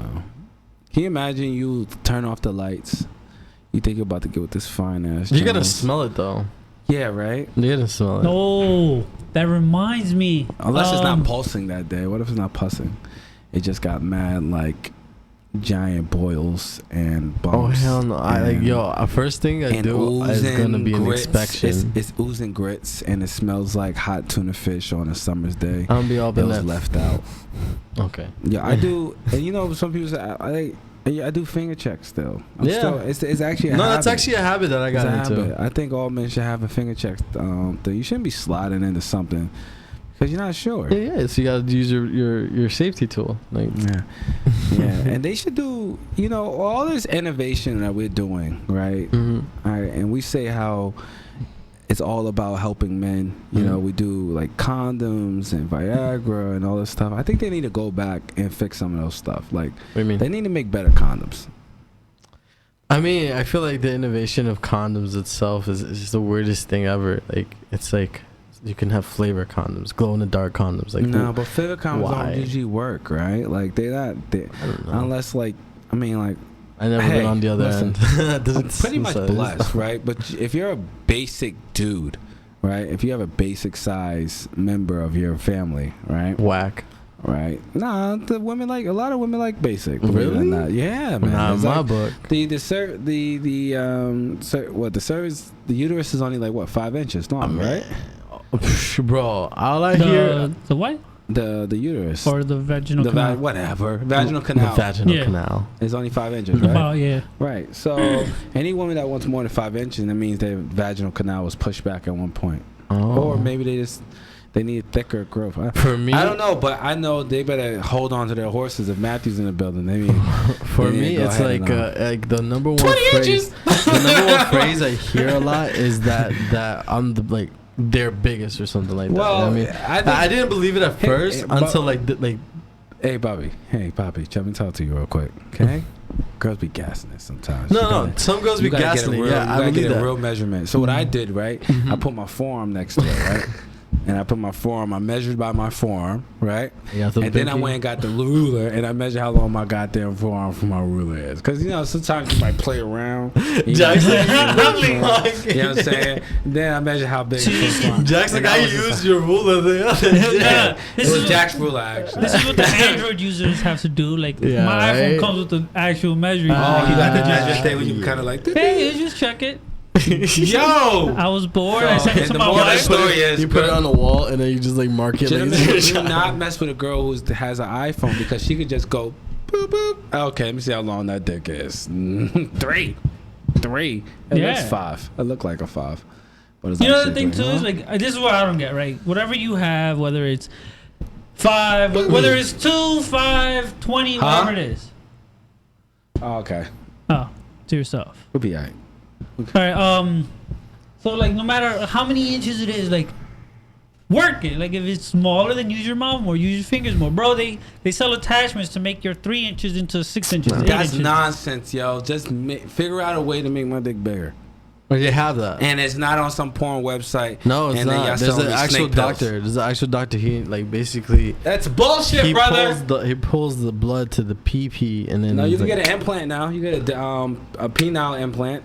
Can you imagine you turn off the lights? You think you're about to get with this fine ass.
You're gonna smell it though.
Yeah, right?
You're gonna smell it.
No, that reminds me.
Unless it's not pulsing that day. What if it's not pussing? It just got mad like giant boils and bumps.
Oh hell no! First thing I do is gonna be an inspection.
It's oozing grits and it smells like hot tuna fish on a summer's day.
I'm gonna be all
it was left out.
Okay.
Yeah, I do. And some people say I do finger checks still. It's actually a habit.
That's actually a habit that I got into.
I think all men should have a finger check thing. You shouldn't be sliding into something because you're not sure.
Yeah. So you gotta use your safety tool.
Yeah. And they should do all this innovation that we're doing, right?
Mm-hmm.
All right, and we say how it's all about helping men. We do like condoms and Viagra and all this stuff. I think they need to go back and fix some of those stuff. Like,
what do you mean?
They need to make better condoms.
I mean, I feel like the innovation of condoms itself is just the weirdest thing ever. Like, it's like you can have flavor condoms, glow in the dark condoms. Like,
no, but flavor condoms don't usually work, right? Like I don't know. Unless I never been on the other end. I'm pretty much blessed, right? But if you're a basic dude, right? If you have a basic size member of your family, right?
Whack.
Right? Nah, a lot of women like basic.
Really?
Yeah, man.
Not in my book.
The uterus is only like 5 inches long, right?
Bro, all I hear
the what?
The uterus
or the vaginal canal.
Whatever. Vaginal canal.
The vaginal canal
is only 5 inches, right?
About, yeah.
Right. So any woman that wants more than 5 inches, that means their vaginal canal was pushed back at one point.
Oh.
Or maybe they need thicker growth.
For me,
I don't know, but I know they better hold on to their horses if Matthew's in the building.
For me, it's like the number one phrase. The number one phrase I hear a lot is that I'm their biggest or something like that.
Well,
I didn't believe it at first until
Hey, Bobby. Hey, Bobby. Let me talk to you real quick. Okay? Girls be gassing it sometimes.
No, some girls be gassing it.
You
Yeah, I
gotta
believe
get a
that.
real measurement. So what I did, right? I put my forearm next to it, right? And I put my forearm. I measured by my forearm, right?
Yeah,
And then I went and got the ruler, and I measured how long my goddamn forearm from my ruler is. Because, you know, sometimes you might play around. You
Jackson,
know,
you like
you know what I'm saying? Then I measured how big the forearm.
Jackson,
And
I
was just
used your ruler the other day.
Yeah,
It was Jack's ruler, actually.
This is what the Android users have to do. Like
Yeah,
my iPhone
right?
comes with the actual measuring.
Oh, you got the
Ah.
measure thing when you kind of like,
Hey, you just check it.
yo!
I was bored. I sent it
And
to
the
my
more the
wife.
story is,
You put it on the wall and then you just like mark it.
gentlemen,
Like,
do not mess with a girl who has an iPhone because she could just go boop boop. Okay, let me see how long that dick is. 3. It
Yeah.
looks 5. It looked like a 5. But it's
You know the
actually
thing
3,
too
huh?
is like this is what I don't get, right? Whatever you have, whether it's 5, whether it's 2, 5, 20,
Huh?
whatever it is.
Oh, okay,
Oh, to yourself.
we'll be alright.
All right. So like, no matter how many inches it is, like, work it. Like, if it's smaller, then use your mouth more. Use your fingers more, bro. They sell attachments to make your 3 inches into 6 inches. 8
That's
inches.
nonsense, yo. Just figure out a way to make my dick bigger.
Or you have that.
And it's not on some porn website.
No, it's
and then y'all
not. There's
selling
an
me
actual
snake pills.
doctor. There's an actual doctor. He like basically
That's bullshit,
he
brother.
he pulls the blood to the PP and then
No, you
he's
can
like,
get an implant now. You get a penile implant.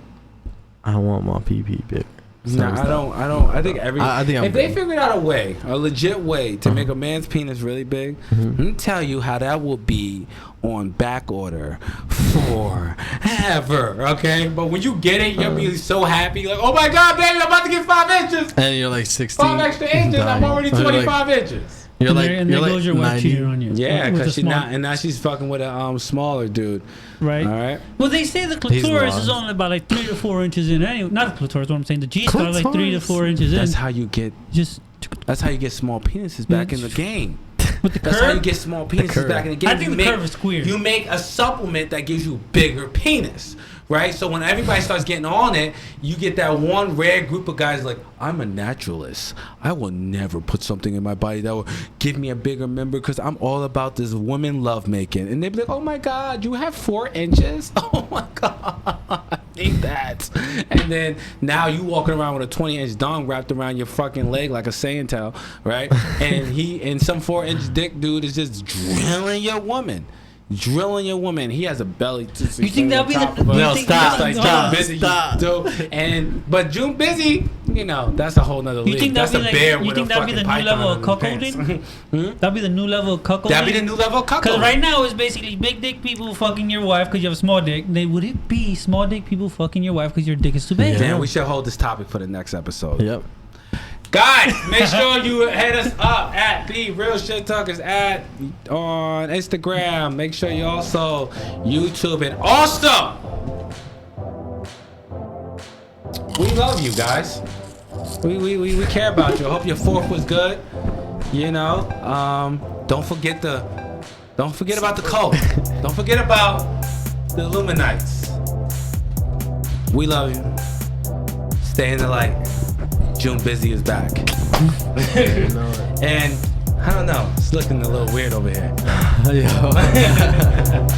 I want my PP big.
No, I don't. I think
I think I'm
if they
good.
figured out a legit way to make a man's penis really big, let me tell you how that will be on back order forever. Okay, but when you get it, you'll be so happy, like, oh my god, baby, I'm about to get 5 inches,
And you're like 16.
5 extra inches. I'm
dying.
already
Or you're
25 inches.
You're like,
and
you're
there
like
goes your wife
90.
cheating on you.
Yeah,
with
because
a
she's
small-
not, and now she's fucking with a smaller dude.
right.
All right.
Well, they say the
He's
clitoris
lost.
is only about like 3 to 4 inches in. Anyway, not the clitoris. What I'm saying, the G spot is like 3 to 4 inches in.
That's how you get.
Just
That's how you get small penises back in the game.
with the
That's how you
curve.
get small penises
curve.
back in the game.
I think
You
the curve is weird.
You make a supplement that gives you bigger penis, right? So when everybody starts getting on it, you get that one rare group of guys like, I'm a naturalist. I will never put something in my body that will give me a bigger member because I'm all about this woman love making. And they be like, oh my God, you have 4 inches? Oh my God, I need that. And then now you walking around with a 20-inch dong wrapped around your fucking leg like a Saiyan tail, right? And some 4-inch dick dude is just drilling your woman. He has a belly.
You think that'll be the?
No,
you think
stop,
that'll-
stop.
June Busy,
Stop.
but June Busy, you know, that's a whole nother league.
You think
That's
that'll
a
be
bear
like? You
with
think
a
that'll be
fucking
the new
python
level of
on his pants.
cuckolding? That'll be the new level of cuckolding.
That'd be the new level of
Because
cuckold.
right now it's basically big dick people fucking your wife because you have a small dick. Would it be small dick people fucking your wife because your dick is too big?
Damn, we should hold this topic for the next episode.
Yep.
Guys, make sure you hit us up at the Real Shit Talkers on Instagram. Make sure you also YouTube, and also we love you guys. We care about you. I hope your 4th was good. You know, don't forget about the cult. Don't forget about the Illuminates. We love you. Stay in the light. June Busy is back. And I don't know, it's looking a little weird over here.
Yo.